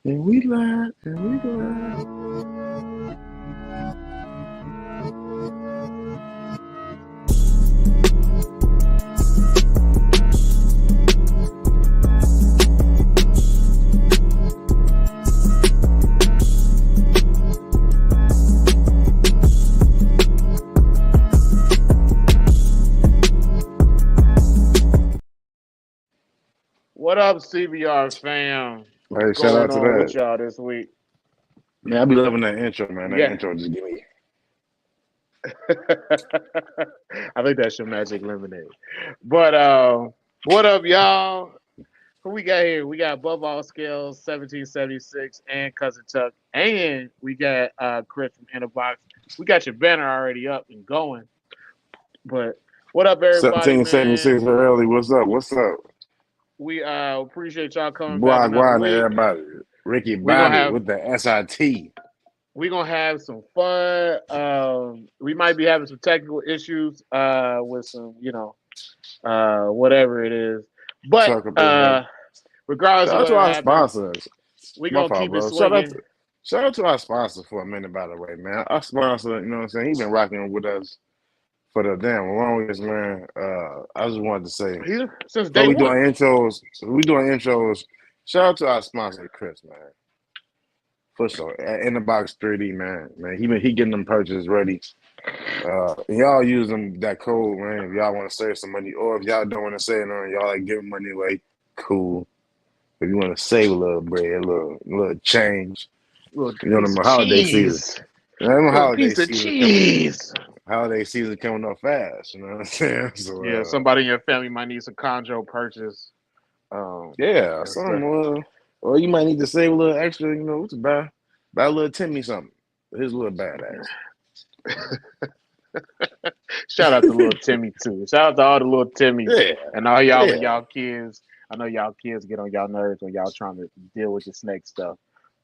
And we lied, and we lied. What up, CBR fam? What's Hey, shout going out to on that. with y'all this week? Man, I be loving that intro, man. That Yeah, intro just give me. I think that's your magic lemonade. But what up, y'all? Who we got here? We got Above All Scales, 1776, and Cousin Tuck, and we got Chris from Innerbox. We got your banner already up and going. But what up, everybody, man? 1776 early. What's up? What's up? We appreciate y'all coming back Guan another Guan to week. everybody. Ricky We gonna Bobby have with the SIT. we're gonna have some fun. We might be having some technical issues with some, whatever it is. But Chuck up in here. regardless Shout of out to whatever our happens, sponsors. we're My gonna fault, keep it bro. swinging. Shout out to our sponsor for a minute, by the way, man. Our sponsor, you know what I'm saying? He been rocking with us for the damn longest, man. I just wanted to say, Here since before day one. we doing intros, shout out to our sponsor, Chris, man. For sure. In the box 3D, man. Man, he getting them purchases ready. And y'all use them that code, man. If y'all want to save some money, or if y'all don't want to save none, y'all like giving money away, cool. If you want to save a little bread, a little change, Little you know, piece them of holiday season. cheese. You know, them Little piece of cheese. holiday season coming up fast. You know what I'm saying? So Yeah, somebody in your family might need some Chondro purchase. yeah, And stuff. or you might need to save a little extra. You know, to buy a little Timmy something. His little badass. Shout out to little Timmy too. Shout out to all the little Timmys Yeah, and all y'all when yeah, y'all kids. I know y'all kids get on y'all nerves when y'all trying to deal with the snake stuff.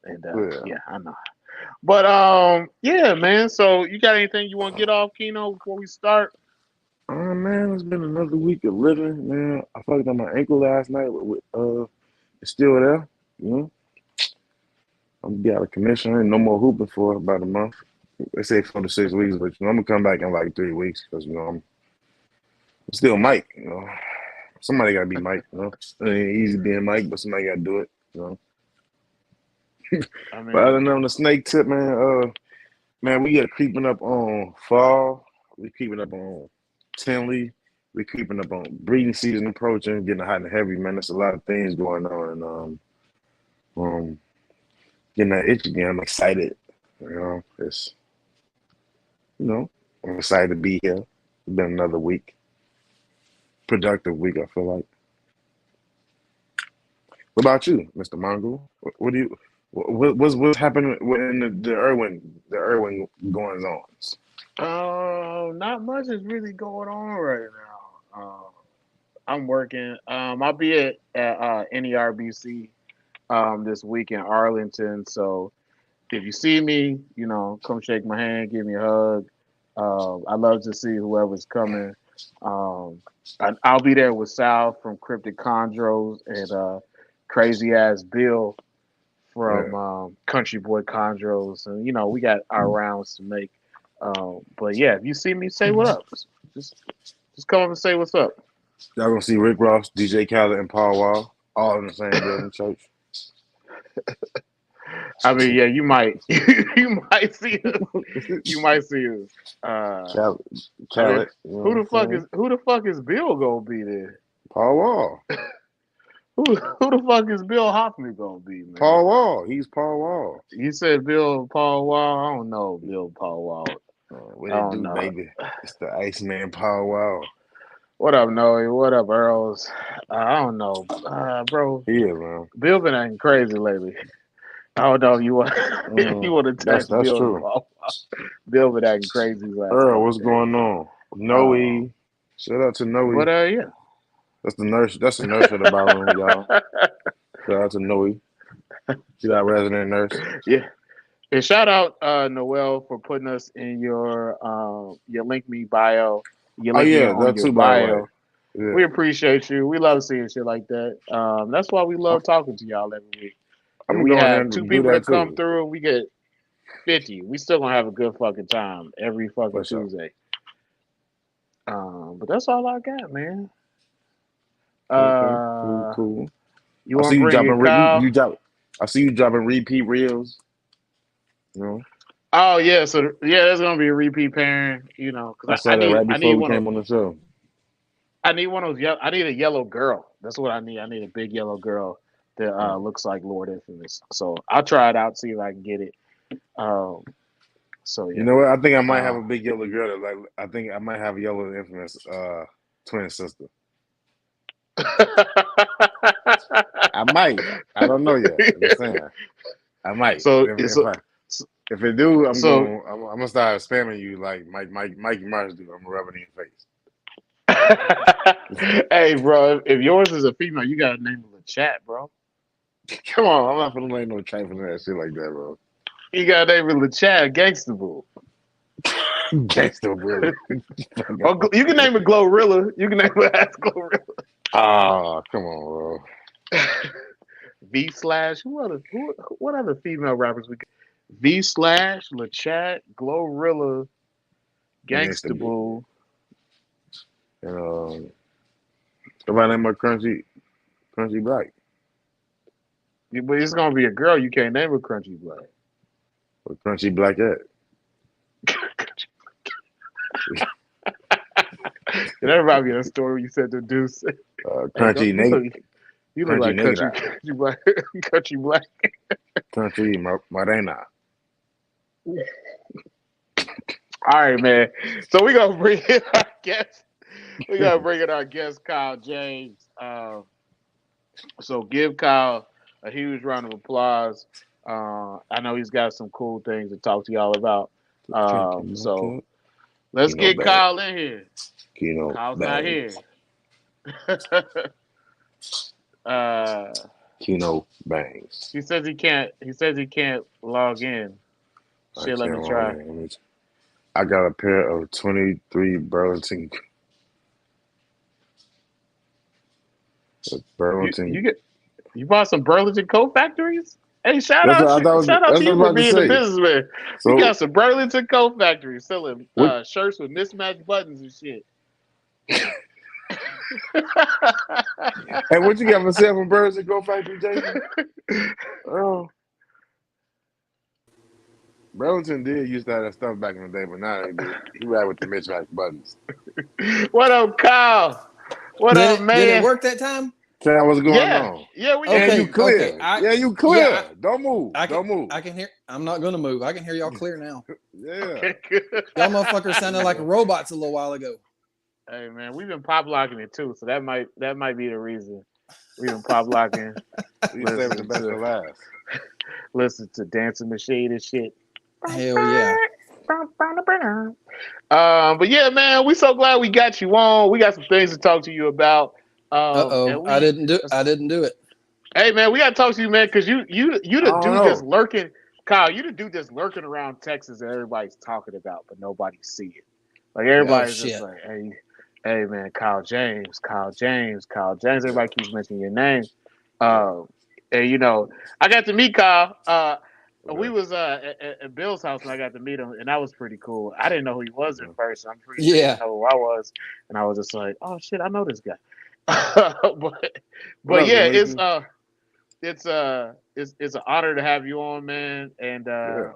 And yeah. yeah, I know. But yeah, man. So you got anything you want to get off, Keno, before we start? Oh man, it's been another week of living, man. I fucked on my ankle last night. It's still there. You know, I'm gonna be out of commission. Ain't no more hooping for about a month. They say 4 to 6 weeks, but I'm gonna come back in like 3 weeks because I'm still Mike. Somebody gotta be Mike. It ain't easy being Mike, but somebody gotta do it. I But other mean, than the snake tip, man, we get creeping up on fall. We creeping up on Tinley. We creeping up on breeding season approaching, getting hot and heavy, man. There's a lot of things going on, and um, getting that itch again. I'm excited. It's I'm excited to be here. It's been another week, productive week. I feel like. What about you, Mr. Mongo? What do you? What's happening in the Irwin goings on? not much is really going on right now. I'm working. I'll be at NERBC this week in Arlington. So if you see me, come shake my hand, give me a hug. I love to see whoever's coming. Um, I'll be there with Sal from Cryptic Chondros and crazy ass Bill from Yeah. Country Boy Chondros, and we got our rounds to make. But yeah, if you see me, say what up. Just just come up and say what's up. Y'all gonna see Rick Ross, DJ Khaled, and Paul Wall all in the same building, church. I mean, yeah, you might you might see us. You might see us. Khaled, I mean, Khaled, you know what I'm saying? who the fuck is Bill gonna be there? Paul Wall. Who the fuck is Bill Hoffman gonna be, man? Paul Wall. He's Paul Wall. You said Bill Paul Wall. I don't know Bill Paul Wall. What I it don't do, know. baby? It's the Iceman Paul Wall. What up, Noe? What up, Earls? I don't know, bro. He is, man. Bill been acting crazy lately. I don't know if you want if you want to That's touch that's Bill and true. Paul. Bill been acting crazy these last Earl, couple what's of days. going on? Uh, Noe. Shout out to Noe. but yeah. That's the nurse. That's the nurse of the bar room, y'all. Shout out to Noe. She's our resident nurse. Yeah. And shout out Noel for putting us in your link me bio, your Oh link me yeah, on that your too, by the way. bio. We Yeah. appreciate you. We love seeing shit like that. That's why we love talking to y'all every week. I'm and gonna we go in there have two and do people that that come too, through, we get 50. We still gonna have a good fucking time every fucking for sure. Tuesday. But that's all I got, man. Okay, cool, Uh, cool. you I want see to you bring dropping in you Kyle? drop. I see you dropping repeat reels. You know, Oh yeah, so yeah, there's gonna be a repeat pairing. You know, I because saw that right I before need we one of came on the show. I need one of those. I need a yellow girl. That's what I need. I need a big yellow girl that Mm. looks like Lord Infamous. So I'll try it out, see if I can get it. Um, so You yeah. know what? I think I might have Uh, a big yellow girl. That, like, I think I might have a yellow infamous twin sister. I might. I don't know yet. I'm just saying. I might. so it's If it do, so. I'm gonna start spamming you like Mikey Marsh do. I'm gonna rub it in your face. Hey, bro, if yours is a female, you gotta name it a chat, bro. Come on, I'm not gonna lay no trifling that shit like that, bro. You gotta name it a chat, Gangsta Boo. Gangsta Willie. Or you can name it Glorilla. You can name it as Glorilla. Ah, come on, bro. V slash. What other female rappers we got? V slash, LaChat, Glorilla, Gangsta Gangsta Boo. Boo. And somebody named my Crunchy Black. But it's gonna be a girl. You can't name her Crunchy Black. Or Crunchy Blackette. Did everybody be a story when you said the deuce? Hey, Crunchy you look Crunchy like country, Negra. country black, country black. Crunchy Morena. All right, man. So we gonna bring in our guest. We gotta bring in our guest, Kyle James. So give Kyle a huge round of applause. I know he's got some cool things to talk to y'all about. So let's Keno get Bang. Kyle in here. Keno Kyle's not Bangs. here. Keno Bangs. He says he can't. He says he can't log in. I Shit, let can't me log try. in. I got a pair of 23 Burlington You get you bought some Burlington Coat Factories? Hey, That's what I thought. shout out That's to what I you was for about to being a say. businessman. You So got some Burlington Coat Factories selling what? shirts with mismatched buttons and shit. Hey, what you got for sale from Burlington Go Factory, Jason? Oh, Burlington did used to have that stuff back in the day, but now he ride with the mismatched buttons. What up, Kyle? What up, Did it man? work that time? Tell what's going Yeah, on. yeah, we And can. you Okay, okay. clear. Yeah, you clear. Don't move. Don't move. I can hear. I'm not gonna move. I can hear y'all clear now. Yeah. Okay, good. Y'all motherfuckers sounded like robots a little while ago. Hey, man, we've been pop locking it too, so that might be the reason we've been pop locking. You saving the best for last. Listen to Dancing Machine and shit. Hell yeah. But yeah, man, we so glad we got you on. We got some things to talk to you about. And I didn't do it. Hey, man, we gotta talk to you, man, because you I the don't dude that's know. lurking, Kyle. You the dude that's lurking around Texas that everybody's talking about, but nobody see it. Like everybody's just shit. like, hey, man, Kyle James. Everybody keeps mentioning your name. And you know, I got to meet Kyle. We was at Bill's house and I got to meet him, and that was pretty cool. I didn't know who he was at first. I'm pretty sure he didn't know who I was, and I was just like, oh shit, I know this guy. but up, yeah, Demetri? it's an honor to have you on, man, and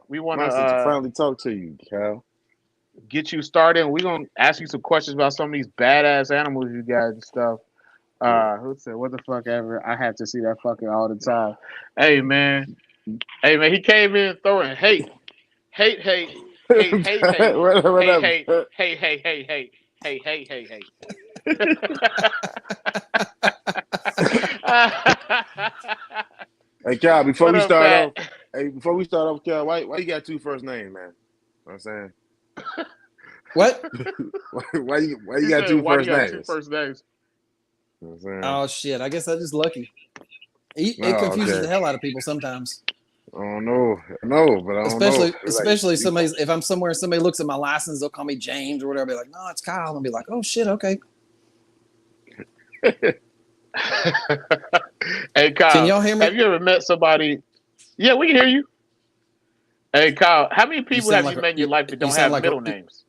we want Nice to to finally talk to you, Cal. get you started. We're gonna ask you some questions about some of these badass animals you got and stuff. Who said what the fuck ever? I have to see that fucker all the time. Hey man, he came in throwing hate, hate, hate, hate, hate, hate, hate, hate, hate, hate, hate, hate, hate, hate, hate, hate. Hey, Cal, before What we up, start Pat? off, Cal, why you got two first names, man? You know what I'm saying? What? why you He got said, two why do first you got names? two first names? You know what I'm saying? Oh shit! I guess I'm just lucky. It Oh, confuses okay. the hell out of people sometimes. I don't know. No, but I don't know. Especially somebody's. If I'm somewhere and somebody looks at my license, they'll call me James or whatever. I'll be like, no, it's Kyle. And be like, oh shit, okay. Hey, Kyle, Can y'all hear me? have you ever met somebody? Yeah, we can hear you. Hey, Kyle, how many You people sound have like you met in your life that you don't sound have like middle names?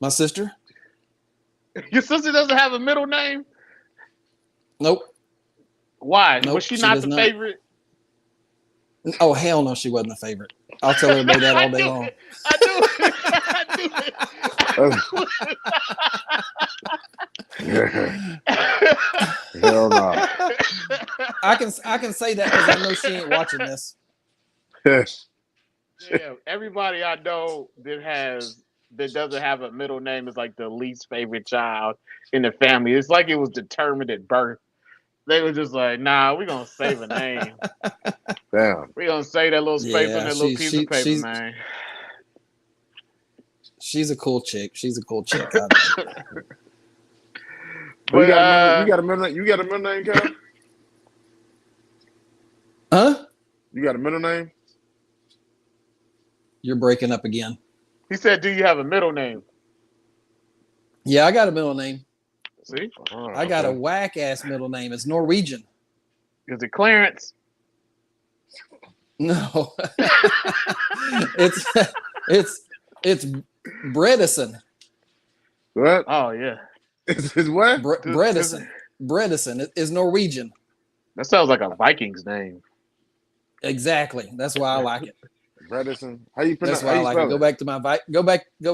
my sister. Your sister doesn't have a middle name? Nope, Why? Was nope, she she not does the not. favorite? Oh hell no, she wasn't a favorite. I'll tell everybody that all I day knew long. it. I knew it. I knew it. Hell no. I can say that because I know she ain't watching this. Damn, everybody I know that doesn't have a middle name is like the least favorite child in the family. It's like it was determined at birth. They were just like, nah, we're gonna save a name. Damn. We're gonna save that little space on Yeah, that little piece of paper, man. she's a cool chick. She's a cool chick. But you But got a middle. You got a middle. You got a middle name, Kyle? Huh? You got a middle name? You're breaking up again. he said, "Do you have a middle name?" Yeah, I got a middle name. See, Oh, I got a okay. whack ass middle name. It's Norwegian. is it Clarence? No, it's it's Bredesen. What? Oh yeah, Is what? Bredesen. Bredesen is Norwegian. that sounds like a Viking's name. Exactly. That's why I like it. Bredesen. How you pronounce? That's How why I you like it. spell Go it? back to my go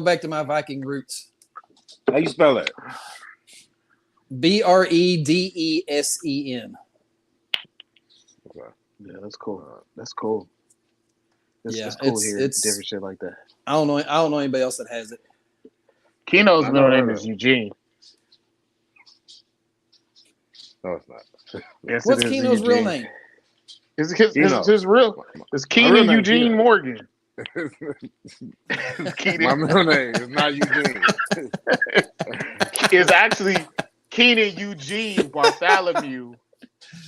back to my Viking roots. How you spell it? Bredesen. Okay. Yeah, that's cool. That's cool. Yeah, It's cool it's hearing different shit like that. I don't know anybody else that has it. Keno's I middle never name heard is of it. Eugene. No, it's not. Yes, it What's is Keno's real Eugene. name? Keno. His real. It's My real Keenan name Eugene Keno. Morgan. My Keenan middle name is not Eugene. is actually Keenan Eugene Bartholomew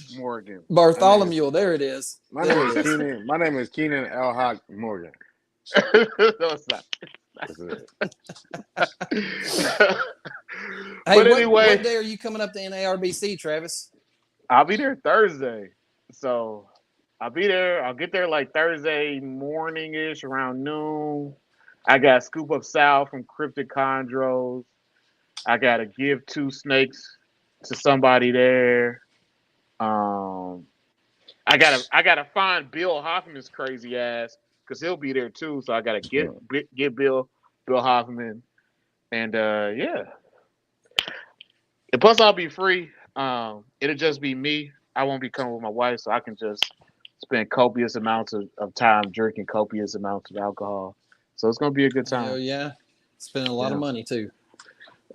Morgan. Bartholomew. There it is. My There name it is is. Keenan. My name is Keenan L. Hawk Morgan. No, it's not. That's it. Hey, But what anyway, day are you coming up to NARBC, Travis? I'll be there Thursday. So I'll be there. I'll get there like Thursday morning ish around noon. I got Scoop Up South from Cryptic Chondros. I gotta give 2 snakes to somebody there. Um, I gotta find Bill Hoffman's crazy ass because he'll be there too. So I gotta get Bill Hoffman, and yeah. And plus, I'll be free. It'll just be me. I won't be coming with my wife, so I can just spend copious amounts of time drinking copious amounts of alcohol. So it's gonna be a good time. Hell yeah. Spending a lot of money too.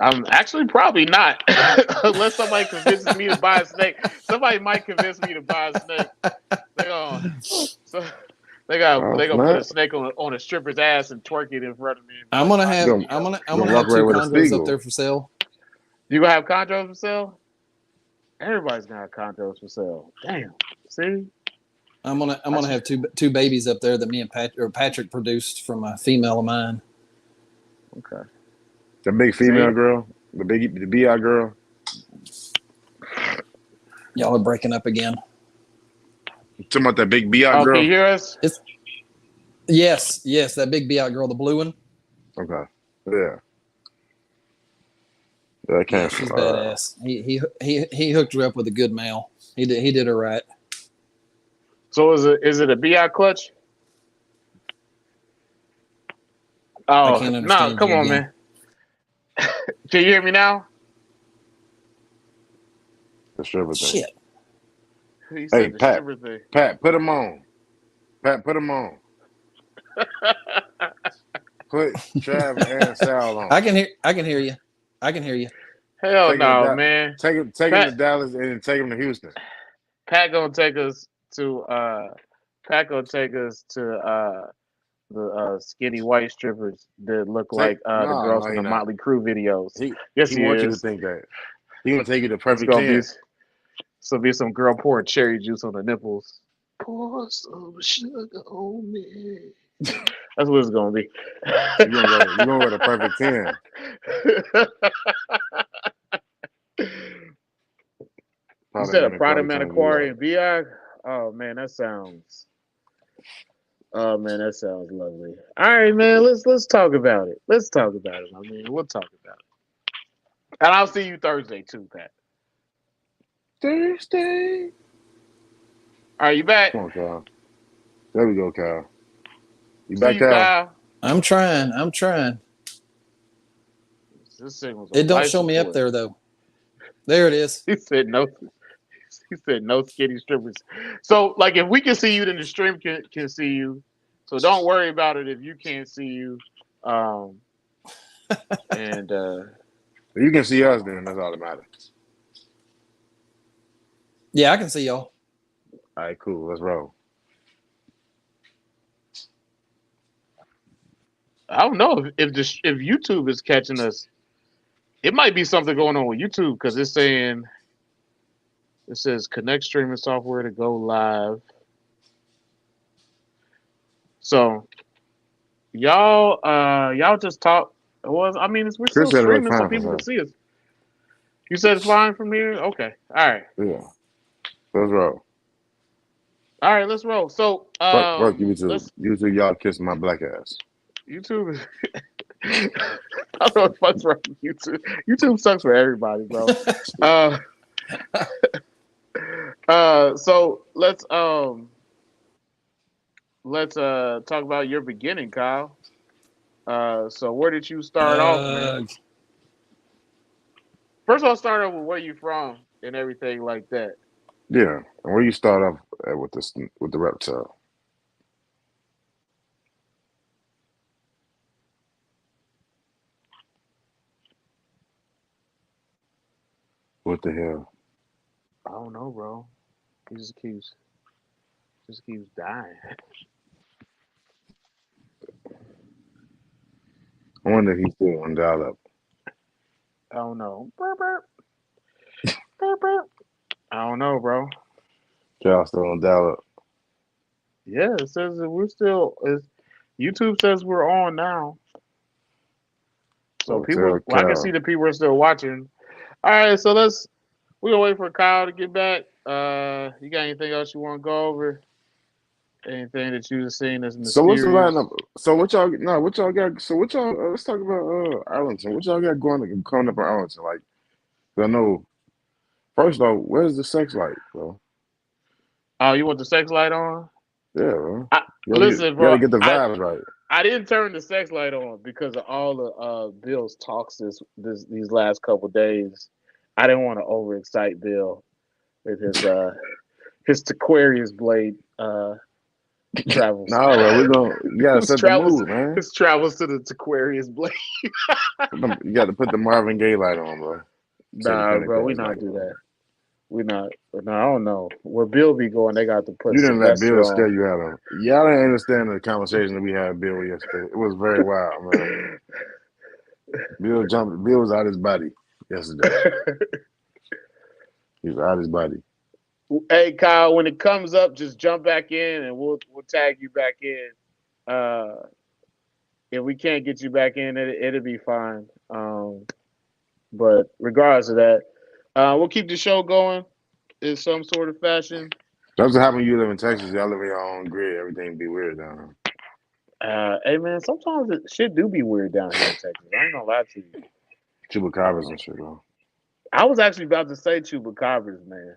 I'm actually probably not, unless somebody convinces me to buy a snake. Somebody might convince me to buy a snake. They gonna, so they Oh, gonna put a snap. snake on a stripper's ass and twerk it in front of me. And be I'm like, gonna "Buy have me, Gonna, I'm yo." gonna I'm gonna gonna have walk away two with a condos up there Spiegel. for sale. You gonna have chondros for sale? Everybody's gonna have chondros for sale. Damn. See? I'm gonna have two babies up there that me and Patrick produced from a female of mine. Okay. The big female girl. The BI girl. Y'all are breaking up again. You talking about that big BI Oh, can girl? you hear us? Yes, that big BI girl, the blue one. Okay. Yeah. Yeah, I Yeah, can't. she's badass. He hooked her up with a good male. He did her right. So is it a BI clutch? I Oh can't no! understand Come you on, again. man. Can you hear me now? The stripper thing. Shit. He Hey, said the Pat. stripper thing. Pat, put him on. Pat, put him on. Put Trav and Sal on. I can hear you. I can hear you. Hell Take him no, to man. take him to Dallas and take him to Houston. Pat gonna take us to the skinny white strippers that look like the girls No, from he the not. Motley Crue videos. He Yes, he he wants you to is. think that. He gonna take you to It's Perfect gonna be 10. some girl pouring cherry juice on the nipples. Pour some sugar on me. That's what it's gonna be. You gonna go to Perfect 10. You Product said a Man and product Quarry man turn you Aquari up. and BI? Oh man, that sounds. Oh man, that sounds lovely. All right, man. Let's talk about it. Let's talk about it. I mean, we'll talk about it. And I'll see you Thursday too, Pat. Thursday. All right, you back? Come on, Kyle. There we go, Kyle. You See back, you, Kyle? Kyle. I'm trying. I'm trying. This signal's on It don't life show me up support. there though. There it is. He said no. He said no skinny strippers. So, like, if we can see you, then the stream can see you. So don't worry about it if you can't see you. Um, and You can see us then. That's all that matters. Yeah, I can see y'all. All right, cool. Let's roll. I don't know if YouTube is catching us. It might be something going on with YouTube because it says connect streaming software to go live. So y'all just talk. Well, I mean, we're still Chris said it was streaming so fine people for can us. see us. You said it's fine from here. Okay, all right, Yeah. Let's roll. all right. Let's roll. So Fuck YouTube. let's YouTube, y'all kiss my black ass. YouTube. I don't know what the fuck's wrong with YouTube. YouTube sucks for everybody, bro. So let's talk about your beginning, Kyle. So where did you start off, man? First of all, start off with where you from and everything like that. Yeah. And where you start off at with the reptile? What the hell? I don't know, bro. He just keeps dying. I wonder if he's still on dial up. I don't know. Burp, burp. Burp, burp. I don't know, bro. Y'all still on dial up. Yeah, it says that we're still. YouTube says we're on now. So So people, tell I can see Cal. that people are still watching. All right, so we're gonna wait for Kyle to get back. You got anything else you want to go over? Anything that you've seen as So what's the mysterious? lineup? So what y'all got? So what y'all let's talk about Arlington. What y'all got coming up in Arlington? Like, I know first off, where's the sex light, bro? Oh, you want the sex light on? Yeah, bro. Listen, You bro. gotta get the vibes right. I didn't turn the sex light on because of all the Bill's talks these last couple days. I didn't want to overexcite Bill with his Aquarius blade travels. No, bro, you gotta his set the travels mood, man. his travels to the Aquarius blade. You got to put the Marvin Gaye light on, bro. Nah, bro, we not do that. We not. No, I don't know where Bill be going. They got to put You didn't let Sylvester Bill scare on. you out of. Y'all didn't understand the conversation that we had with Bill yesterday. It was very wild, man. Bill was out his body yesterday. He was out his body. Hey, Kyle, when it comes up, just jump back in and we'll tag you back in. If we can't get you back in, it'll be fine. But regardless of that, we'll keep the show going in some sort of fashion. That's what happened when you live in Texas. Y'all live in your own grid. Everything be weird down here. Hey man, sometimes shit do be weird down here in Texas. I ain't gonna lie to you. Chupacabras and shit, bro. I was actually about to say chupacabras, man.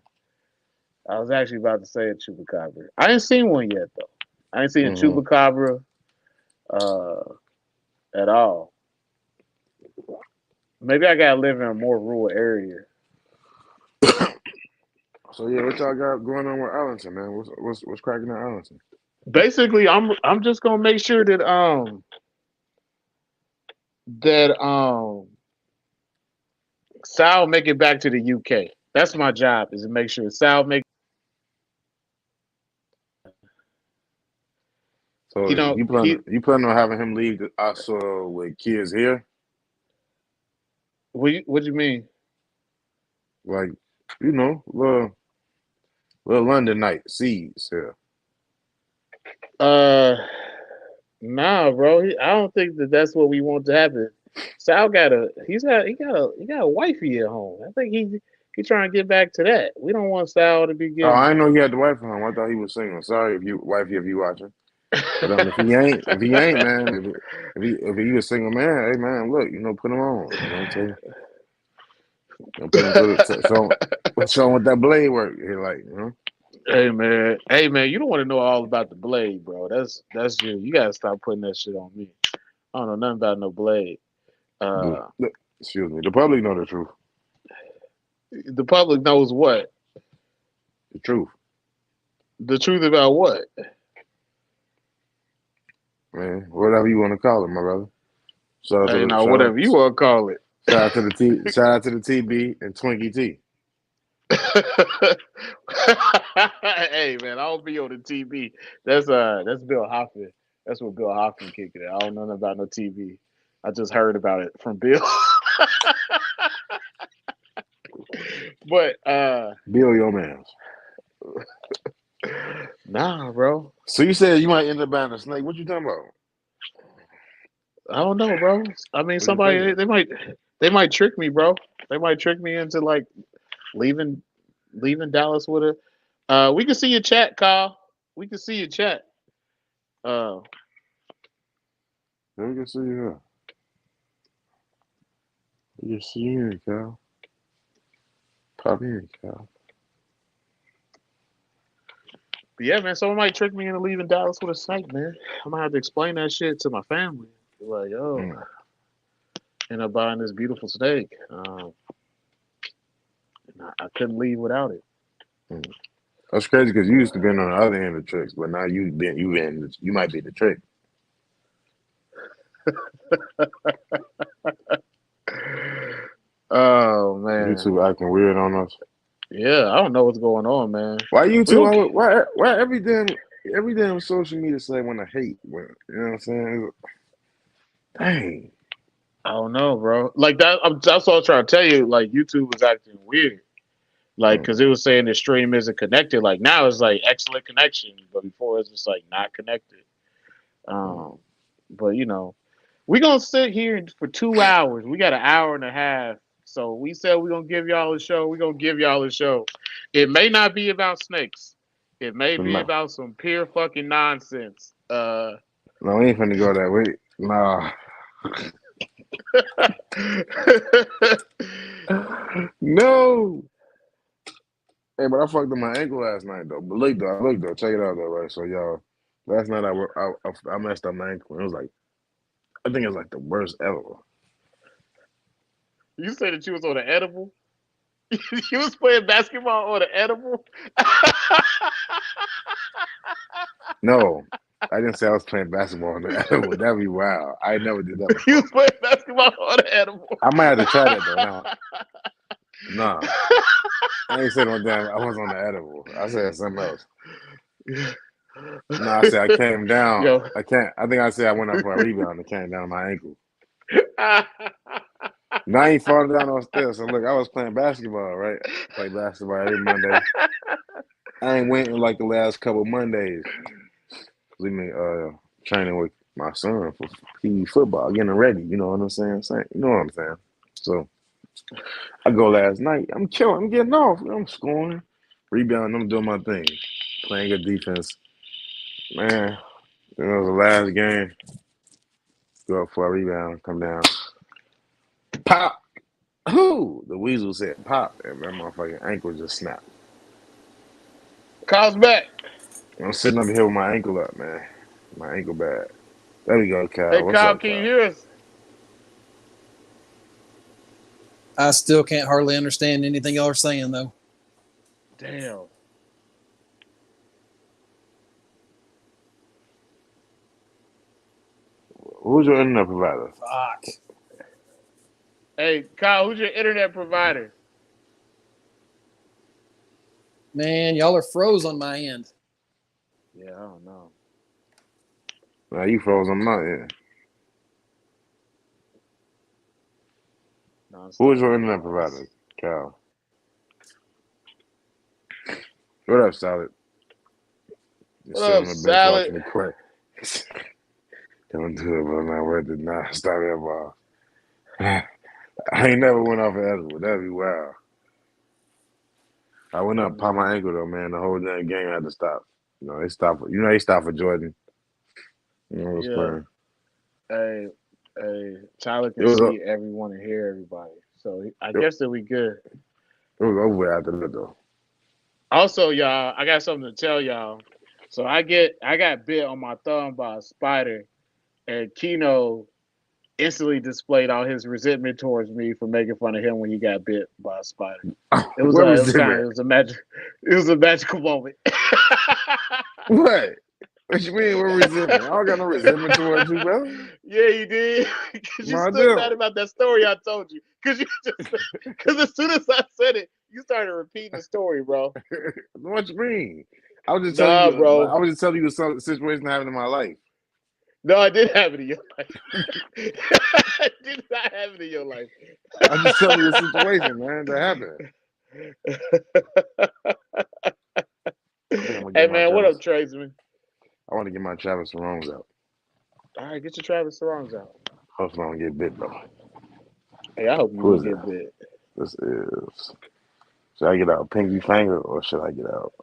I was actually about to say a chupacabra. I ain't seen one yet though. I ain't seen a chupacabra at all. Maybe I gotta live in a more rural area. So yeah, what y'all got going on with Arlington, man? What's cracking at Arlington? Basically, I'm just gonna make sure that Sal make it back to the UK. That's my job, is to make sure Sal make. So you plan on having him leave us with kids here? What do you mean? Like, little London night seeds here. Nah, bro. I don't think that's what we want to happen. Sal got a wifey at home. I think He trying to get back to that. We don't want Sal to be Oh, I getting. didn't know he had the wife home. I thought he was single. Sorry, wifey, if you watching. But if he ain't, man, if he was single man, hey man, look, put him on. You know what I'm saying? Put him show him what that blade work. He like. Hey man, you don't want to know all about the blade, bro. That's you. You gotta stop putting that shit on me. I don't know nothing about no blade. Excuse me. The public know the truth. The public knows what? The truth, The truth about what? man. Whatever you want to call it, my brother. Shout out to Hey, the now whatever you want to call it. shout out to the T. Shout out to the TB and Twinkie T. Hey man, I don't be on the TV. That's Bill Hoffman. That's what Bill Hoffman kicked it. I don't know nothing about no TV. I just heard about it from Bill. But Bill, your man. nah, bro. So you said you might end up buying a snake. What you talking about? I don't know, bro. I mean, What you somebody thinking? they might trick me, bro. They might trick me into like leaving Dallas with a. We can see your chat, Kyle. We can see your chat. Uh, Let me get see you here. You see you here, Cal. Pop in, Cal. but yeah, man. Someone might trick me into leaving Dallas with a snake, man. I'm gonna have to explain that shit to my family. Like, oh, end up buying this beautiful steak. And I couldn't leave without it. That's crazy because you used to be on the other end of tricks, but now you might be the trick. Oh man. You two acting weird on us. Yeah, I don't know what's going on, man. Why you We two? don't- Why every damn social media say when I hate? You know what I'm saying? Dang. I don't know, bro. Like that. That's what I was trying to tell you. Like YouTube was acting weird. Like, because it was saying the stream isn't connected. Like now it's like excellent connection, but before it's just like not connected. But we gonna sit here for 2 hours. We got an hour and a half. So we said we're gonna give y'all a show. We're gonna give y'all a show. It may not be about snakes. It may be No, about some pure fucking nonsense. no, we ain't finna go that way. Nah. No. Hey, but I fucked up my ankle last night though. But look though, check it out though, right? So y'all, last night I messed up my ankle. It was like, I think it was like the worst ever. You said that you was on an edible. You was playing basketball on an edible. No, I didn't say I was playing basketball on the edible. That'd be wild. I never did that You before. was playing basketball on an edible. I might have to try that though. Now, nah, I ain't said no damn. I was on the edible. I said something else. No, I said I came down. Yo. I think I said I went up for a rebound and came down on my ankle. Now I ain't falling down on stairs. So look, I was playing basketball, right? Play basketball every Monday. I ain't went in like the last couple Mondays. We been training with my son for PE football, getting ready. You know what I'm saying? You know what I'm saying? So I go last night. I'm killing. I'm getting off. I'm scoring, rebounding. I'm doing my thing, playing good defense. Man, it was the last game. Go up for a rebound, come down, pop. Who? The weasel said pop, and that motherfucking ankle just snapped. Kyle's back. I'm sitting up here with my ankle up, man. My ankle bad. There we go, Kyle. Hey, What's Kyle, up, can you Kyle? hear us? I still can't hardly understand anything y'all are saying though. Damn. Who's your internet provider? Fuck. Hey, Kyle, who's your internet provider? Man, y'all are froze on my end. Yeah, I don't know. Nah, you froze on my end. Who is your internet provider, Kyle? What up, Salad? What up, Salad? Watching the play. Don't do it, bro. Not worth it. Nah, stop that ball. I ain't never went off an edible. That'd be wild. I went up, popped my ankle though, man. The whole damn game had to stop. They stopped. They stopped for Jordan. It was Yeah. playing. Hey, Tyler It can was see everyone and hear everybody. So I it, guess that we good. it was over with after that though. Also, y'all, I got something to tell y'all. So I got bit on my thumb by a spider, and Keno instantly displayed all his resentment towards me for making fun of him when he got bit by a spider. Where was It was a magical moment. What? What you mean? What resentment? I don't got no resentment towards you, bro. Yeah, you did. Because you No, I still mad don't. about that story I told you. Because as soon as I said it, you started repeating the story, bro. What you mean? I was just telling Nah, you. bro. I was just telling you the situation happened in my life. No, I did have it in your life. I did not have it in your life. I'm just telling you the situation, man, that happened. I think I'm gonna get Hey, my man, what Travis. up, Tradesman? I want to get my Travis Sarongs out. All right, get your Travis Sarongs out. Hopefully, I don't get bit though. Hey, I hope you Who will is get this? bit. This is. Should I get out Pinky Finger or should I get out?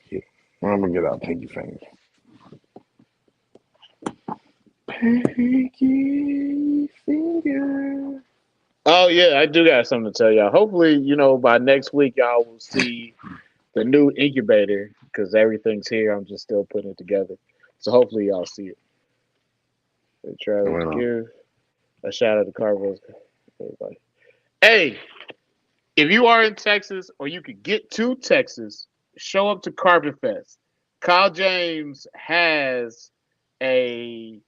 Yeah. Well, I'm gonna get out Pinky Finger. Pinky Finger. Oh, yeah, I do got something to tell y'all. Hopefully, by next week, y'all will see the new incubator because everything's here. I'm just still putting it together. So hopefully, y'all see it. Hey, Travis, Wait on. give a shout out to Carlos. Everybody. Hey, if you are in Texas or you could get to Texas, show up to Carpet Fest. Kyle James has a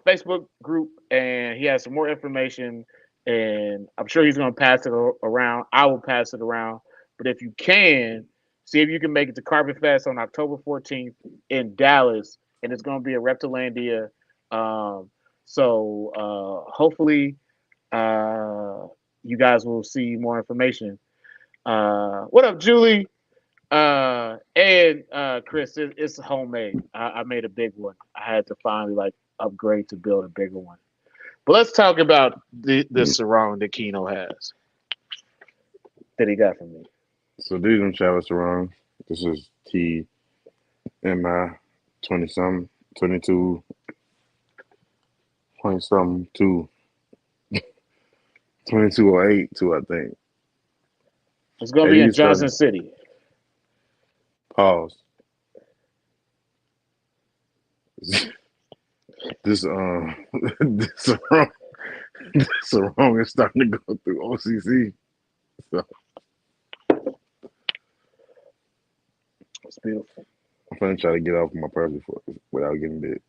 Facebook group and he has some more information and I'm sure he's going to pass it around. I will pass it around. But if you can, see if you can make it to Carpet Fest on October 14th in Dallas, and it's going to be a Reptilandia. Hopefully you guys will see more information. What up, Julie? And Chris, it's homemade. I made a big one. I had to finally upgrade to build a bigger one. But let's talk about the sarong that Keno has that he got from me. So these are Travis Sarongs. This is TMI 20 something, 22 point something to 2208 to I think. It's gonna Hey, be in these Johnson fellas, City. pause. This this sarong, this sarong is starting to go through OCC. So It's beautiful. I'm gonna try to get off my purse without getting bit.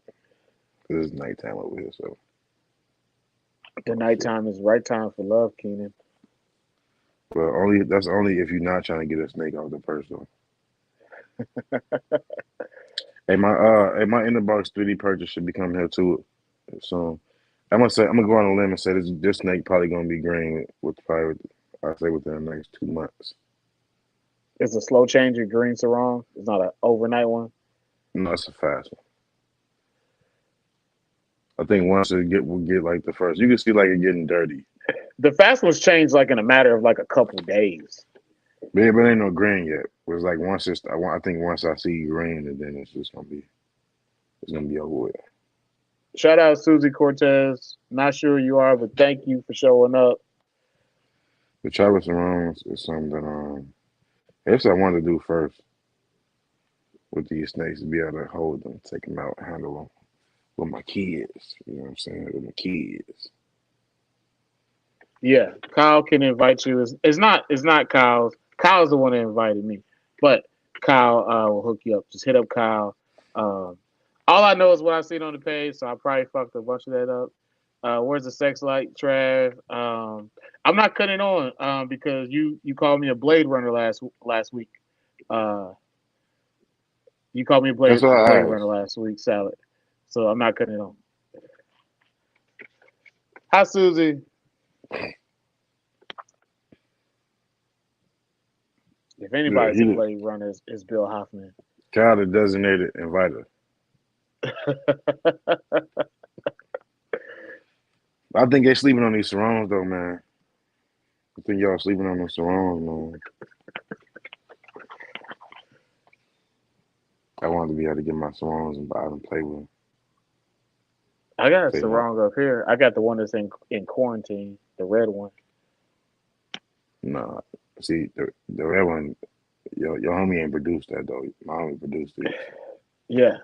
Cause it's nighttime over here, so The nighttime is the right time for love, Keenan. but that's only if you're not trying to get a snake off the purse though. Hey my inner box 3D purchase should be coming here too. So I'm gonna go on a limb and say this snake probably gonna be green I say within the next 2 months. It's a slow changing green sarong. It's not an overnight one. No, it's a fast one. I think once we'll get like the first, you can see like it getting dirty. The fast ones changed in a matter of a couple days. But it ain't no green yet. It was like I think once I see green, and then it's gonna be over with. Shout out Susie Cortez. Not sure who you are, but thank you for showing up. The Travis Sarongs is something that that's what I wanted to do first with these snakes to be able to hold them, take them out, handle them with my kids. You know what I'm saying? With my kids. Yeah, Kyle can invite you. It's not Kyle's. Kyle's the one that invited me, but Kyle will hook you up. Just hit up Kyle. All I know is what I seen on the page, so I probably fucked a bunch of that up. Where's the sex light, Trav? I'm not cutting on because you called me a Blade Runner last week. You called me a That's what Blade I Runner asked. last week, Salad. So I'm not cutting it on. Hi, Susie. If Yeah, anybody's a Blade Runner, it's Bill Hoffman. Kyle the designated inviter. I think they sleeping on these Sarongs though, man. I think y'all sleeping on the surrounds, man. I wanted to be able to get my surrounds and buy and play with. I got a Say no, sarong up here. I got the one that's in quarantine, the red one. nah. See, the red one, your homie ain't produced that though. My homie produced it. Yeah,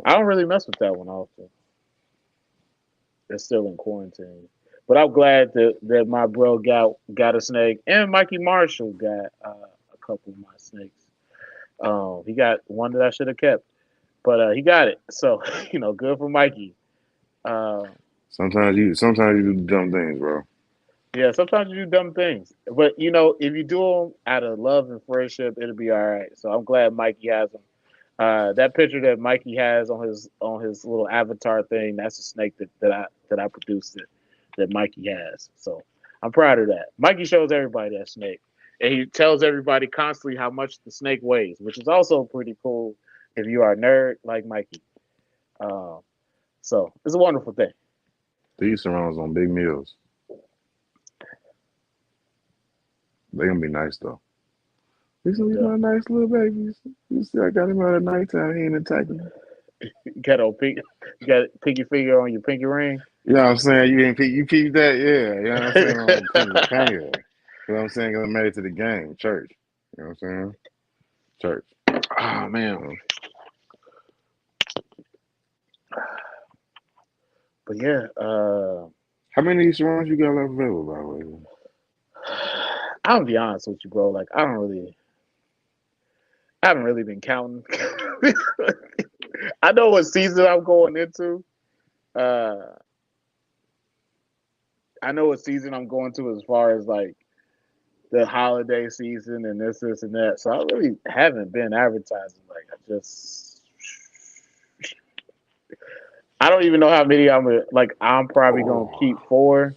I don't really mess with that one often. It's still in quarantine. But I'm glad that my bro got a snake, and Mikey Marshall got a couple of my snakes. He got one that I should have kept, but he got it. So good for Mikey. Uh, Sometimes you do dumb things, bro. yeah, sometimes you do dumb things, but if you do them out of love and friendship, it'll be all right. So I'm glad Mikey has them. That picture that Mikey has on his little avatar thing, that's a snake that I produced that Mikey has. So I'm proud of that. Mikey shows everybody that snake, and he tells everybody constantly how much the snake weighs, which is also pretty cool if you are a nerd like Mikey. Um, so it's a wonderful thing. These surrounds on big meals. They gonna be nice though. These gonna be Yeah. my nice little babies. You see, I got him out at nighttime. He ain't attacking me. You got pinky finger on your pinky ring. You know what I'm saying? You peep that? Yeah. You know what I'm saying? On the pinky finger. You know what I'm saying? 'Cause I'm married to the game, church. You know what I'm saying? Church. Oh man. You know? But yeah, How many of these surrounds you got left available, by the way? I'm gonna be honest with you, bro. Like I haven't really been counting. I know what season I'm going into. Uh, I know what season I'm going to as far as like the holiday season and this, and that. So I really haven't been advertising. Like I don't even know how many I'm probably gonna keep 4,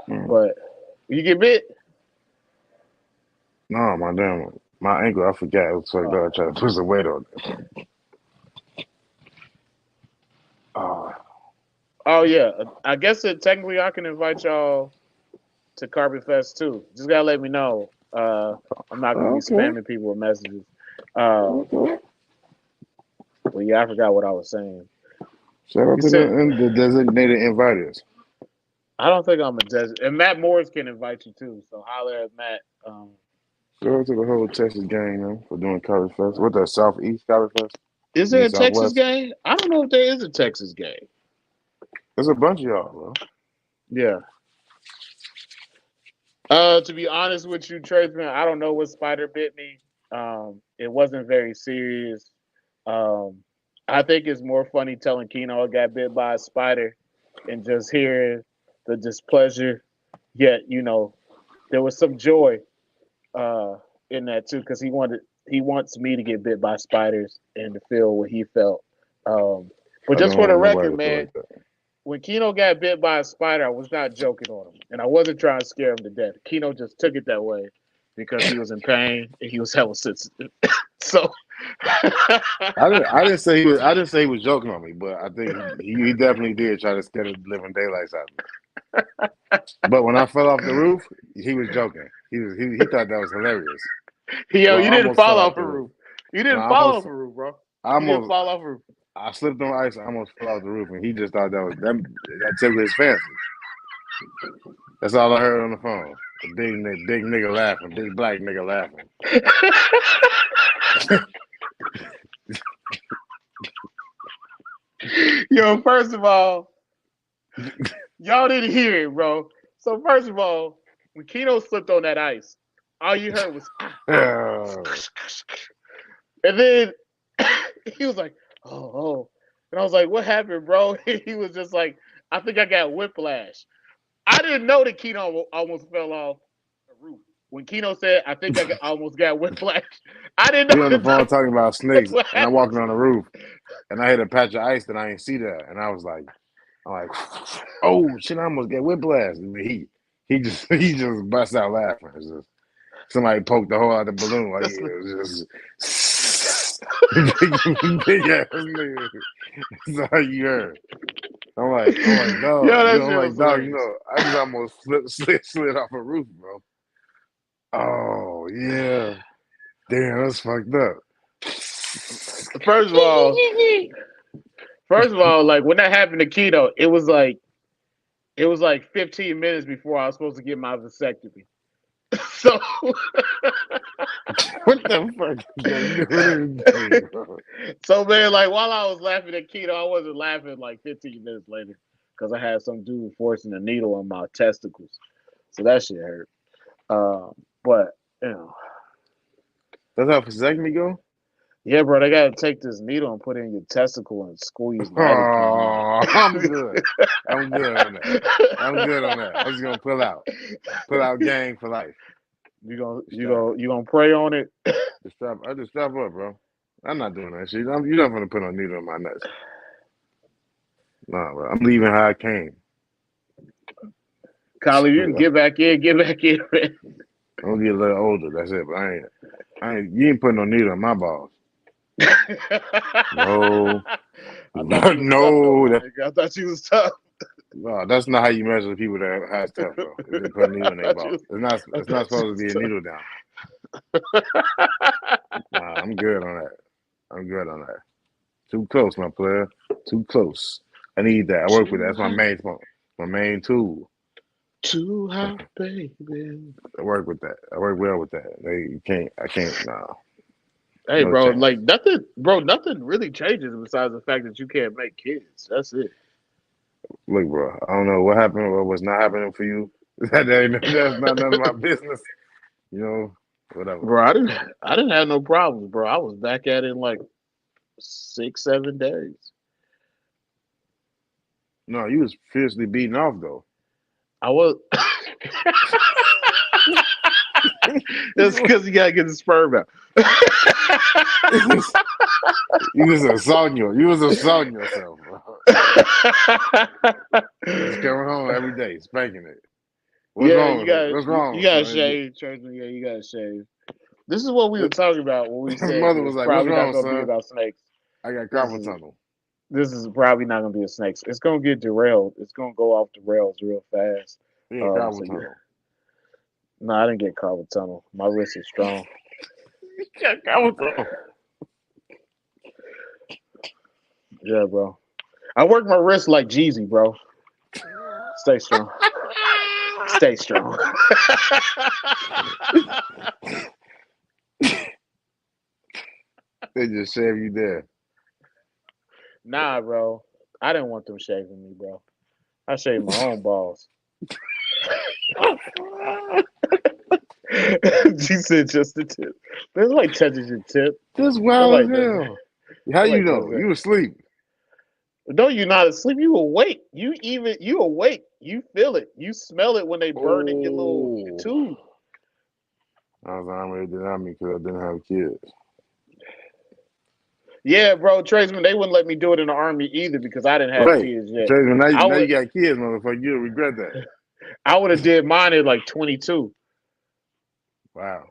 Mm. but you get bit. No, my ankle, I forgot. It was so good. I tried to put some weight on it. Oh, Oh yeah, I guess technically I can invite y'all to Carpet Fest too. Just gotta let me know. I'm not gonna be okay. spamming people with messages. Uh, Okay. but yeah, I forgot what I was saying. Shout out You to said the designated inviters. I don't think I'm a desert, and Matt Morris can invite you too. So holler at Matt. Shout out to the whole Texas gang, man, for doing College Fest. What the Southeast College Fest? Is You there mean a Texas Southwest? game? I don't know if there is a Texas game. There's a bunch of y'all, bro. Yeah. To be honest with you, Tradesman, I don't know what spider bit me. It wasn't very serious. Um, I think it's more funny telling Keno I got bit by a spider and just hearing the displeasure. Yet, there was some joy uh, in that too, because he wants me to get bit by spiders and to feel what he felt. But I just don't for the want nobody record, to feel man, like that. when Keno got bit by a spider, I was not joking on him, and I wasn't trying to scare him to death. Keno just took it that way because he was in pain and he was hella sensitive. So, I didn't say he was joking on me, but I think he definitely did try to scare the living daylights out of me. But when I fell off the roof, he was joking. He thought that was hilarious. yo, Well, you I didn't almost fall fell off off a the roof. roof. You No, didn't fall off a roof, bro. I You didn't almost, fall off a roof. I slipped on ice. I almost fell off the roof, and he just thought that tickled his fancy. That's all I heard on the phone. A big nigga laughing, big black nigga laughing. Yo, first of all, y'all didn't hear it, bro. So first of all, when Keno slipped on that ice, all you heard was and then he was like, oh. And I was like, what happened, bro? He was just like, I think I got whiplash. I didn't know that Keno almost fell off the roof. When Keno said, I think almost got whiplash, I didn't We know on the that phone talking about that's snakes, what and I'm happened. walking on the roof, and I hit a patch of ice, and I didn't see that, and I'm like, oh shit! I almost get whiplash. And he just busts out laughing. It's just, somebody poked the hole out the balloon. Like That's, yeah, it was just big ass nigga. That's all you heard. I'm like, dog. Yo, that I'm shit like, was dog. hilarious. I just almost slid off a roof, bro. Oh yeah, damn, that's fucked up. First of all, like when that happened to Keto, it was like 15 minutes before I was supposed to get my vasectomy. So What the fuck? Yo, you really crazy, bro. so man, like while I was laughing at Keto, I wasn't laughing like 15 minutes later because I had some dude forcing a needle in my testicles. So that shit hurt. But you know, That's how vasectomy go? yeah, bro, they gotta take this needle and put it in your testicle and squeeze lidocaine Oh, I'm good. I'm good on that. I'm good on that. I'm just gonna pull out. Pull out gang for life. You gonna pray on it? I just strap up, bro. I'm not doing that shit. You're not gonna put a needle in my nuts. Nah, bro. I'm leaving how I came. Kylie, you can get back in, man. I'm gonna get a little older. That's it. But I ain't. You ain't putting no needle in my balls. No, I thought you was tough though, no. I thought you was tough. No, that's not how you measure people that have stuff, bro. If they put a needle in their balls, it's not supposed to be a needle down. Nah, I'm good on that. I'm good on that. Too close, my player. Too close. I need that. I work with that. That's my main tool. Too hot, baby. I work with that. I work well with that. I can't. Nah. Hey, No bro, chance. like nothing really changes besides the fact that you can't make kids. That's it. Look, bro. I don't know what happened or what's not happening for you. That's not none of my business. You know, whatever. Bro, I didn't have no problems, bro. I was back at it in like 6, 7 days. No, you was fiercely beating off though. I was. That's because you gotta get the sperm out. You was assaulting yourself, bro. Just coming home every day, spanking it. What's Yeah, wrong with it? What's wrong? you gotta Son? shave, Churchman. Yeah, you gotta shave. This is what we were talking about when we His said mother was it's like, "What's probably not wrong, gonna be son? about snakes. I got This carpal is tunnel." this is probably not gonna be a snakes. It's gonna get derailed. It's gonna go off the rails real fast. He got carpal So yeah. tunnel. No, I didn't get carpal tunnel. My wrist is strong. He got carpal tunnel. Yeah, bro. I work my wrist like Jeezy, bro. Stay strong. Stay strong. They just shave you there. Nah, bro. I didn't want them shaving me, bro. I shaved my own balls. She said just the tip. There's like touches your tip. This wild as Nobody does hell. How Nobody you does know? that. You asleep. No, you're not asleep. You awake. You awake. You feel it. You smell it when they burn in your Oh. tube. I was already deny me because I didn't have kids. Yeah, bro, tradesman, they wouldn't let me do it in the army either because I didn't have Right. kids yet. Tracy, now I you would got kids, motherfucker. You'll regret that. I would have did mine at like 22. Wow.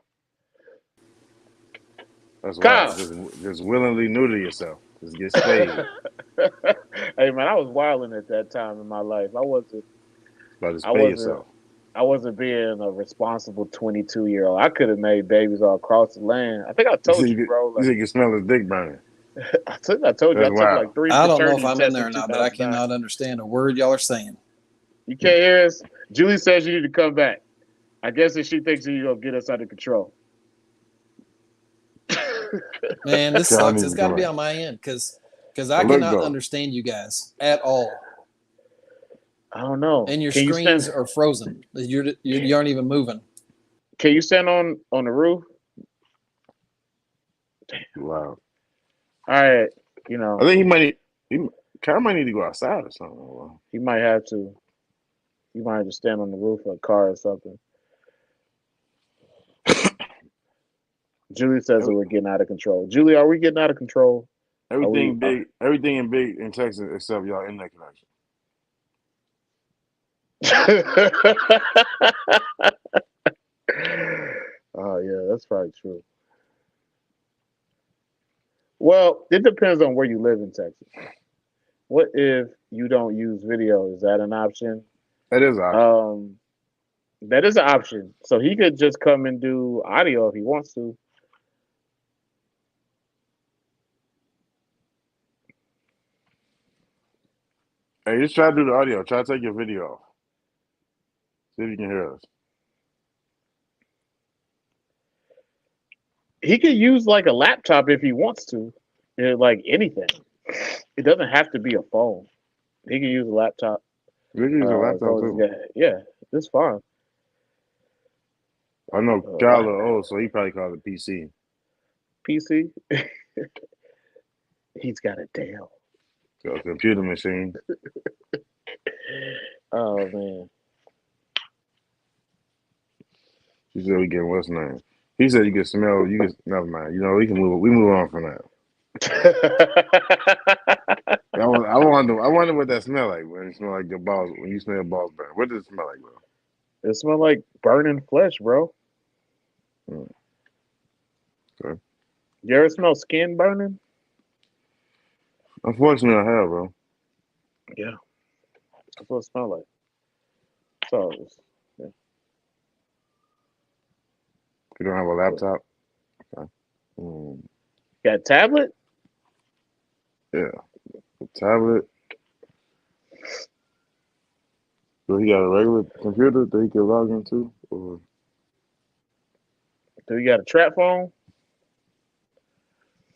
That's Kyle. wild. Just willingly new to yourself. Just get spayed. Hey man, I was wilding at that time in my life. About to I spay wasn't yourself. I wasn't being a responsible 22-year-old. I could have made babies all across the land. I think I told you, bro. You can smell his dick burning. I told you. I That's took wild. like 3 I don't know if paternity I'm in tests there in or not, but I 2009. cannot understand a word y'all are saying. You can't hear us? Julie says you need to come back. I guess if she thinks you're going to get us under control. Man, this Y'all sucks. need It's to got to come be back. on my end because I Look, cannot though. understand you guys at all. I don't know. And your Can you screens stand? are frozen. You aren't even moving. Can you stand on the roof? Wow. All right. I think Kyle might need to go outside or something. He might have to. He might have to stand on the roof of a car or something. Julie says that we're getting out of control. Julie, are we getting out of control? Everything big in Texas except y'all internet connection. Oh yeah, that's probably true. Well, it depends on where you live in Texas. What if you don't use video? Is that an option? That is an option. That is an option. So he could just come and do audio if he wants to. Hey, just try to do the audio. Try to take your video off. See if you can hear us. He could use like a laptop if he wants to. Like anything. It doesn't have to be a phone. He can use a laptop. We can use a laptop too. Yeah, it's fine. I know Kyle is old, so he probably calls it PC. PC? He's got a Dell. So a computer machine. Oh man. She said we getting what's name. He said you can smell. You can never mind. You know we can move. We move on from that. I wonder what that smell like when it smell like your balls. When you smell your balls burn, what does it smell like, bro? It smells like burning flesh, bro. Okay. You ever smell skin burning? Unfortunately, I have, bro. Yeah, that's what it smells like. So, yeah. You don't have a laptop? Okay. Got a tablet? Yeah. A tablet. So he got a regular computer that he can log into? Or Do you got a trap phone?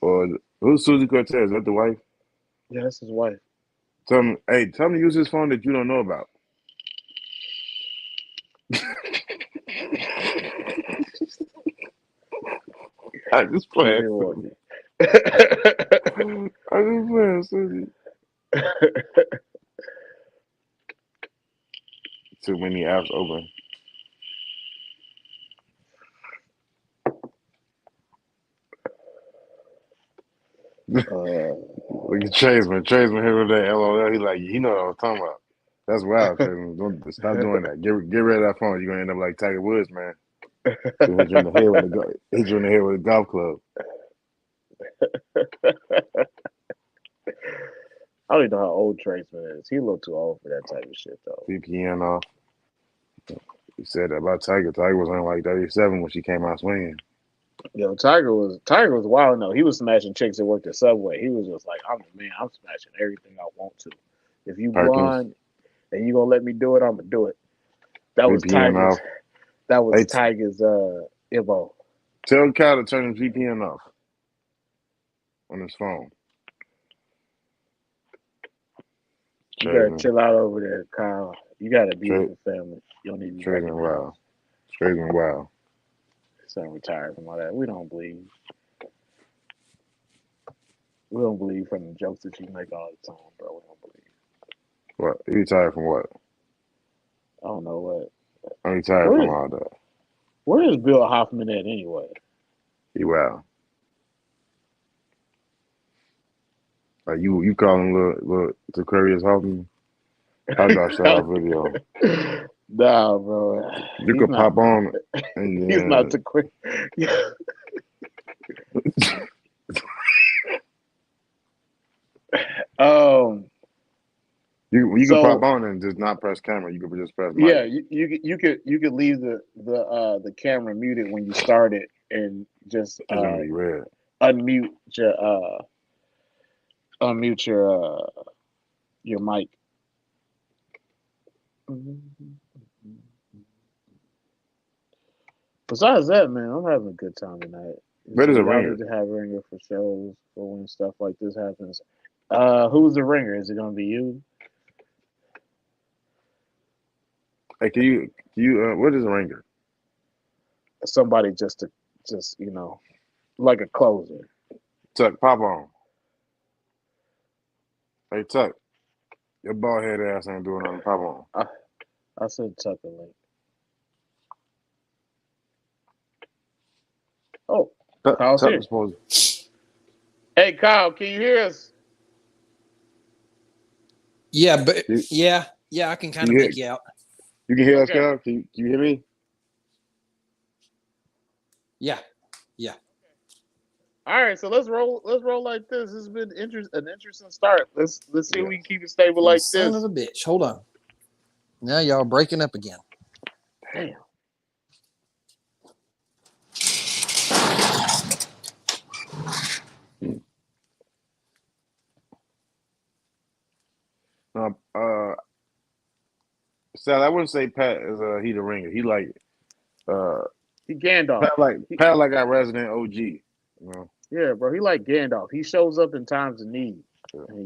Or who's Susie Cortez? Is that the wife? Yeah, that's his wife. Tell him to use his phone that you don't know about. I just playing. I just playing, Susie. Too many apps open. Look at Tradesman. Tradesman here today. LOL. He like, you know what I was talking about. That's wild, Tradesman. Don't stop doing that. Get rid of that phone. You're gonna end up like Tiger Woods, man. He'll hit you in the head with a golf club. I don't even know how old Tradesman is. He a little too old for that type of shit, though. VPN off. He said that about Tiger. Tiger was on like 37 when she came out swinging. Yo, Tiger was wild. No, he was smashing chicks that worked at Subway. He was just like, I'm the man. I'm smashing everything I want to. If you blonde and you gonna let me do it, I'm gonna do it. That was Tiger's. That was Tiger's Evo. Tell Kyle to turn his VPN off on his phone. You gotta chill out over there, Kyle. You got a beautiful family. You don't need to be wild. Tradesman wild. So I'm retired from all that. We don't believe. We don't believe from the jokes that you make all the time, bro. We don't believe. What? You retired from what? I don't know what. I'm retired from all that. Where is Bill Hoffman at anyway? He wild. Like you calling little Aquarius Hoffman? I got shut off video. Nah, bro. You could pop on. And he's not the quick. You can pop on and just not press camera. You could just press mic. Yeah, you could leave the camera muted when you start it and just unmute your mic. Besides that, man, I'm having a good time tonight. Where does a ringer? Need to have a ringer for shows for when stuff like this happens. Who's the ringer? Is it gonna be you? Hey, can you what is a ringer? Somebody just like a closer. Tuck, pop on. Hey, Tuck, your bald head ass ain't doing nothing. Pop on. I said Tuck a link. Oh, Kyle's here. Hey, Kyle, can you hear us? Yeah, but yeah, I can kind of make you out. You can hear us, Kyle? Can you hear me? Yeah. All right, so let's roll. Let's roll like this. This has been an interesting start. Let's see if we can keep it stable You like son this. of a bitch. Hold on. Now y'all breaking up again. Damn. Sal, I wouldn't say Pat is he the ringer. He like He Gandalf. Pat like our resident OG. You know, Yeah, bro. He like Gandalf. He shows up in times of need, and he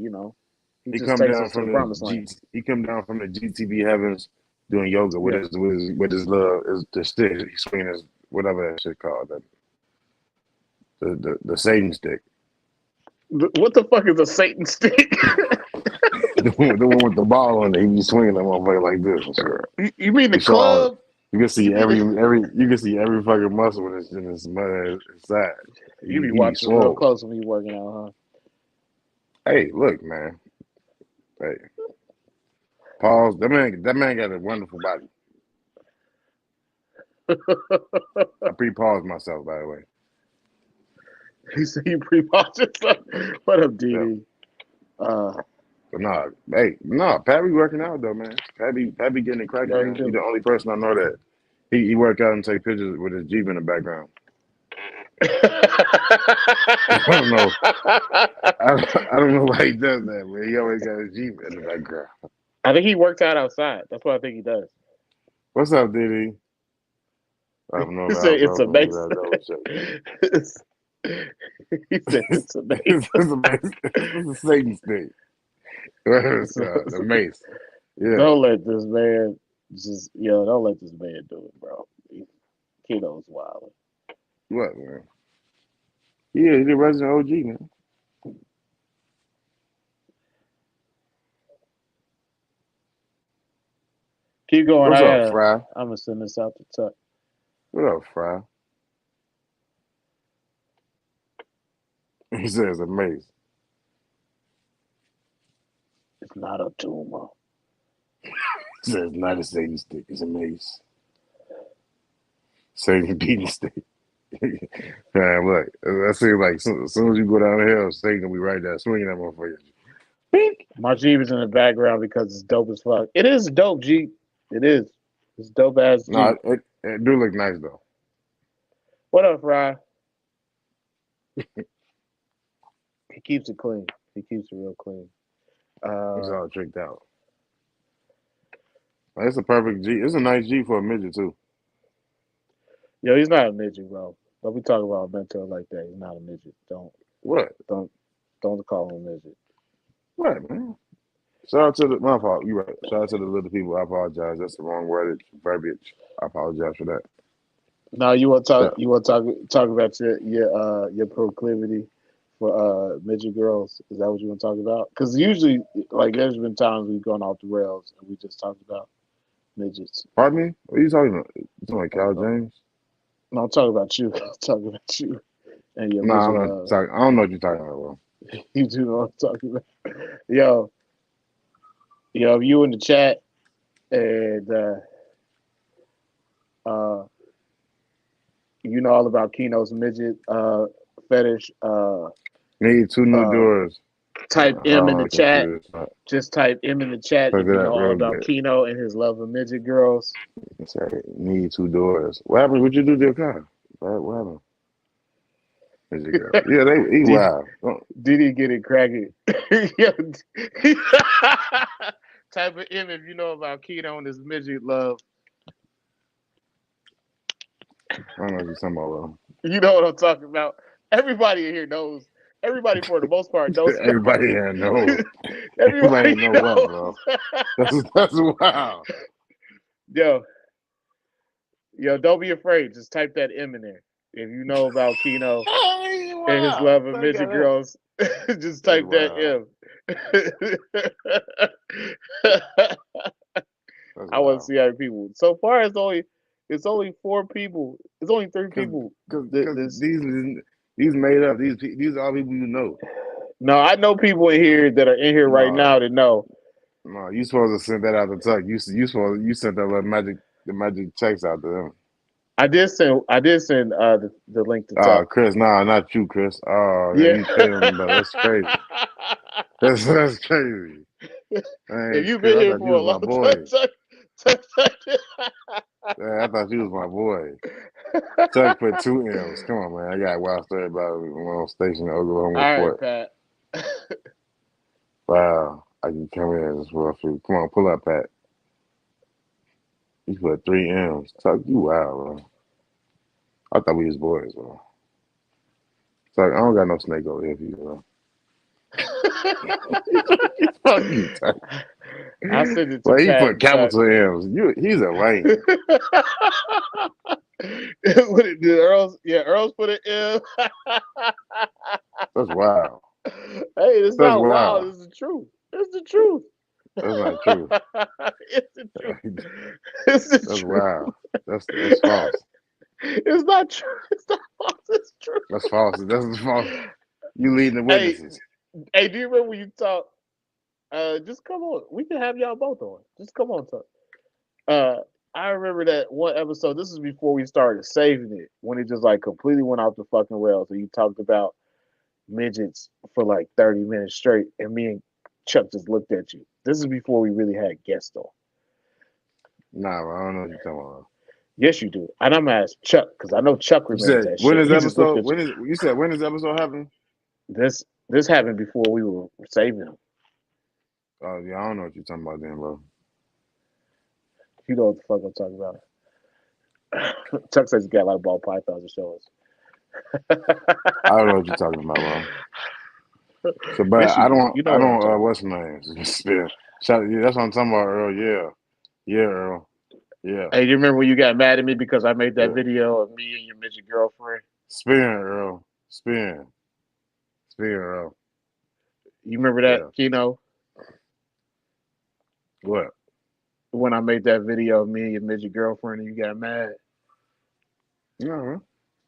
he just come takes down us to the from promised land. he come down from the GTB heavens doing yoga with Yeah. his the stick. He swinging his whatever that shit called the Satan stick. What the fuck is a Satan stick? the one with the ball on it. He be swinging that motherfucker like this. And shit. You mean the He show all, club? you can see You you can see every fucking muscle in his mother side. You be He be watching real swole. close when you working out, Hey, look, man. Hey, pause. That man got a wonderful body. huh? I pre-paused myself, by the way. He said you pre-watch yourself. What up, Yeah. DD? But nah, Pat be working out though, man. Pat be getting it cracking, Yeah, man. He's the only person I know that he work out and take pictures with his Jeep in the background. I don't know. I don't know why he does that, man. He always got his Jeep in the background. I think he works out outside. That's what I think he does. What's up, Diddy? I don't know He if said I was it's open. amazing. He said it's amazing. It's a Satan stick. Whatever it's called, the mace. Yeah. Don't let this man don't let this man do it, bro. Kiddo's wild. What, man? Yeah, he's the resident OG, man. Keep going. What's up, Fry? I'm gonna send this out to Tuck. What up, Fry? He says a mace. It's not a tumor. He says not a Satan stick, it's a mace. Satan beating stick. Man, look, that seems like as soon as you go down the hill, Satan will be right there swinging that motherfucker. Bink. My Jeep is in the background because it's dope as fuck. It is dope Jeep. It is. It's dope ass Jeep. No, it do look nice though. What up, Fry? He keeps it clean. He keeps it real clean. He's all tricked out. It's a perfect G. It's a nice G for a midget too. Yo, he's not a midget, bro. Don't be talking about a mentor like that. He's not a midget. Don't call him a midget. What, man? Shout out to my fault. You're right. Shout out to the little people. I apologize. That's the wrong wordage, verbiage. I apologize for that. No, you want to talk? You want to talk about your proclivity for midget girls? Is that what you want to talk about? Because usually, like, there's been times we've gone off the rails and we just talked about midgets. Pardon me? What are you talking about? You talking about Cal James? No, I'm talking about you. I'm talking about you and your No, midget. I don't know what you're talking about, bro. You do know what I'm talking about. Yo, you in the chat and you know all about Keno's midget fetish. Need 2 new doors. Type M in the chat. Just type M in the chat if you know all about Keno and his love of midget girls. Sorry, need 2 doors. What happened? What'd you do to your car? What happened? Midget girl. Yeah, he wild. Did he get it cracking? Type of M if you know about Keno and his midget love. I don't know what you're talking about, bro. You know what I'm talking about. Everybody in here knows. Everybody, for the most part, knows. Everybody here knows. Everybody knows what, bro. That's wild. Yo, don't be afraid. Just type that M in there. If you know about Keno and his love of midget girls, just type that M. I want to see how many people. So far, it's only 4 people. It's only 3 people. Because these made up. These are all people you know. No, I know people in here that are in here right now that know. No, you supposed to send that out to Tuck. You sent that little magic text out to them. I did send the link to Tuck. Chris, nah, not you, Chris. Oh, man, Yeah. you playing me, but that's crazy. That's crazy. If Hey, you've Chris, been I here thought you for a was my long boy. time, Yeah, I thought you was my boy. Tuck put 2 M's. Come on, man. I got a wild story about it when I was stationed in Oklahoma all right, Fort. Pat. Wow. I can come in as well. Come on, pull up, Pat. You put 3 M's. Tuck, you wild, bro. I thought we was boys, bro. Tuck, I don't got no snake over here for you, bro. Fuck you, Tuck. I sent it to Well, he Pat put and Tuck. capital M's. He's a lame. What did Earl's? Yeah, Earl's put an M. That's wild. Hey, it's That's not wild. wild. It's the truth. It's the truth. That's not true. It's the truth. It's the That's truth. wild. That's false. It's not true. It's not false. It's true. That's false. That's false. You leading the Hey, witnesses. hey, do you remember when you talk? Just come on. We can have y'all both on. Just come on, talk. I remember that one episode. This is before we started saving it, when it just like completely went off the fucking rails. And you talked about midgets for like 30 minutes straight, and me and Chuck just looked at you. This is before we really had guests on. Nah, bro, I don't know what you're talking about. Yes, you do. And I'm gonna ask Chuck because I know Chuck You remembers said that when shit. is He just looked episode? at you. When is you said when is episode happening? This happened before we were saving him. Oh yeah, I don't know what you're talking about then, bro. You know what the fuck I'm talking about. Chuck says he got a lot of ball pythons to show us. I don't know what you're talking about, bro. So, but Yes, you I do. don't. You know I what I'm don't. talking What's my name? Spin. Yeah, that's what I'm talking about, Earl. Yeah, Earl. Yeah, Hey, do you remember when you got mad at me because I made that yeah. video of me and your midget girlfriend? Spin, Earl. Spin, Earl. You remember that, Yeah. Kino? What? When I made that video of me and your midget girlfriend and you got mad? No,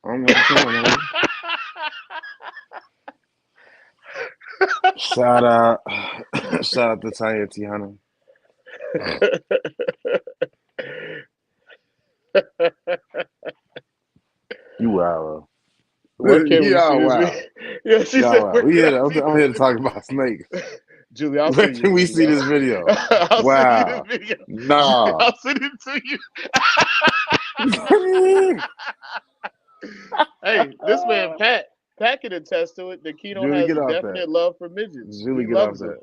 I don't know what you're talking about. Shout out to Tanya Tiana. You wild, Where can we see y'all this wild. video? Yeah, she Y'all said, wild. where We can here. we see I'm here to talk about snakes. Julie, I'll Where send you can the we see video. this video? I'll send you the Wow. video. Nah. I'll send it to you. Hey, this man Pat can attest to it. The Kino Julie, has get a off definite that. love for midgets. Julie, He get off loves them. that.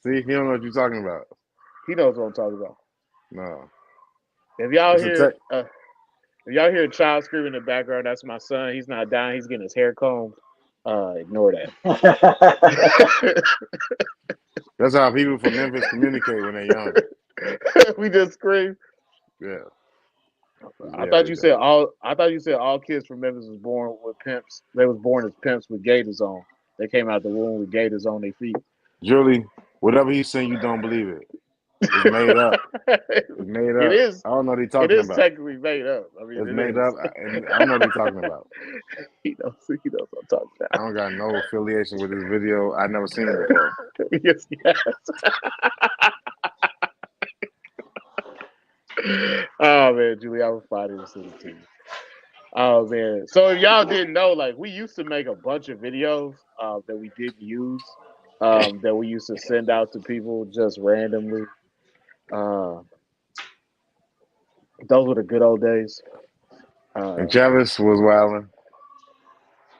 See, he don't know what you're talking about. He knows what I'm talking about. No. If y'all It's a hear if y'all hear a child screaming in the background, that's my son. He's not dying. He's getting his hair combed. Ignore that. That's how people from Memphis communicate when they're young. We just scream. Yeah. I thought you said all kids from Memphis was born with pimps. They was born as pimps with gators on. They came out the womb with gators on their feet. Julie, whatever he's saying, you don't believe it. It's made up. It's made up. It is. I don't know what he's It talking is about. technically made up. I mean, It's it made is. up, and I don't know what he's talking about. He knows what I'm talking about. I don't got no affiliation with this video. I never seen it before. Yes. Oh man, Julie, I was fighting to send it to you. Oh man. So if y'all didn't know, like we used to make a bunch of videos that we didn't use, that we used to send out to people just randomly. Those were the good old days. And Travis was wilding.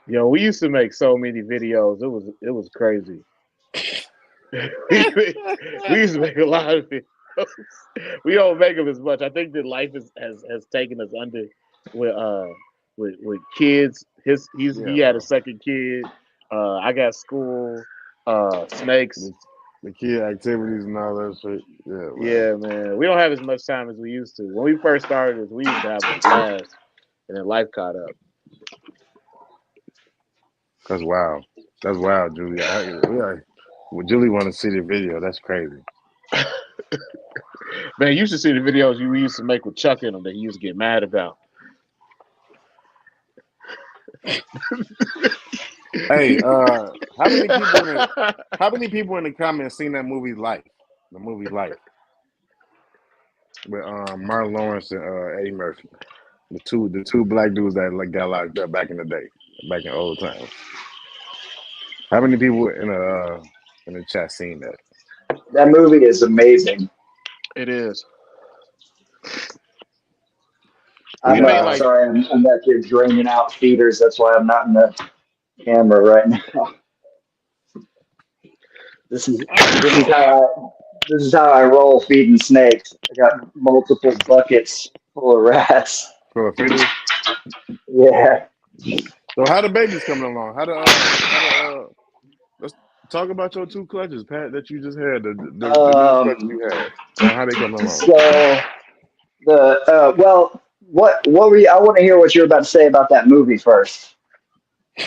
Yo, we used to make so many videos. It was crazy. we used to make a lot of videos. We don't make them as much. I think that life has taken us under with kids. He had a second kid. I got school, snakes. The kid activities and all that shit. Yeah, man. Yeah, man. We don't have as much time as we used to. When we first started, we used to have a blast, and then life caught up. That's wild. That's wild, Julie. Julie want to see the video. That's crazy. Man, you should see the videos we used to make with Chuck in them that he used to get mad about. Hey, how many people in the comments seen that movie Life? The movie Life with Martin Lawrence and Eddie Murphy. The two black dudes that like got locked up back in the day, back in old times. How many people in the chat seen that? That movie is amazing. It is. I'm We made like sorry, I'm back here draining out feeders. That's why I'm not in the camera right now. This is how I roll feeding snakes. I got multiple buckets full of rats. For feeders. Yeah. So how the babies coming along? Let's talk about your two clutches, Pat, that you just had. The new clutches you had. How they coming along? So what were you? I want to hear what you're about to say about that movie first. you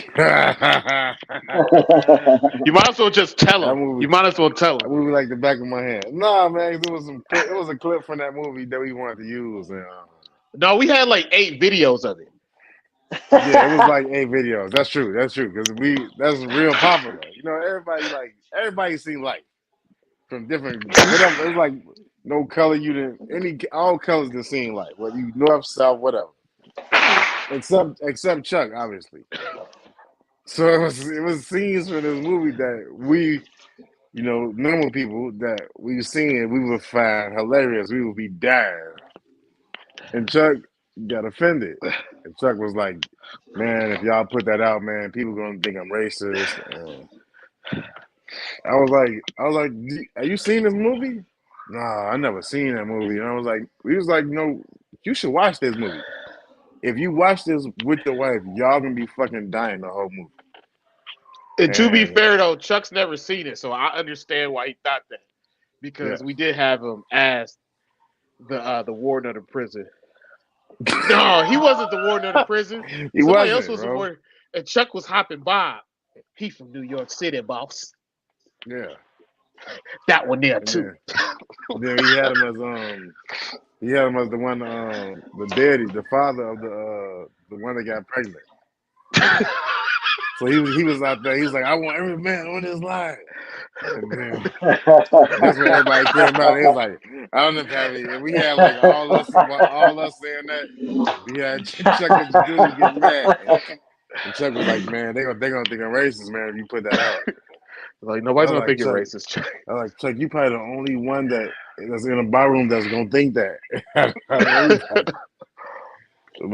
might as well just tell him. You might as well tell him. That movie like the back of my hand. Nah, man, it was a clip from that movie that we wanted to use. And, no, we had like 8 videos of it. Yeah, it was like 8 videos. That's true. Because that's real popular. You know, everybody seen Life from different whatever. It was like no color you didn't all colors done seen Life. Whether you north, south, whatever. Except Chuck, obviously. So it was scenes from this movie that we, you know, normal people that we seen we would find hilarious. We would be dying. And Chuck got offended. And Chuck was like, "Man, if y'all put that out, man, people gonna think I'm racist." And I was like, "Have you seen this movie?" Nah, I never seen that movie. And I was like, "No, you should watch this movie. If you watch this with your wife, y'all gonna be fucking dying the whole movie." And to be fair though, Chuck's never seen it, so I understand why he thought that. Because we did have him as the warden of the prison. No, he wasn't the warden of the prison. Somebody else was the warden. And Chuck was hopping Bob. He from New York City, boss. Yeah. That one there too. Then he had him as the one the daddy, the father of the one that got pregnant. So he was out there. He was like, "I want every man on this line." And then that's when everybody came out. It was like, I don't know, Patty. And we had like all us saying that. We had Chuck and the dude get mad. And Chuck was like, "Man, they gonna think I'm racist, man, if you put that out." Like nobody's gonna think you're racist, Chuck. I was like, "Chuck, you probably the only one that's in a bar room that's gonna think that." But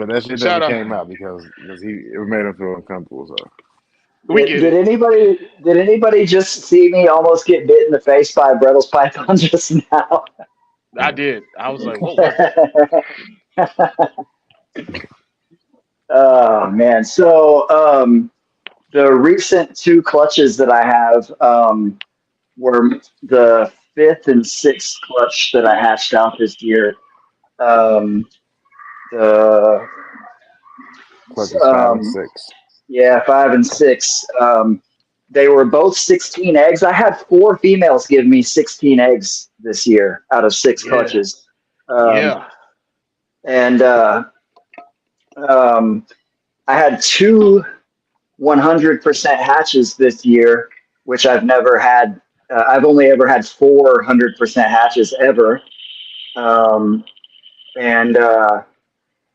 that shit never came out because it made him feel uncomfortable. So. Did anybody just see me almost get bit in the face by a Brettles python just now? I did. I was like, "What was that?" Oh man! So the recent 2 clutches that I have were the 5th and 6th clutch that I hatched out this year. The clutches 5 and 6. Yeah, 5 and 6. They were both 16 eggs. I had 4 females give me 16 eggs this year out of 6 clutches. And I had 2 100% hatches this year, which I've never had. I've only ever had 4 100% hatches ever.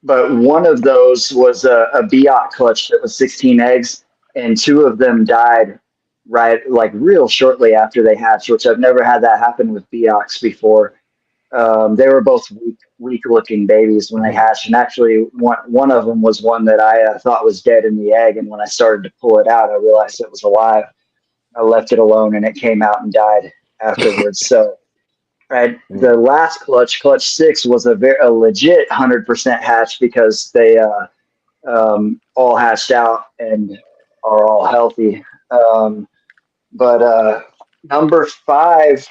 But one of those was a Biot clutch that was 16 eggs, and 2 of them died real shortly after they hatched, which I've never had that happen with Biots before. They were both weak-looking babies when they hatched, and actually one of them was one that I thought was dead in the egg, and when I started to pull it out, I realized it was alive. I left it alone, and it came out and died afterwards. So. Right. The last clutch 6, was a legit 100% hatch because they all hatched out and are all healthy. But number 5,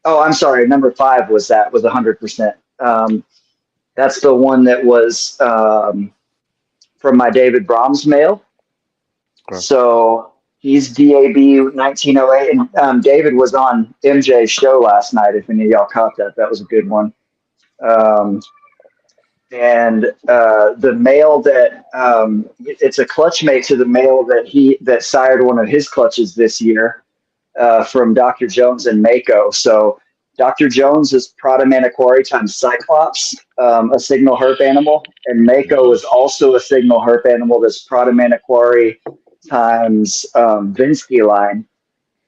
number 5 was 100%. That's the one that was from my David Brahms male. Okay. So he's DAB 1908, and David was on MJ's show last night. If any of y'all caught that, that was a good one. And the male that it's a clutch mate to the male that sired one of his clutches this year from Dr. Jones and Mako. So Dr. Jones is Prada Maniquari times Cyclops, a signal herp animal, and Mako is also a signal herp animal. That's Prada Maniquari times Vinsky line.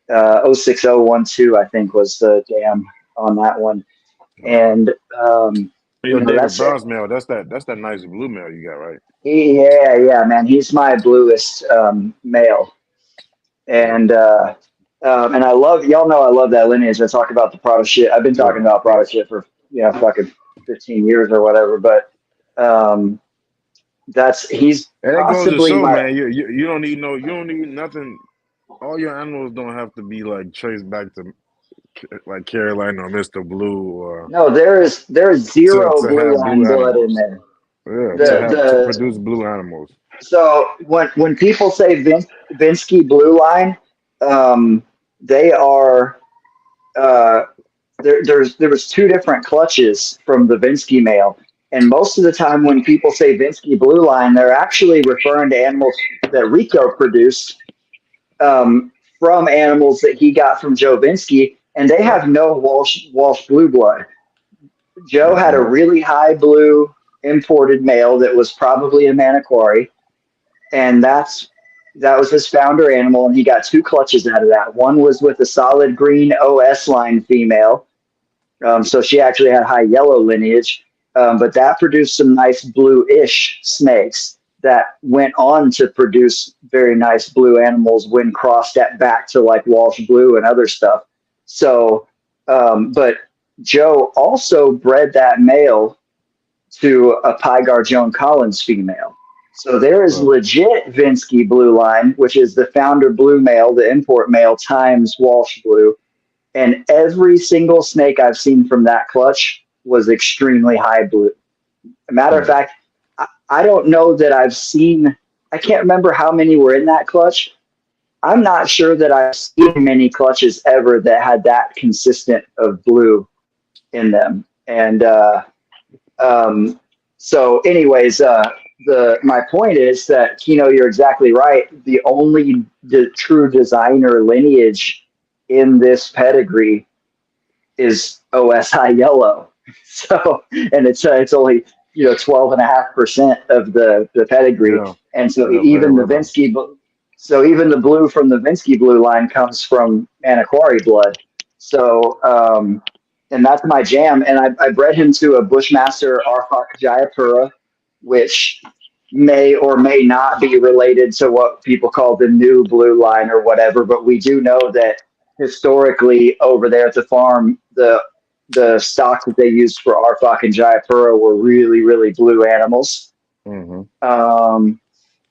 06012, I think, was the dam on that one. And Your David that's Bronze male. That's that nice blue male you got, right? yeah, man. He's my bluest male, and I love, y'all know I love that lineage. I talk about the Prada shit. I've been talking about Prada shit for fucking 15 years or whatever. But he's And that goes to possibly show, my man. You don't need nothing. All your animals don't have to be like traced back to like Carolina or Mr. Blue or no. There's zero to blue have blue line blood in animals. there. Yeah, to produce blue animals. So when people say Vinsky blue line, they are there was two different clutches from the Vinsky male, and most of the time when people say Vinsky blue line, they're actually referring to animals that Rico produced from animals that he got from Joe Vinsky, and they have no Walsh blue blood. Joe had a really high blue imported male that was probably a Maniquari, and that was his founder animal, and he got two clutches out of that. One was with a solid green OS line female, so she actually had high yellow lineage, but that produced some nice blue-ish snakes that went on to produce very nice blue animals when crossed back to like Walsh blue and other stuff. So, but Joe also bred that male to a Pygar Joan Collins female. So there is legit Vinsky blue line, which is the founder blue male, the import male times Walsh blue. And every single snake I've seen from that clutch was extremely high blue. A matter of fact, I don't know that I've seen, I can't remember how many were in that clutch. I'm not sure that I've seen many clutches ever that had that consistent of blue in them. And so anyways, my point is that, Kino, you're exactly right. The only true designer lineage in this pedigree is OSI yellow. So, and it's only 12.5% of the pedigree, and so even the Vinsky, even the blue from the Vinsky blue line comes from Maniquari blood. So, and that's my jam. And I bred him to a Bushmaster Arfak Jayapura, which may or may not be related to what people call the new blue line or whatever. But we do know that historically over there at the farm, the stock that they used for Arfak and Jayapura were really, really blue animals. Mm-hmm.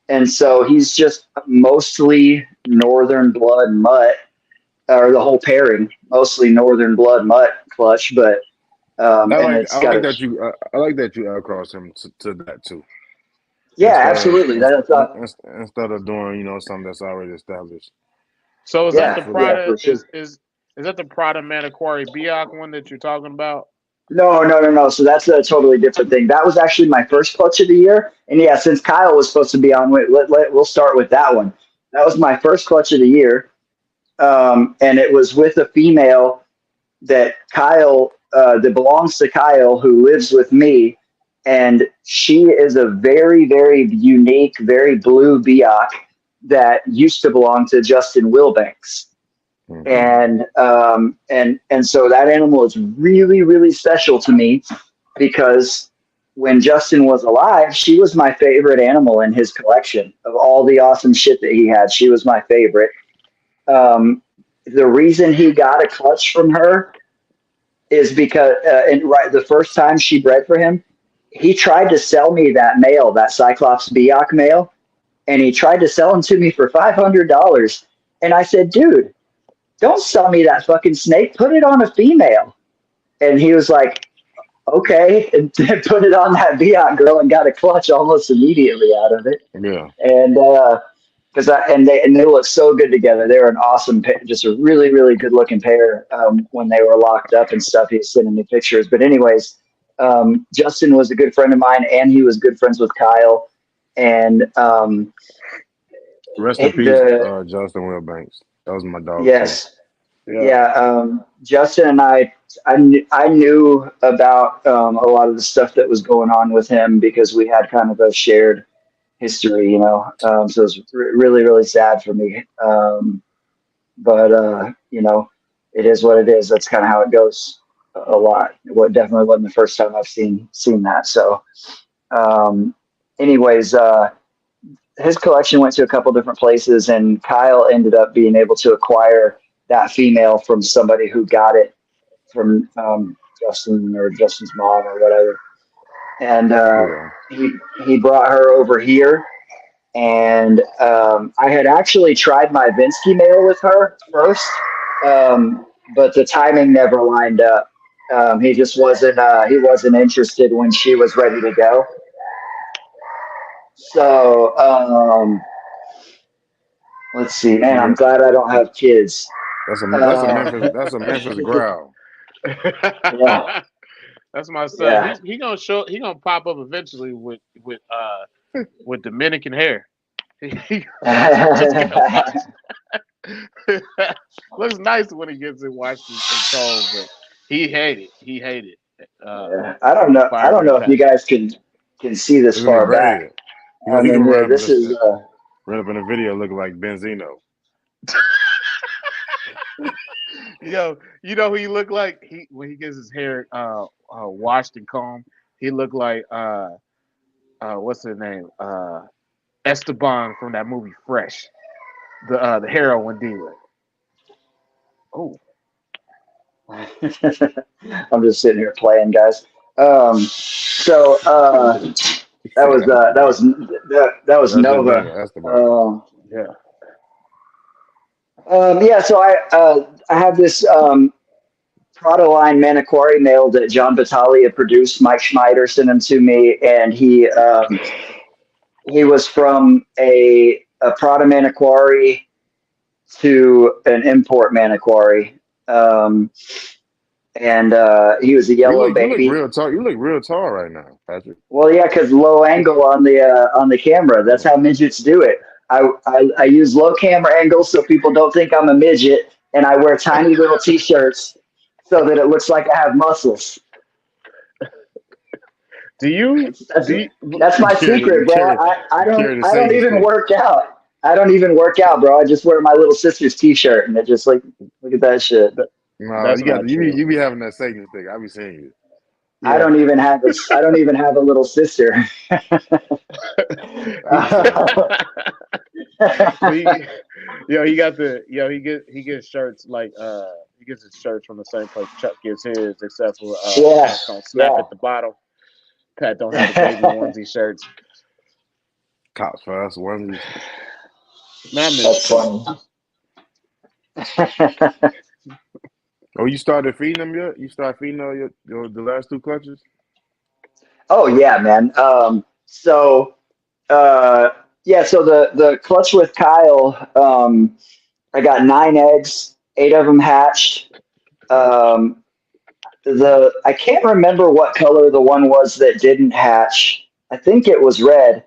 And so he's just mostly northern blood mutt, or the whole pairing, mostly northern blood mutt clutch. But I like that you outcross him to that too. Yeah, absolutely. Instead of doing something that's already established. So is that the Prada? Is that the Prada Maniquari Biak one that you're talking about? No. So that's a totally different thing. That was actually my first clutch of the year. And yeah, since Kyle was supposed to be on, we'll start with that one. That was my first clutch of the year. And it was with a female that Kyle, that belongs to Kyle, who lives with me. And she is a very, very unique, very blue Biak that used to belong to Justin Wilbanks. Mm-hmm. And so that animal is really, really special to me because when Justin was alive, she was my favorite animal in his collection. Of all the awesome shit that he had, she was my favorite. The reason he got a clutch from her is because the first time she bred for him, he tried to sell me that male, that Cyclops Biak male, and he tried to sell him to me for $500. And I said, dude, don't sell me that fucking snake. Put it on a female. And he was like, okay, and put it on that Biak girl and got a clutch almost immediately out of it. Yeah. And they look so good together. They were an awesome pair, just a really, really good looking pair when they were locked up and stuff. He was sending me pictures. But anyways, Justin was a good friend of mine, and he was good friends with Kyle. And rest in peace, Justin Wilbanks. That was my dog. Yes. Justin and I knew about a lot of the stuff that was going on with him because we had kind of a shared history, you know. So it was really, really sad for me. But you know, it is what it is. That's kind of how it goes a lot. It definitely wasn't the first time I've seen that. So, um, anyways, his collection went to a couple different places, and Kyle ended up being able to acquire that female from somebody who got it from Justin or Justin's mom or whatever. And Yeah. he brought her over here, and I had actually tried my Vinsky mail with her first, but the timing never lined up. He just wasn't interested when she was ready to go. So let's see, man. I'm Yeah. glad I don't have kids. That's a Uh, Memphis growl. yeah, That's my son. yeah. He gonna pop up eventually with Dominican hair. He just get washed. Looks nice when he gets it washed and cold, but he hated. Yeah. I don't know. I don't Firing know if you Pat. guys can see this It's gonna be far back. great. I He mean, gonna this is. run up in a video looking like Benzino. Yo, you know who he looked like? When he gets his hair washed and combed, he looked like what's his name? Esteban from that movie Fresh, the heroin dealer. Oh, I'm just sitting here playing, guys. So that was That's Nova. Benzino. Esteban. yeah. Yeah. So I have this Prada line Maniquari mail that John Battaglia produced. Mike Schmeider sent him to me, and he was from a Prada Maniquari to an import Maniquari. And he was a yellow You look baby. real tall. You look real tall right now, Patrick. Well, yeah, because low angle on the camera. That's how midgets do it. I use low camera angles so people don't think I'm a midget, and I wear tiny little t-shirts so that it looks like I have muscles. That's my secret, bro. I don't even work out. I don't even work out, bro. I just wear my little sister's t-shirt, and it just like look at that shit. No, That's you got not you true. be having that Satan stick. I be seeing you. Yeah. I don't even have a little sister. He gets shirts like he gets his shirts from the same place Chuck gets his, except for Yeah, Pat don't snap yeah. at the bottom. Pat don't have the baby onesie shirts. Cops for us onesies. Man, I That's funny. Oh, you started feeding them yet? You started feeding all the last two clutches? Oh yeah, man. So the clutch with Kyle, I got 9 eggs, 8 of them hatched. I can't remember what color the one was that didn't hatch. I think it was red.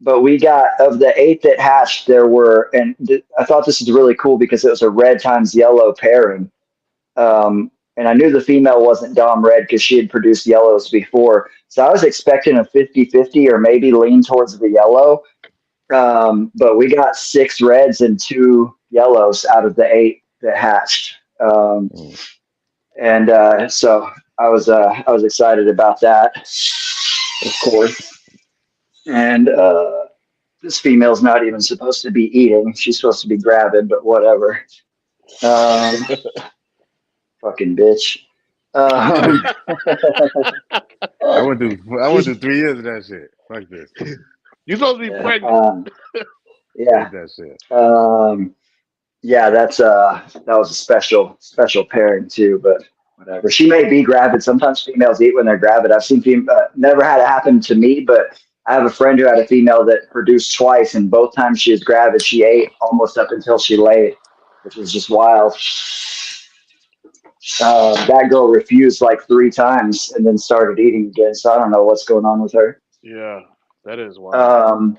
But we got, of the 8 that hatched, there were, and I thought this was really cool because it was a red times yellow pairing. And I knew the female wasn't Dom red because she had produced yellows before. So I was expecting a 50-50 or maybe lean towards the yellow. But we got 6 reds and 2 yellows out of the 8 that hatched. And so I was excited about that, of course. And this female's not even supposed to be eating. She's supposed to be gravid, but whatever. Fucking bitch. I went through 3 years of that shit. Fuck this. You're supposed to be pregnant. Yeah. Hate that shit. Yeah, that was a special pairing too, but whatever. She may be gravid. Sometimes females eat when they're gravid. I've seen never had it happen to me, but I have a friend who had a female that produced twice, and both times she was gravid, she ate almost up until she laid, which was just wild. That girl refused like 3 times and then started eating again. So I don't know what's going on with her. Yeah, that is wild.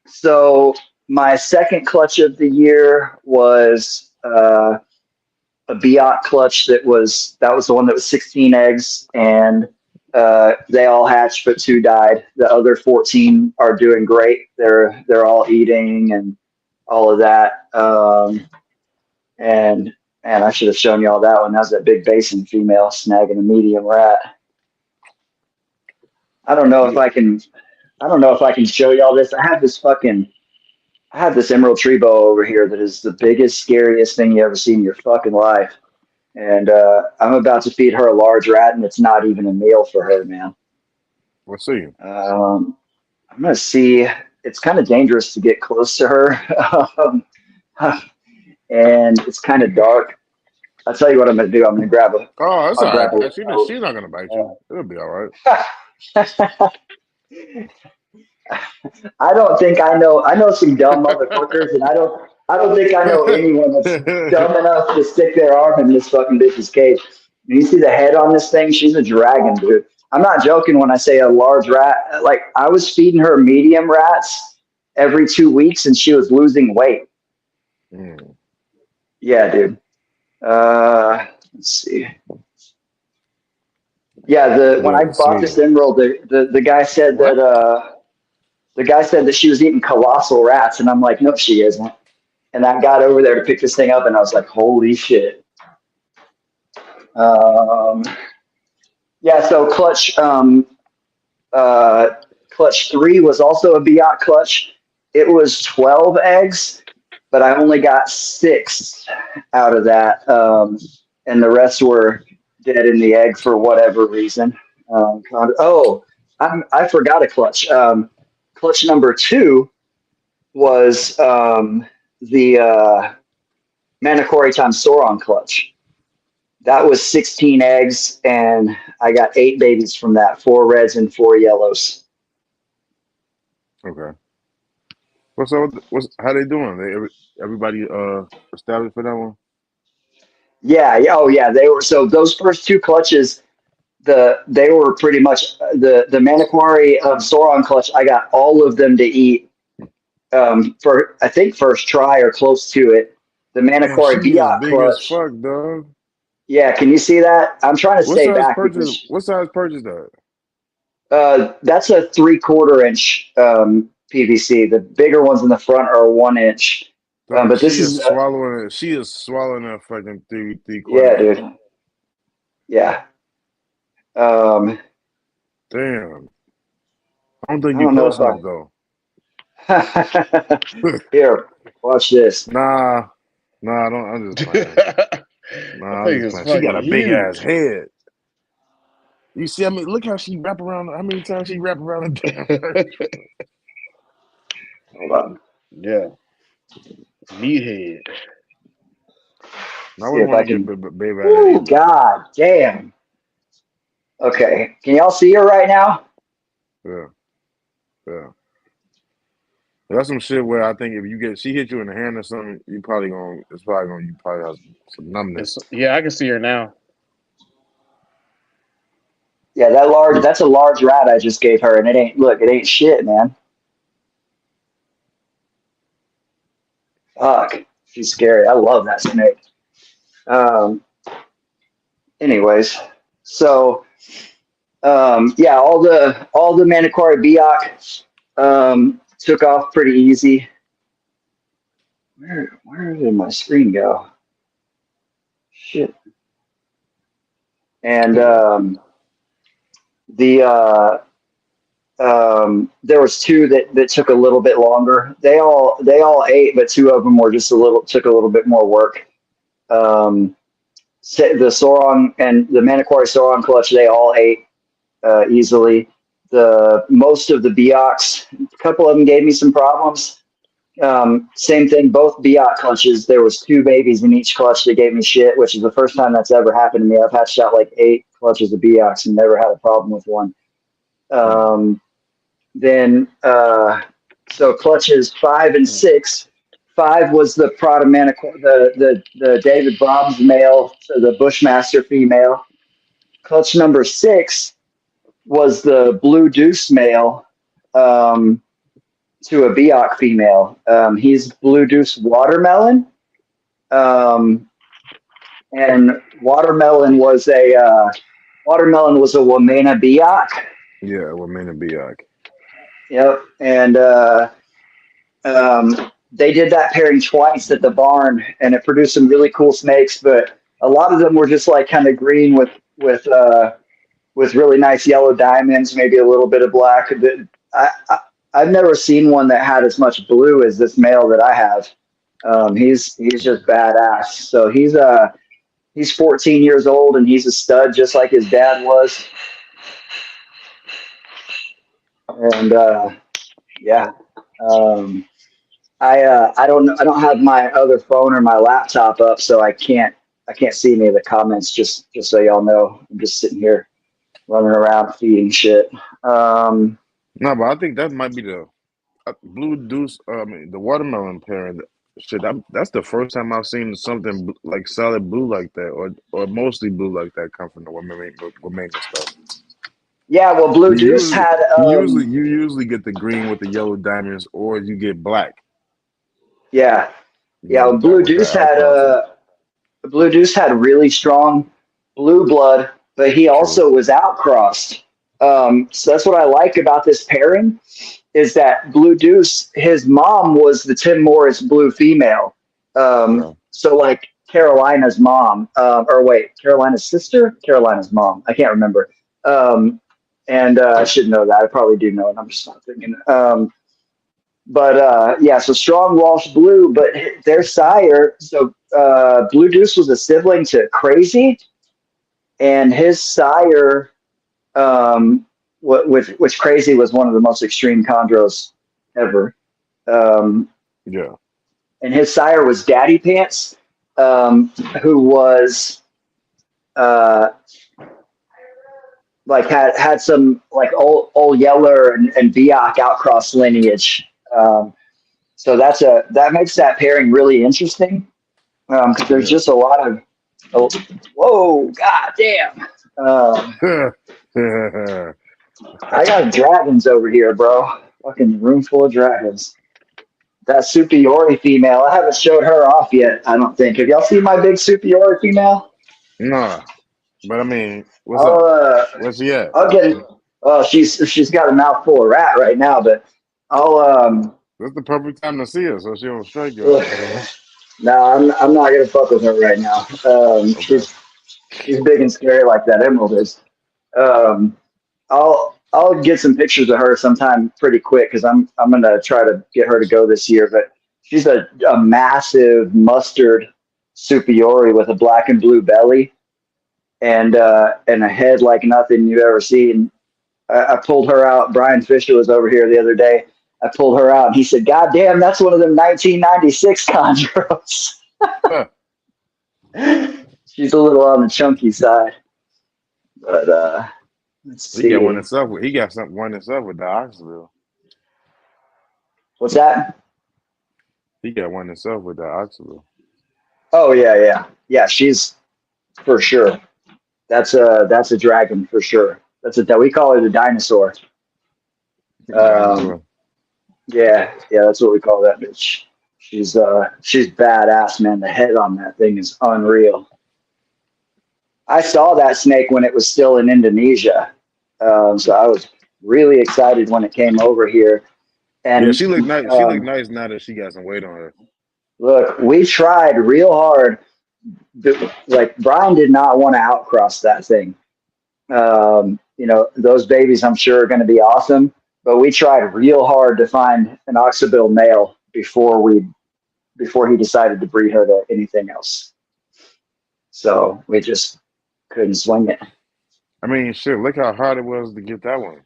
So my second clutch of the year was a Biot clutch that was the one that was 16 eggs, and they all hatched, but 2 died. The other 14 are doing great. They're all eating and all of that. And man, I should have shown you all that one. That was that big basin female snagging a medium rat. I don't know if I can show you all this. I have this emerald tree boa over here that is the biggest, scariest thing you ever see in your fucking life. And I'm about to feed her a large rat, and it's not even a meal for her, man. Let's see. I'm gonna see. It's kind of dangerous to get close to her, and it's kind of dark. I'll tell you what I'm gonna do. I'm gonna grab a. Oh, that's all grab right. She's not gonna bite you. It'll be all right. I don't think I know. I know some dumb motherfuckers, and I don't think I know anyone that's dumb enough to stick their arm in this fucking bitch's cage. You see the head on this thing? She's a dragon, dude. I'm not joking when I say a large rat. Like, I was feeding her medium rats every 2 weeks, and she was losing weight. Mm. Yeah, dude. Let's see. Yeah, when I bought this emerald, the guy said that she was eating colossal rats, and I'm like, no, she isn't. And I got over there to pick this thing up, and I was like, holy shit. Yeah, so clutch 3 was also a Biot clutch. It was 12 eggs, but I only got 6 out of that, and the rest were dead in the egg for whatever reason. I forgot a clutch. Clutch number 2 was the Manacori times Sauron clutch. That was 16 eggs, and I got 8 babies from that, 4 reds and 4 yellows. Okay. How they doing? Everybody established for that one? Yeah. Oh, yeah. They were. So those first 2 clutches, they were pretty much the Manacori Sauron clutch. I got all of them to eat for, I think, first try or close to it. The Manacori Biot clutch. Fuck, dog. Yeah, can you see that? I'm trying to stay back. What size purchase that? That's a 3/4 inch PVC. The bigger ones in the front are 1 inch. But this is swallowing it. She is swallowing that fucking 3/4. Yeah, dude. Yeah. Damn. I don't think you're close enough though. Here, watch this. Nah, I'm just playing. I'm just playing. She got a big ass head. You see, look how she wrap around. How many times she wrap around the damn. Hold on. Yeah. Meathead. I want to get baby. Oh, god damn. Okay. Can y'all see her right now? Yeah. That's some shit where I think if she hit you in the hand or something, you probably have some numbness. Yeah, I can see her now. Yeah, that's a large rat I just gave her, and it ain't shit, man. Fuck. She's scary. I love that snake. Anyways, so yeah, all the Manacori Biot took off pretty easy. Where did my screen go? Shit. And there was 2 that took a little bit longer. They all ate, but 2 of them were took a little bit more work. The Sauron and the Manacori Sauron clutch, they all ate easily. Most of the Biots, a couple of them gave me some problems. Same thing, both Biot clutches, there was 2 babies in each clutch that gave me shit, which is the first time that's ever happened to me. I've hatched out like 8 clutches of Biots and never had a problem with one. So clutches 5 and 6. 5 was the Prada Manacor, the David Brahms male, so the Bushmaster female. Clutch number 6 was the Blue Deuce male to a Biot female. He's Blue Deuce Watermelon. and watermelon was a Wamena Biak. Yeah, what meant to be like. Yep, and they did that pairing twice at the barn, and it produced some really cool snakes. But a lot of them were just like kind of green with really nice yellow diamonds, maybe a little bit of black. I've never seen one that had as much blue as this male that I have. He's just badass. So he's 14 years old and he's a stud just like his dad was. And yeah, um, I don't have my other phone or my laptop up, so I can't see any of the comments. Just so y'all know, I'm just sitting here running around feeding shit. Um, No, but I think that might be the blue deuce. I mean, the watermelon pairing. Shit, that's the first time I've seen something like solid blue like that, or mostly blue like that come from the women stuff. yeah, well, Blue You Deuce usually, had you usually get the green with the yellow diamonds, or you get black. yeah, You yeah, know, Blue with that Deuce had outcrossing. Blue Deuce had really strong blue blood, but he True. also was outcrossed. So that's what I like about this pairing is that Blue Deuce, his mom was the Tim Morris blue female. Okay. So like Carolina's mom, or wait, Carolina's sister, Carolina's mom. I can't remember. Um, and I should know that. I probably do know it. I'm just not thinking. But yeah, so strong Walsh Blue, but their sire, so Blue Deuce was a sibling to Crazy, and his sire, which Crazy was one of the most extreme chondros ever. Um, Yeah. and his sire was Daddy Pants, who was uh, like had some like old Yeller and Biak outcross lineage. So that makes that pairing really interesting because there's Yeah. just a lot of whoa, god damn. Um, I got dragons over here, bro. Fucking room full of dragons. That Superiori female, I haven't showed her off yet. I don't think. Have y'all seen my big Superiori female? Nah, but I mean, what's I'll up? uh, Where's he at? I'll get it. Oh, she's got a mouthful of rat right now, but I'll That's the perfect time to see her, so she don't strike your ass. ugh. No, I'm not gonna fuck with her right now. Okay. She's big and scary like that emerald is. Um, I'll get some pictures of her sometime pretty quick because I'm gonna try to get her to go this year. But she's a massive mustard superiori with a black and blue belly and a head like nothing you've ever seen. I pulled her out. Brian Fisher was over here the other day. I pulled her out and he said, "God damn, that's one of them 1996 chondros." Huh. She's a little on the chunky side, but let's He got one see. himself. He got something one himself with the Oxville. What's that? He got one himself with the Oxville. Oh yeah. She's for sure. That's a dragon for sure. That we call her the dinosaur. Um, Dinosaur. yeah, that's what we call that bitch. She's badass, man. The head on that thing is unreal. I saw that snake when it was still in Indonesia, so I was really excited when it came over here. Yeah, And she looked nice. She looked um, nice now that she got some weight on her. look, we tried real hard. Like Brian did not want to outcross that thing. Those babies I'm sure are going to be awesome, but we tried real hard to find an oxabil male before he decided to breed her to anything else. So we just couldn't swing it. I mean, shit. Look how hard it was to get that one.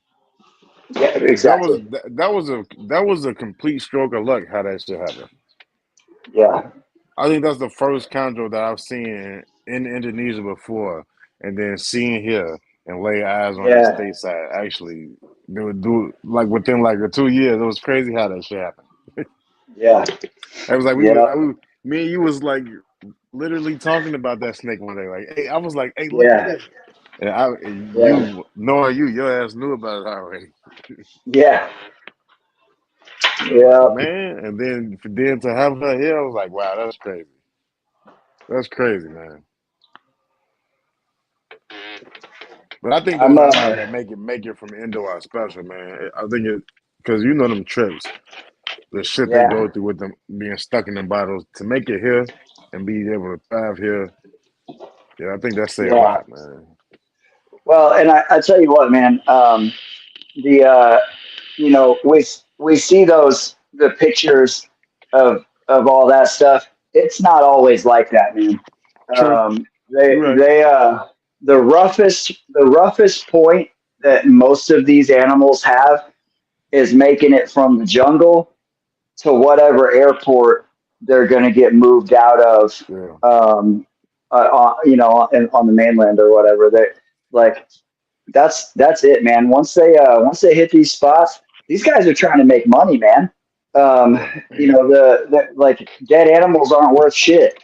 Yeah, That was exactly. that was a complete stroke of luck how that shit happened. Yeah, I think that's the first chondro that I've seen in Indonesia before, and then seeing here and lay eyes on it yeah, stateside. Actually, they would do like within like 2 years. It was crazy how that shit happened. yeah, It was like yeah, me and you was like literally talking about that snake one day. Like, hey, I was like, hey, look at yeah, this. And yeah, you knowing your ass knew about it already. yeah, yeah. Man, and then to have her here, I was like, wow, that's crazy. That's crazy, man. But I think I'm those animals that make it from the indoor are special, man. I think it because you know them trips, the shit they yeah, go through with them being stuck in them bottles to make it here and be able to thrive here. Yeah, I think that say a yeah. lot, man. Well, and I tell you what, man. The you know, we see the pictures of all that stuff. It's not always like that, man. True, you're right. The roughest point that most of these animals have is making it from the jungle to whatever airport they're going to get moved out of, Yeah, you know, on the mainland or whatever. They like that's it, man. Once they hit these spots, these guys are trying to make money, man. yeah, You know, the like dead animals aren't worth shit.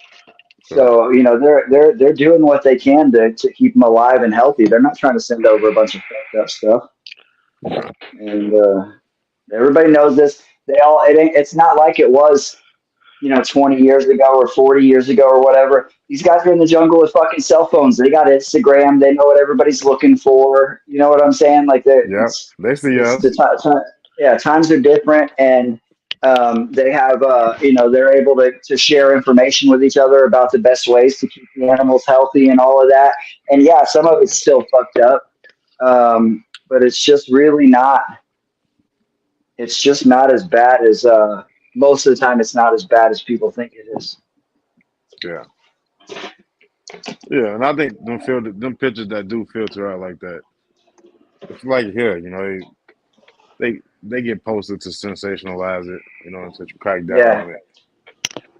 sure. So you know they're doing what they can to keep them alive and healthy. They're not trying to send over a bunch of fucked up stuff. Yeah, And everybody knows this. It's not like it was, you know, 20 years ago or 40 years ago or whatever. These guys are in the jungle with fucking cell phones. They got Instagram. They know what everybody's looking for. You know what I'm saying? Like yep. They see the us. yeah, times are different, and they have you know, they're able to share information with each other about the best ways to keep the animals healthy and all of that. And yeah, some of it's still fucked up, but it's just really not. It's just not as bad as most of the time. It's not as bad as people think it is. Yeah, yeah, and I think them pictures that do filter out like that. It's like here, you know, they get posted to sensationalize it, you know, and to crack down Yeah. on it.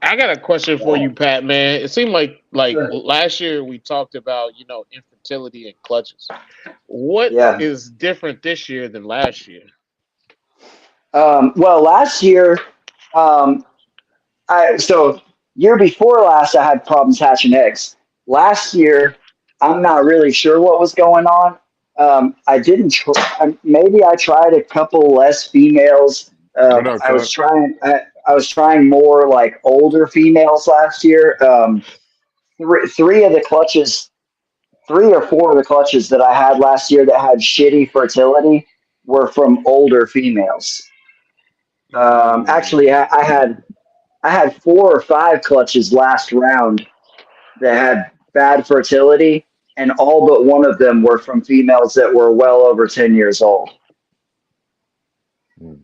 I got a question for you, Pat. Man, it seemed like Sure. last year we talked about infertility and clutches. What Yeah. is different this year than last year? Well, last year, um, so year before last, I had problems hatching eggs. Last year, I'm not really sure what was going on. I didn't. Maybe I tried a couple less females. What up, I was Tuck? trying. I was trying more like older females last year. Three of the clutches, 3 or 4 of the clutches that I had last year that had shitty fertility were from older females. Actually, Mm, I had 4 or 5 clutches last round that had bad fertility, and all but one of them were from females that were well over 10 years old. Mm.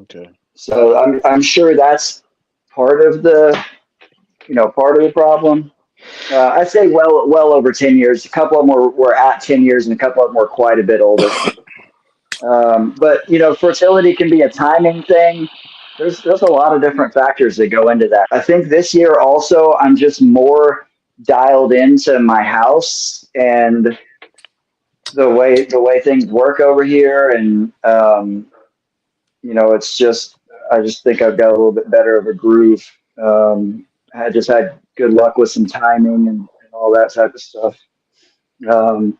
okay. So I'm sure that's part of the part of the problem. I'd say well over 10 years. A couple of them were at 10 years, and a couple of them were quite a bit older. But fertility can be a timing thing. There's a lot of different factors that go into that. I think this year also I'm just more dialed into my house and the way things work over here, and it's just I just think I've got a little bit better of a groove. I just had good luck with some timing and all that type of stuff. Um,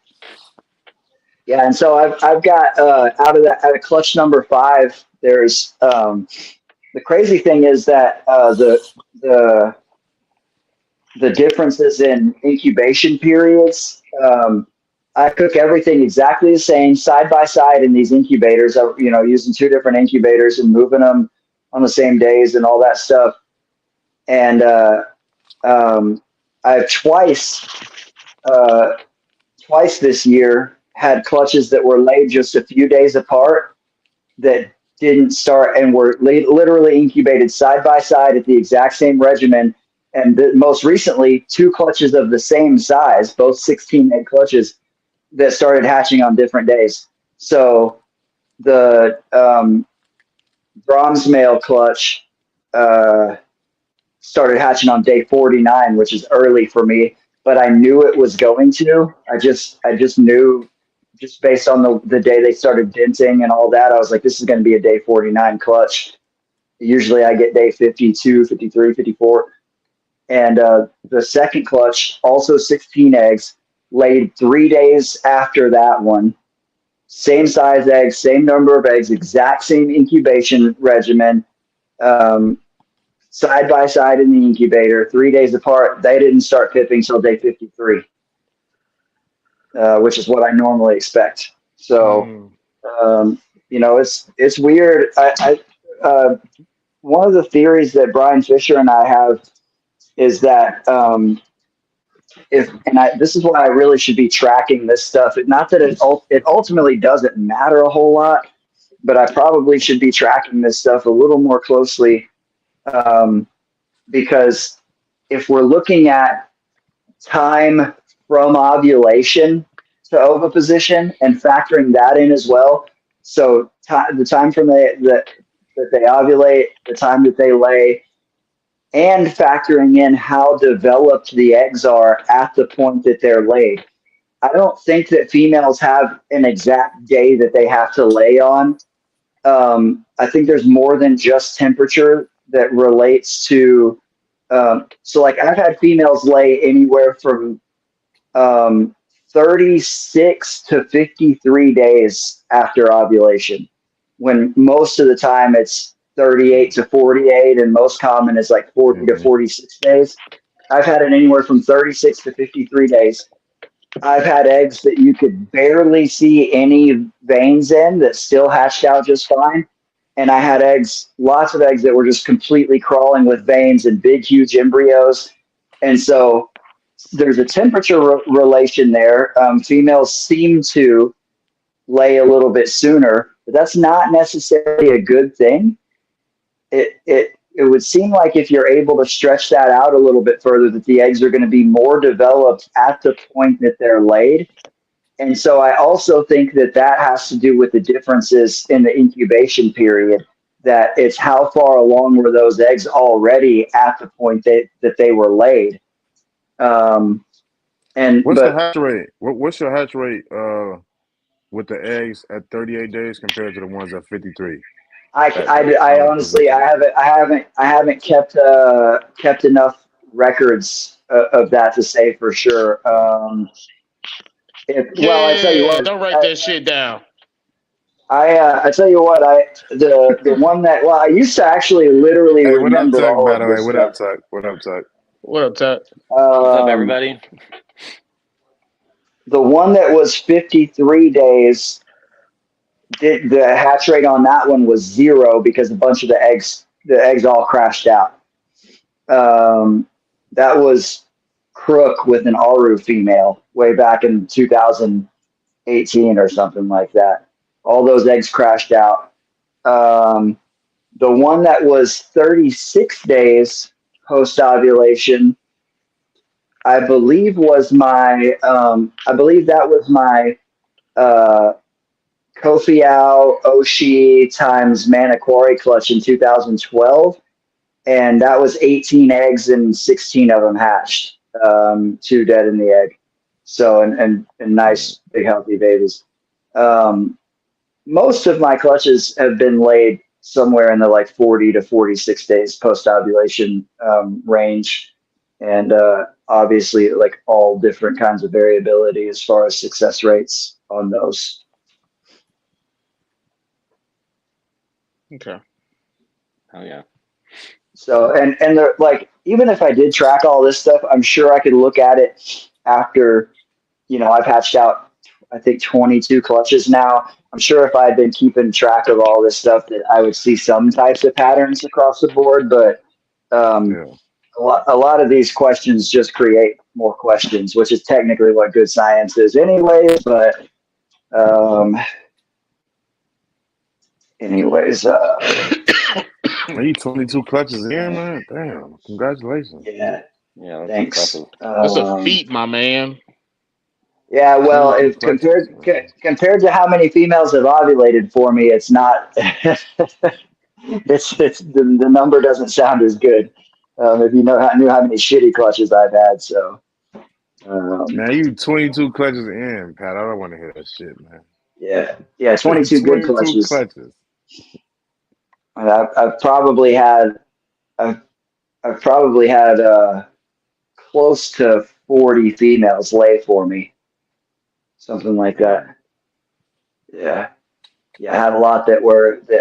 Yeah, and so I've got out of clutch number 5. There's the crazy thing is that the the differences in incubation periods. I cook everything exactly the same side by side in these incubators. Using 2 different incubators and moving them on the same days and all that stuff. And um, I've uh, twice this year had clutches that were laid just a few days apart that didn't start and were literally incubated side by side at the exact same regimen. And most recently, 2 clutches of the same size, both 16 egg clutches, that started hatching on different days. So the bronze male clutch started hatching on day 49, which is early for me, but I knew it was going to. I just knew, just based on the day they started denting and all that. I was like, this is going to be a day 49 clutch. Usually I get day 52, 53, 54. And the second clutch, also 16 eggs, laid 3 days after that one. Same size eggs, same number of eggs, exact same incubation regimen. Um, Side by side in the incubator, 3 days apart. They didn't start pipping till day 53. which is what I normally expect. So, Mm. it's weird. One of the theories that Brian Fisher and I have is that this is why I really should be tracking this stuff. Not that it ultimately doesn't matter a whole lot, but I probably should be tracking this stuff a little more closely, um, because if we're looking at time from ovulation to oviposition and factoring that in as well, so the time from that they ovulate, the time that they lay, and factoring in how developed the eggs are at the point that they're laid. I don't think that females have an exact day that they have to lay on. I think there's more than just temperature that relates to. So, like, I've had females lay anywhere from um, 36 to 53 days after ovulation, when most of the time it's 38 to 48, and most common is like 40 to Mm-hmm. 46 days. I've had it anywhere from 36 to 53 days. I've had eggs that you could barely see any veins in that still hatched out just fine. And I had eggs, lots of eggs that were just completely crawling with veins and big, huge embryos. And so there's a temperature relation there. Females seem to lay a little bit sooner, but that's not necessarily a good thing. It would seem like if you're able to stretch that out a little bit further, that the eggs are going to be more developed at the point that they're laid. And so I also think that that has to do with the differences in the incubation period, that it's how far along were those eggs already at the point that they were laid. Um, and What's the but hatch rate? What's your hatch rate with the eggs at 38 days compared to the ones at 53 at I honestly position? I haven't kept enough records of that to say for sure. Well, I tell you Yeah, what, don't write that shit down. I tell you what, the one that, well, I used to actually literally Hey, what up, remember Tuck? all By of the way, this what stuff. up, Tuck? What up, Tuck? What up, Tuck? What's up, Um, everybody? the one that was 53 days, the hatch rate on that one was 0 because a bunch of the eggs all crashed out. Um, that was Crook with an Aru female way back in 2018 or something like that. All those eggs crashed out. Um, the one that was 36 days post ovulation, I believe that was my uh, Kofiau Oshi times Maniquari clutch in 2012. And that was 18 eggs and 16 of them hatched, 2 dead in the egg. So, and nice, big, healthy babies. Um, Most of my clutches have been laid somewhere in the like 40 to 46 days post ovulation range. And obviously, like all different kinds of variability as far as success rates on those. Okay. Oh yeah. So, and they're like, even if I did track all this stuff, I'm sure I could look at it after, I've hatched out, I think 22 clutches now. I'm sure if I had been keeping track of all this stuff that I would see some types of patterns across the board, but um, Yeah. a lot of these questions just create more questions, which is technically what good science is anyways, but um, anyways, Are you 22 clutches in, man? Damn. Congratulations. yeah, Yeah, that's thanks. impressive. That's a feat, my man. Yeah, well, 22 if clutches, man. compared to how many females have ovulated for me, it's not. It's the number doesn't sound as good. If you knew how many shitty clutches I've had, so Man, you 22 clutches in, Pat. I don't want to hear that shit, yeah, 22 good 22 clutches. clutches. And I've probably had I've, I've probably had close to 40 females lay for me, something like that. Yeah. Yeah, I had a lot that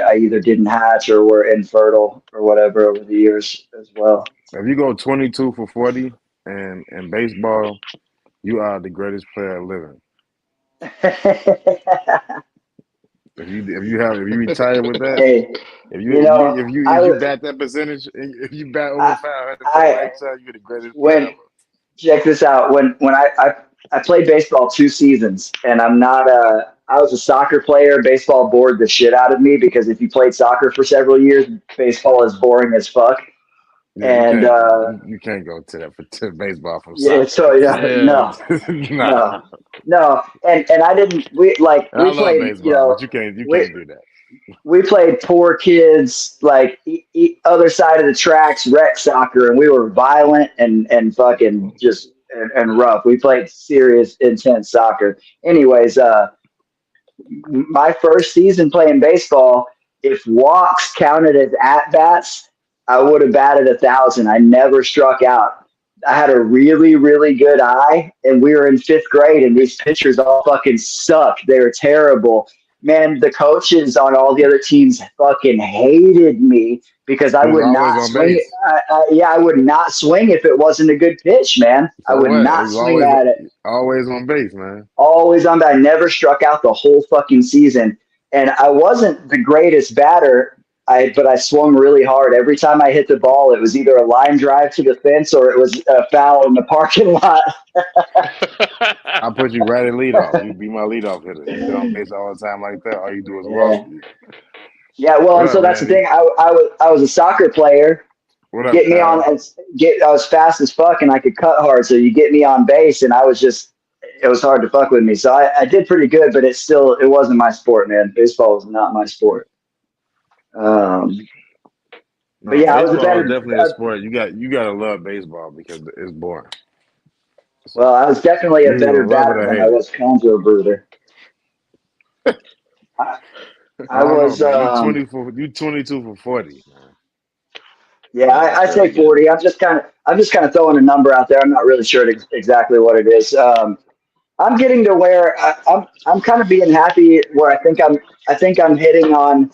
I either didn't hatch or were infertile or whatever over the years as well. If you go 22 for 40 and in baseball, you are the greatest player living. If you retire with that, Hey, if you know, you bat that percentage, if you bat over I, 500 for a I lifetime, you're the greatest player when ever. check this out. When I played baseball 2 seasons, and I'm not a. I was a soccer player. Baseball bored the shit out of me because if you played soccer for several years, baseball is boring as fuck. Yeah, And you can't go to that to baseball from yeah, soccer. so Yeah. no, Nah, no, no. And I didn't. and I We love played. baseball, but you We can't do that. we played poor kids like other side of the tracks rec soccer, and we were violent and fucking just and rough. We played serious intense soccer. Anyways, my first season playing baseball, if walks counted as at bats, I would have batted 1,000. I never struck out. I had a really, really good eye, and we were in fifth grade, and these pitchers all fucking sucked. They were terrible. Man, the coaches on all the other teams fucking hated me because I He was would always not on swing. base. Yeah, I would not swing if it wasn't a good pitch, man. I So would what? He not was swing at it. always on base, man. Always on bat. I never struck out the whole fucking season. And I wasn't the greatest batter, but I swung really hard. Every time I hit the ball, it was either a line drive to the fence or it was a foul in the parking lot. I put you right at leadoff. You be my leadoff hitter. You get on base all the time like that. All you do is walk. Yeah. Yeah, well, What and up, so that's the Randy? thing. I was a soccer player. What up, Get me on Kyle? and I was fast as fuck and I could cut hard. So you get me on base and it was hard to fuck with me. So I did pretty good, but it wasn't my sport, man. Baseball was not my sport. Um, but No, yeah, I was a baseball is better. definitely a sport. You gotta love baseball because it's boring. So Well, I was definitely a you either better gonna love it batter or than I hate it. was Chondro Brooder. I, I I don't know, was, man. You 22 for 40, man. yeah, Yeah, I that's say really good. 40. I'm just kind of throwing a number out there. I'm not really sure exactly what it is. I'm getting to where I'm kind of being happy where I think I'm hitting on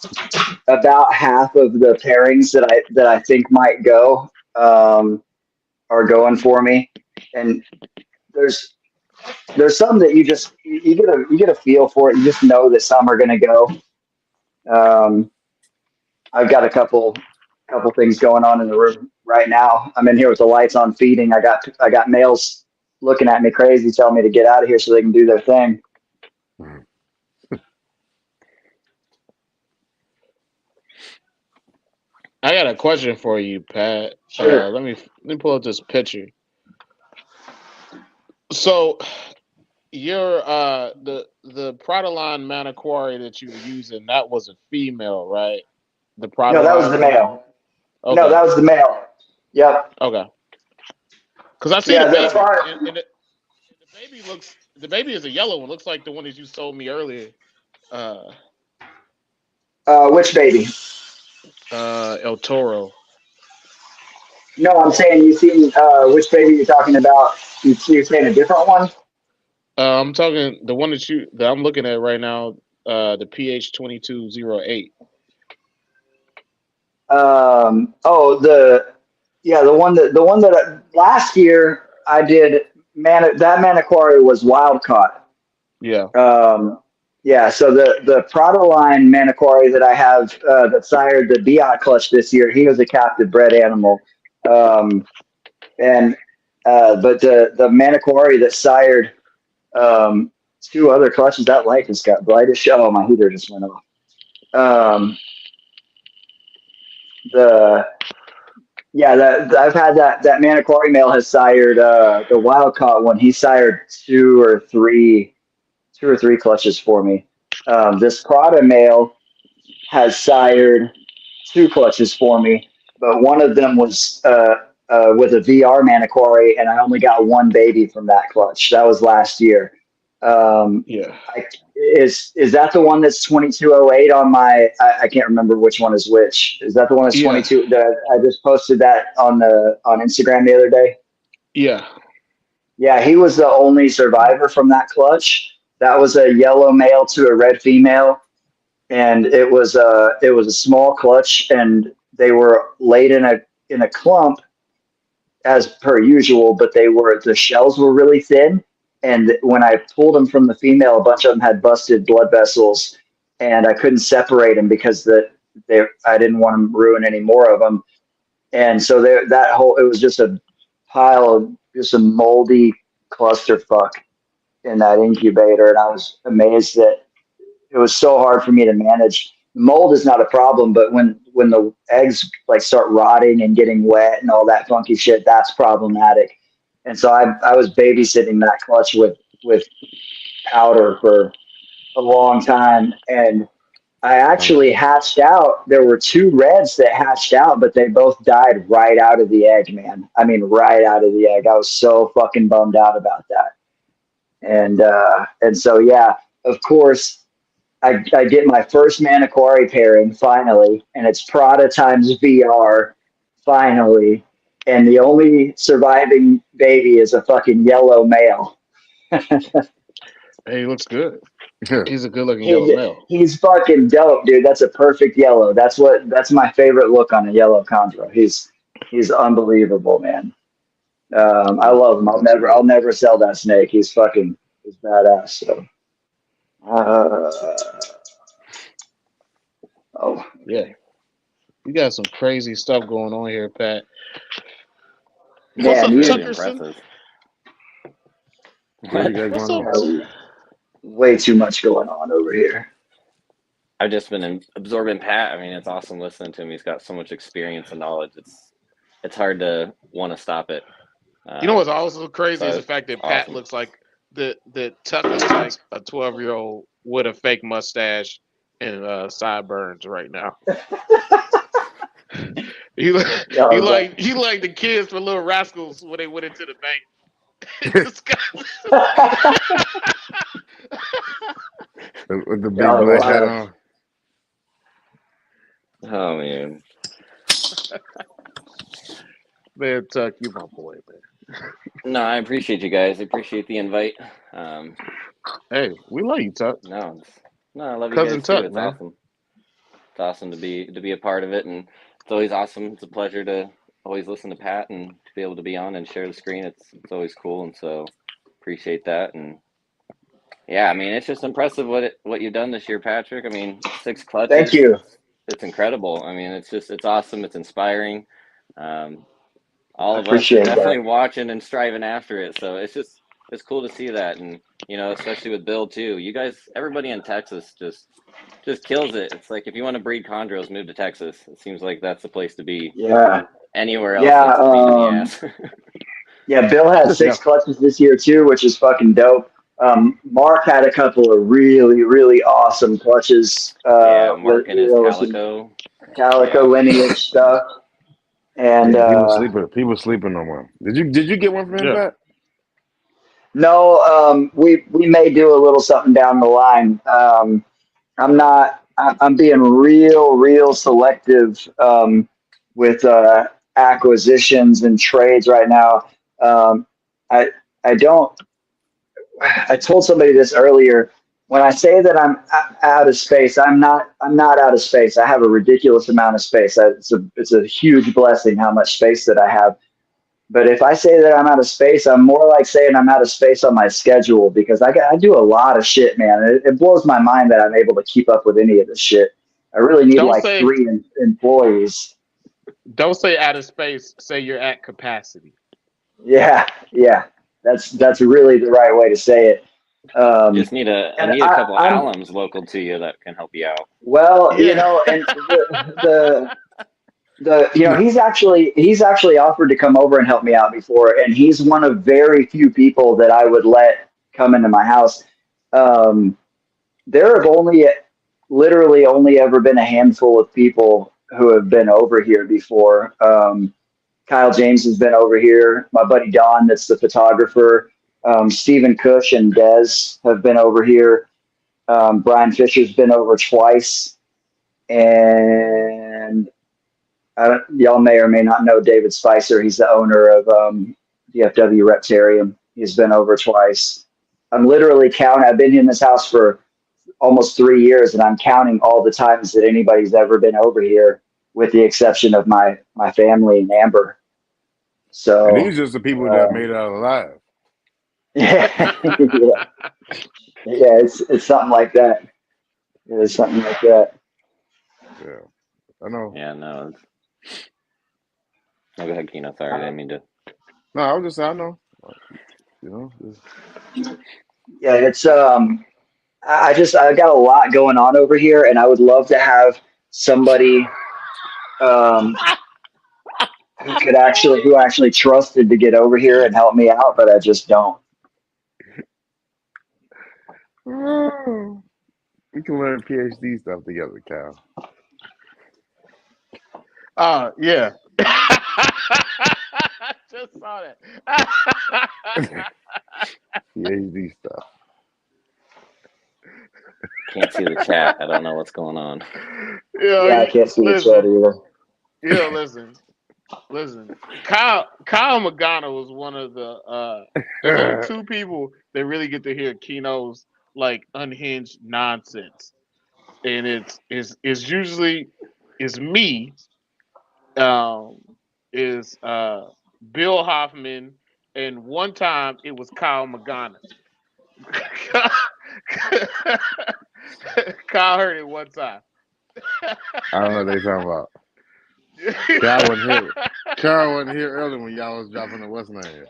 about half of the pairings that I think might go are going for me, and there's some that you get a feel for it. You just know that some are going to go. Um, I've got a couple things going on in the room right now. I'm in here with the lights on feeding. I got males looking at me crazy, telling me to get out of here so they can do their thing. I got a question for you, Pat. Sure. Let me pull up this picture. So your the Pradoline Maniquari that you were using, that was a female, right? The No, that was Pradoline the one. male. No, Okay, that was the male. Yep. okay. Because I see the Yeah, the baby, part. and the baby is a yellow one. Looks like the one that you told me earlier. Uh, Which baby? El Toro. No, I'm saying you see which baby you're talking about. You're saying a different one. I'm talking the one that I'm looking at right now. The PH2208. Oh, the one that last year I did. That Maniquari was wild caught. Yeah. Yeah, so the Prado line Maniquari that I have that sired the Biot clutch this year, he was a captive bred animal. Um, and but the Maniquari that sired two other clutches, that light just got brightish. Oh, my heater just went off. The Yeah, I've had that Maniquari male has sired the wild caught one. He sired two or three clutches for me. This Prada male has sired two clutches for me, but one of them was with a VR Maniquari, and I only got one baby from that clutch. That was last year. Um, Yeah. is that the one that's 2208 on my? I can't remember which one is which. Is that the one that's Yeah. 22? I just posted that on Instagram the other day. Yeah. Yeah, he was the only survivor from that clutch. That was a yellow male to a red female, and it was a small clutch, and they were laid in a clump as per usual, but the shells were really thin, And when I pulled them from the female, a bunch of them had busted blood vessels, and I couldn't separate them because I didn't want to ruin any more of them. And so it was just a pile of just a moldy clusterfuck in that incubator. And I was amazed that it was so hard for me to manage. Mold is not a problem, but when the eggs like start rotting and getting wet and all that funky shit, that's problematic. And so I was babysitting that clutch with powder for a long time, and I actually hatched out. There were 2 reds that hatched out, but they both died right out of the egg, man. I mean, right out of the egg. I was so fucking bummed out about that. And so, yeah, of course, I get my first Maniquari pairing finally, and it's Prada times VR finally. And the only surviving baby is a fucking yellow male. Hey, he looks good. He's a good looking yellow male. He's fucking dope, dude. That's a perfect yellow. That's my favorite look on a yellow chondro. He's unbelievable, man. I love him. I'll never sell that snake. He's badass. So oh yeah, you got some crazy stuff going on here, Pat. man, What's up, Pretty Tuckerson? impressive. What you got What's going up? on? way too much going on over here. I've just been absorbing Pat. I mean, it's awesome listening to him. He's got so much experience and knowledge. It's hard to want to stop it. You know what's also crazy so is the fact that Pat awesome. looks like that Tuck looks like a 12-year-old with a fake mustache and sideburns right now. He like the kids for Little Rascals when they went into the bank. This guy- With the big Yeah, black hat wow. on. Oh man. Man, Tuck, you my boy, man. No, I appreciate you guys. I appreciate the invite. Hey, we love you, Tuck. I love you Cousin guys Tuck, too. It's man. awesome. It's awesome to be a part of it, and it's always awesome. It's a pleasure to always listen to Pat and to be able to be on and share the screen. It's always cool, and so appreciate that. And yeah, I mean, it's just impressive what you've done this year, Patrick. I mean, 6 clutches. Thank you. It's incredible. I mean, it's awesome. It's inspiring. All I of us are appreciate definitely that. watching and striving after it. So it's cool to see that, and especially with Bill too. You guys, everybody in Texas just kills it. It's like if you want to breed chondros, move to Texas. It seems like that's the place to be. Yeah. Anywhere else, Yeah. that's a pain in the ass. Yeah, Bill had 6 clutches this year too, which is fucking dope. Mark had a couple of really, really awesome clutches. Yeah, Mark and his some calico lineage stuff. And Yeah, people sleeping on one. Did you get one from him, Yeah. Pat? no, we may do a little something down the line. I'm being real selective with acquisitions and trades right now. I told somebody this earlier. When I say that I'm out of space, I'm not out of space. I have a ridiculous amount of space. It's a huge blessing how much space that I have. But if I say that I'm out of space, I'm more like saying I'm out of space on my schedule, because I do a lot of shit, man. It blows my mind that I'm able to keep up with any of this shit. I really need Don't say 3 employees. Don't say out of space. Say you're at capacity. Yeah. That's really the right way to say it. You just need a couple alums local to you that can help you out. Well, Yeah. and he's actually offered to come over and help me out before, and he's one of very few people that I would let come into my house. There have literally only ever been a handful of people who have been over here before. Kyle James has been over here. My buddy Don, that's the photographer. Stephen Cush and Dez have been over here. Brian Fisher's been over twice. And y'all may or may not know David Spicer. He's the owner of DFW Reptarium. He's been over twice. I'm literally counting. I've been in this house for almost 3 years, and I'm counting all the times that anybody's ever been over here, with the exception of my family and Amber. So And these are just the people that made it out alive. Yeah, yeah, yeah. It's something like that. It's something like that. Yeah, I know. Yeah, no. No, go ahead, Kino. Sorry, I didn't mean to. No, I was just saying, I know. You know, Yeah, it's I got a lot going on over here, and I would love to have somebody um who actually trusted to get over here and help me out, but I just don't. we can learn PhD stuff together, Cal. Yeah. Just saw that. PhD stuff. Can't see the chat. I don't know what's going on. Yeah, I can't see the chat either. Listen. Kyle Magana was one of the there's only two people that really get to hear Kino's like unhinged nonsense. And it's usually is me, is Bill Hoffman, and one time it was Kyle Magana. Kyle heard it one time. I don't know what they talking about. Carl wasn't here earlier when y'all was dropping the what's name.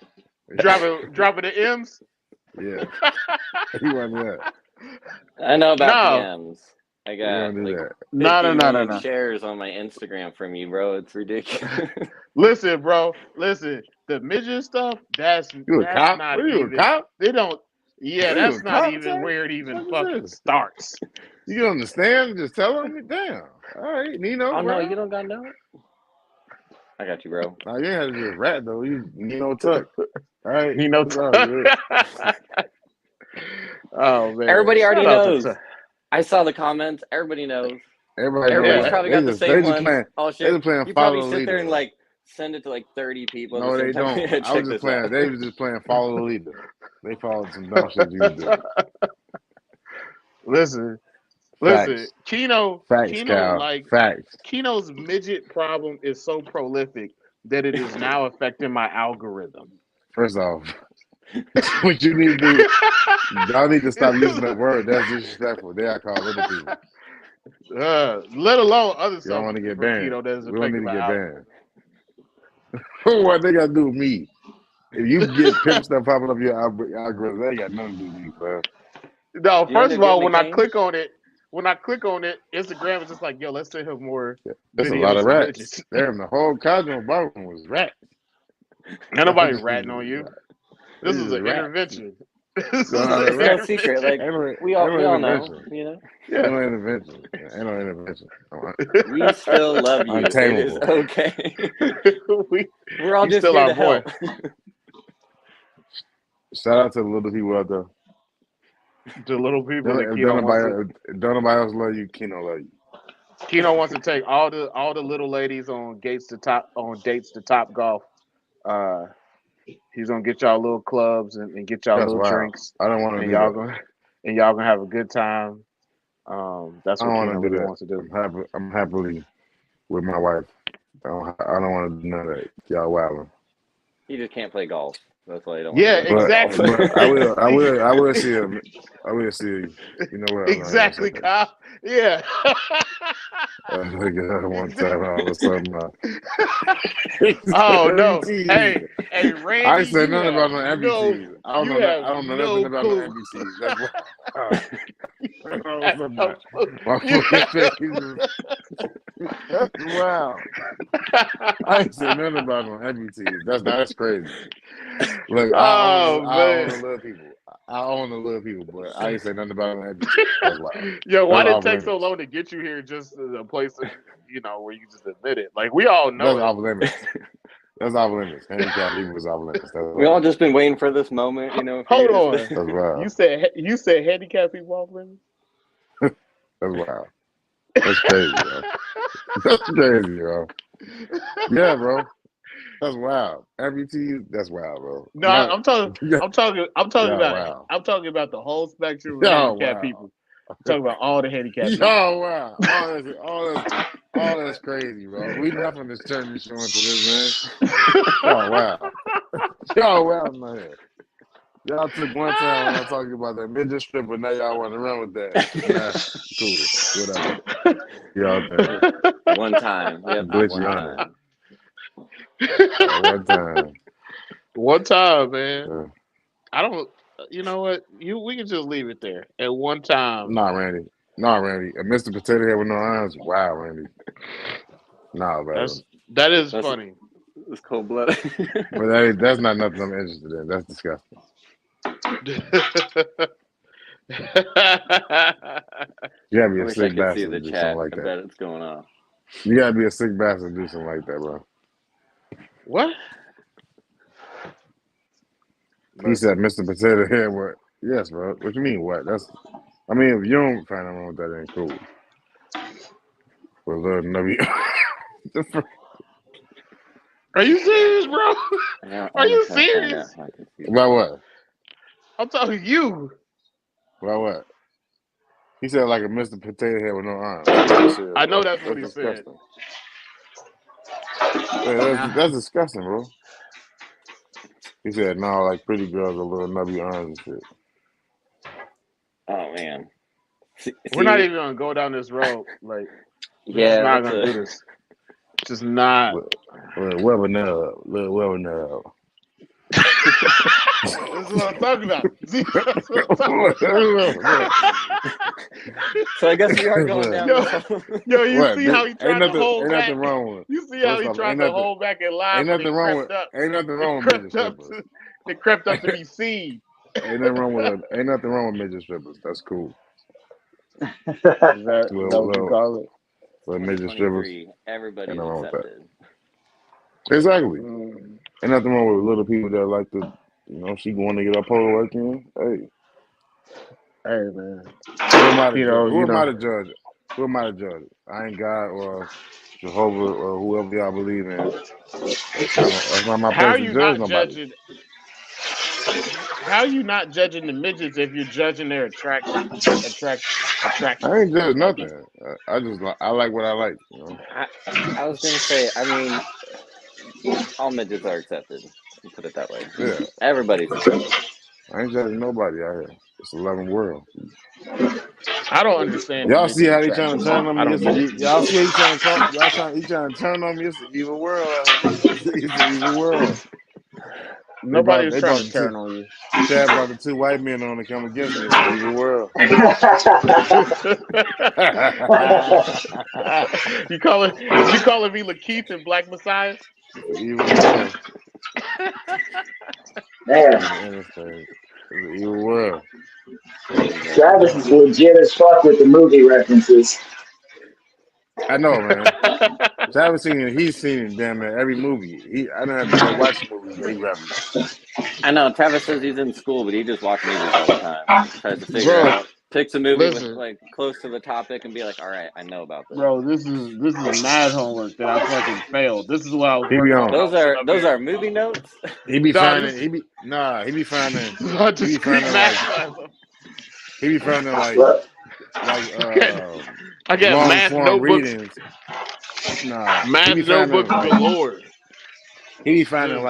Dropping the M's. Yeah, he wasn't there. I know about No. DMs. I got like that. 50 million shares on my Instagram from you, bro. It's ridiculous. Listen, bro. Listen, the midget stuff. That's You a cop? not What are you, even. a cop? They don't. Yeah, What, that's you a not cop, even son? where it even What is fucking this? starts. You understand? Just tell him. Damn. All right, Nino. Oh, bro. no, you don't got no? I got you, bro. No, you ain't had to just rat, though. You Nino Tuck. All right. Nino It's all Tuck. good. Oh, man. Everybody already Shout out to knows. Tuck. I saw the comments. Everybody knows. Everybody's Yeah. Probably got the same ones. Playing, Oh, they shit. just playing You follow probably the sit leader. there and like send it to like 30 people. No, at the they same time. don't. Check I was just this playing. out. They was just playing follow the leader. They followed some dumb shit you was doing. Listen, Facts. Kino, Cal. like Facts. Kino's midget problem is so prolific that it is now affecting my algorithm. First off, what you need to do, y'all need to stop using that word. That's disrespectful. They are called little people. Let alone other You don't want to substances get from banned. Kino that is We don't need affecting to my get algorithm. banned. What they got to do with me? If you get pimp stuff popping up your algorithm, that ain't got nothing to do with me, bro. No, You first end of up all, getting when a I cane? click on it, Instagram is just like, yo, let's send him more That's a videos lot of rats. midgets. Damn, the whole Chondro Bar Room was rats. Ain't nobody ratting on you. This is an rats. intervention. It's no secret. Like we all know, you know. Ain't no intervention. Ain't no intervention. We still love you. Untamable. It is okay. We're all you just still here our to boy. help. Shout out to the little people out there. The little people that If Kino don't wants to. nobody else love you, Kino love you. Kino wants to take all the little ladies on dates to Top Golf. He's gonna get y'all little clubs and get y'all That's little wild. drinks. I don't want to and do y'all that. y'all gonna have a good time. That's I what don't Kino want to do really that. wants to do. I'm happily with my wife. I don't want to do none of that. Y'all wilding. You just can't play golf. That's why you don't. Yeah, want to exactly. But I will see him. I will see you. You know what? Exactly, Kyle. Yeah. One time, all of a sudden, oh no! Hey, Randy, I ain't say nothing about no NBCs. I don't know nothing about no NBCs. That's what. Wow. I ain't say nothing about no NBCs. That's crazy. Look, I own the little people. I own the little people, but I ain't say nothing about no NBCs. That's wild. Yo, why did it take so long to get you here? Just a place, where you just admit it. Like we all know that's it. off limits. That's off limits. Handicapped people is off limits. We all just been waiting for this moment, Hold on. That's wild. You said handicapped people off limits? That's wild. That's crazy, bro. That's crazy, bro. Yeah, bro. That's wild. MBT, that's wild, bro. No, I'm talking wow. I'm talking about the whole spectrum of handicapped people. I'm talking about all the handicapped people. Wow. All that's crazy, bro. We nothing is turning this show into this, man. Oh wow. Wow, man. Y'all took one time when I talked about that midget stripper. Now y'all want to run with that. Nah, cool. Whatever. Y'all think. One time. Yep. Glitchy One on time. One time. One time, man. Yeah. I don't. You know what? We can just leave it there. At one time. Nah, Randy. Mr. Potato Head with no arms. Wow, Randy. Nah, brother. That is That's- funny. It's cold blooded. But that's not nothing I'm interested in. That's disgusting. You gotta be I a wish I sick could see bastard the to do chat. something like I that. bet it's going off. You gotta be a sick bastard to do something like that, bro. What? He said, "Mr. Potato Head." What? Yes, bro. What you mean? What? I mean, if you don't find nothing wrong with that, then cool. But Lord, no, Are you serious, bro? Are you serious? about what? I'm talking to you. About what? He said like a Mr. Potato Head with no arms. I know that's what he said. Disgusting. Yeah, that's disgusting, bro. He said, no, like pretty girls with little nubby arms and shit. Oh man. We're not even gonna go down this road. Like, yeah, we're not gonna do this. Just not. Little webbing nub. This is what I'm talking about. See, that's what I'm talking about. So I guess we are going down. Yo, you What? see how he tried to hold back? Ain't nothing wrong with it. You see how he tried to hold back and lie, Ain't but nothing wrong with midget strippers. It crept up to be seen. Ain't nothing wrong with midget strippers. That's cool. Is that what you call it? Little midget strippers. Everybody's Ain't nothing wrong with accepted. Exactly. Ain't nothing wrong with little people that like to, she going to get her pole work in. Hey, man. Who am I to judge it? Who am I to judge it? I ain't God or Jehovah or whoever y'all believe in. That's not my place to judge nobody. How are you not judging the midgets if you're judging their attraction? I ain't judge nothing. I like what I like. I was gonna say, I mean, all midgets are accepted. Put it that way. Yeah. Everybody's accepted. I ain't judging nobody out here. It's a loving world. I don't understand. Y'all see how they trying to turn on me? Y'all see how he trying to turn on me? It's an evil world. It's an evil world. Nobody's trying to turn on you. Chad brought the two white men on to come against me. It's an evil world. You calling me Lakeith and Black Messiah? It's an evil world. Man, It's an evil world. Travis is legit as fuck with the movie references. I know, man. Travis he's seen damn near every movie. I don't have to go watch the movies that he references. I know Travis says he's in school, but he just watches movies all the time. Tries to figure out, picks a movie with like close to the topic, and be like, "All right, I know about this." Bro, this is mad homework that I fucking failed. This is what I was working on. Those are movie notes. He be finding I got long math form notebooks. readings. Math notebooks galore. He be finding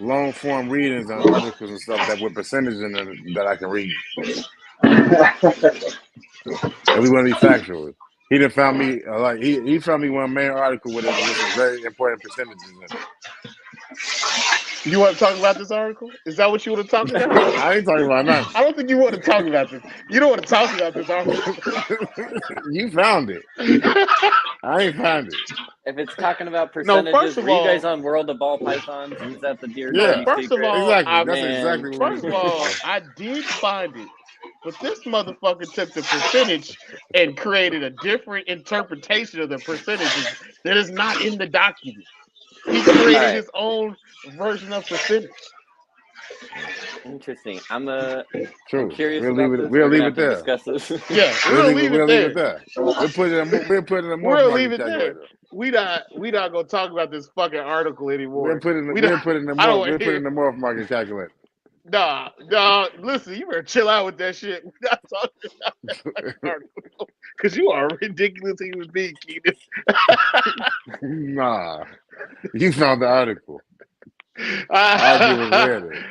long form readings on articles and stuff that with percentages in it that I can read. And we want to be factual. He done found me he found me one main article with some very important percentages in it. You want to talk about this article? Is that what you want to talk about? I ain't talking about nothing. I don't think you want to talk about this. You don't want to talk about this article. You found it. I ain't found it. If it's talking about percentages, were you guys on World of Ball Pythons? Is that the Dear Yeah. First of all, exactly what first of all, I did find it. But this motherfucker took the percentage and created a different interpretation of the percentages that is not in the document. He created his own version of percentage. Interesting. I'm We'll curious about leave it. this. We'll We're leave gonna it there. Discuss this. Yeah, we'll leave it there. We'll put it in a more we'll market leave it calculator. there. We not gonna talk about this fucking article anymore. We'll put it in the more market calculator. Nah. Listen, you better chill out with that shit. We're not talking about that fucking article because you are a ridiculous human being, Keenan. Nah, you found the article. I just read it.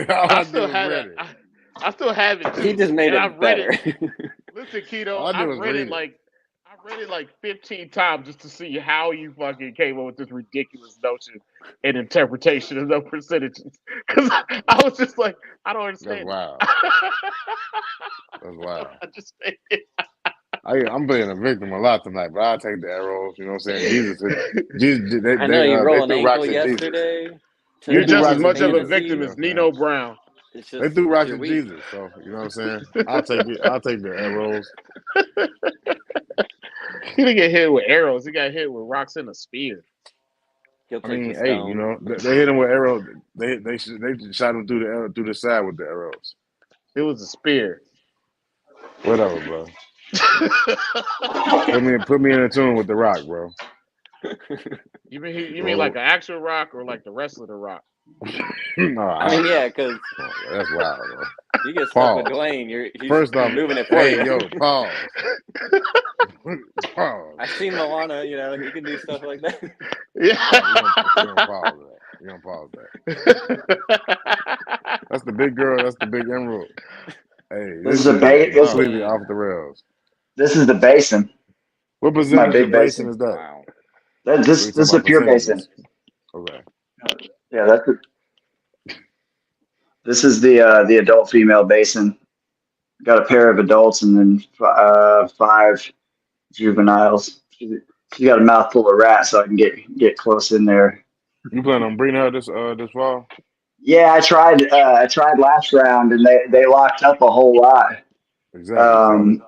All I I did still was had read it. it. I still have it He too, just made and it better. Listen, All Keto, I did was read it. I read it like 15 times just to see how you fucking came up with this ridiculous notion and interpretation of no percentages. Because I was just like, I don't That's understand wild. it. That's I don't wild. understand it. I'm being a victim a lot tonight, but I'll take the arrows. You know what I'm saying? Jesus, I know you they rolled an threw ankle rocks at Jesus. yesterday They You're to threw just as rocks at much of a Jesus. victim You know as what I'm saying? Nino Brown. it's They just threw it's rocks your at week. Jesus. So you know what I'm saying? I'll take it. I'll take the arrows. He didn't get hit with arrows. He got hit with rocks and a spear. He'll I take the mean, hey, you stone. know, they hit him with arrows. They shot him through the side with the arrows. It was a spear. Whatever, bro. Put me in a tune with the rock, bro. You mean like Bro. an actual rock or like the rest of the rock? No, I mean, yeah, because that's wild, bro. you get stuck with Pause. Dwayne. First He's off, moving it for hey, you. yo, pause. Pause. I've seen Moana. He can do stuff like that. Yeah. We're gonna pause that. We're gonna pause that. That's the big girl. That's the big emerald. Hey, This this is a shit is This Oh is completely man, off the rails. this is the basin. What This is my percentage big of basin basin. is that? wow. This We talking is a about pure basin. percentages. Okay. Yeah, this is the adult female basin. Got a pair of adults and then 5 juveniles. She got a mouthful of rats, so I can get close in there. You plan on breeding her this fall? Yeah, I tried last round, and they locked up a whole lot. Exactly. So Um,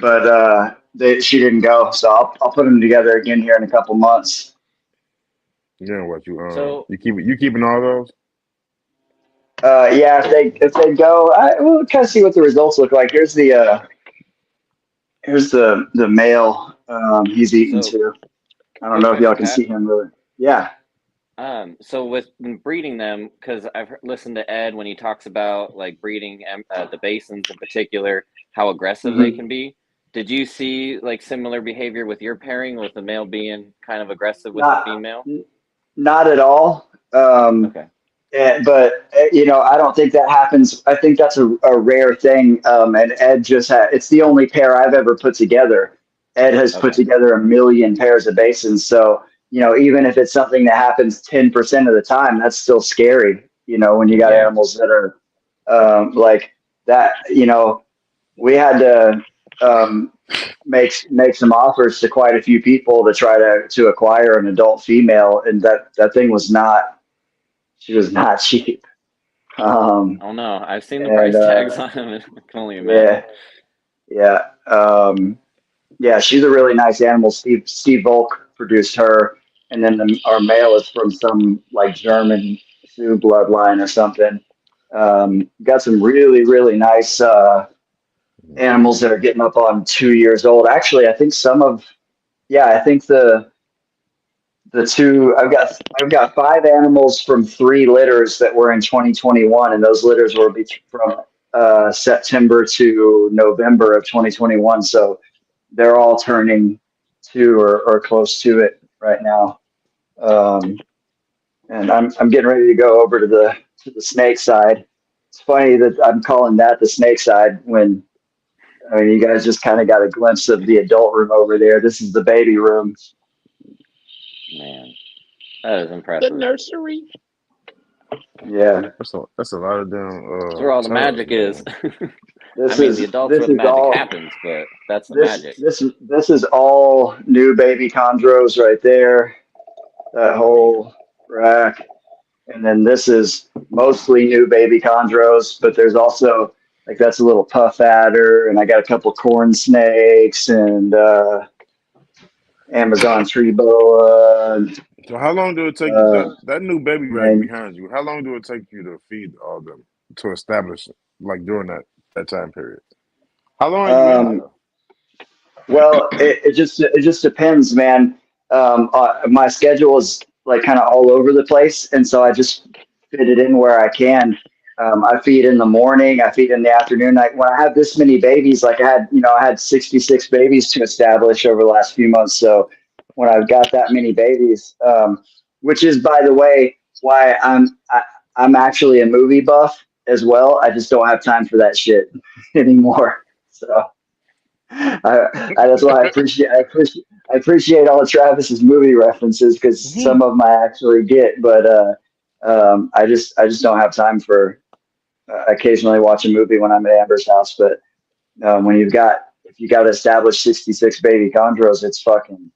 but she didn't go, so I'll put them together again here in a couple months. yeah, what So you keeping all those? Yeah, if they go, we'll kind of see what the results look like. Here's the male. He's eating so too. I don't quick know if y'all question, can Pat. see him really. Yeah. So with breeding them, because listened to Ed when he talks about like breeding the basins in particular, how aggressive they Hmm. can be. Did you see like similar behavior with your pairing, with the male being kind of aggressive with the Not female? not at all. Okay. But I don't think that happens. I think that's a rare thing. And Ed it's the only pair I've ever put together. Ed has put Okay. together a million pairs of basins. So, even if it's something that happens 10% of the time, that's still scary, when you got Yeah. animals that are like that. We had to make some offers to quite a few people to try to acquire an adult female. And that thing she was not cheap. Um, Oh no, I've seen the and price tags on them. I can only yeah, imagine. yeah, yeah. She's a really nice animal. Steve Volk produced her, and then our male is from some like German Sioux bloodline or something. Got some really really nice animals that are getting up on 2 years old. Actually, I think I think the two I've got 5 animals from 3 litters that were in 2021, and those litters were from September to November of 2021. So they're all turning 2 or close to it right now. And I'm getting ready to go over to the snake side. It's funny that I'm calling that the snake side when you guys just kind of got a glimpse of the adult room over there. This is the baby room. Man, that is The impressive. nursery. Yeah. That's a lot of damn That's where all the turtles, magic is. man. I This mean, the is adults this where the is magic all happens, but that's the this magic. this this is all new baby chondros right there. That whole rack, and then this is mostly new baby chondros, but there's also like that's a little puff adder, and I got a couple corn snakes and Amazon tree boa, So how long do it take uh, that new baby rack and behind you? How long do it take you to feed all of them to establish like during that time period? How long are you in um, there? well, it just depends, man. My schedule is like kind of all over the place, and so I just fit it in where I can. I feed in the morning, I feed in the afternoon. Like when I have this many babies, like I had 66 babies to establish over the last few months. So when I've got that many babies, which is by the way why I'm actually a movie buff as well. I just don't have time for that shit anymore. So that's why I appreciate all of Travis's movie references because some of them I actually get, but I just don't have time for occasionally watch a movie when I'm at Amber's house. But if you got to establish 66 baby chondros, it's fucking.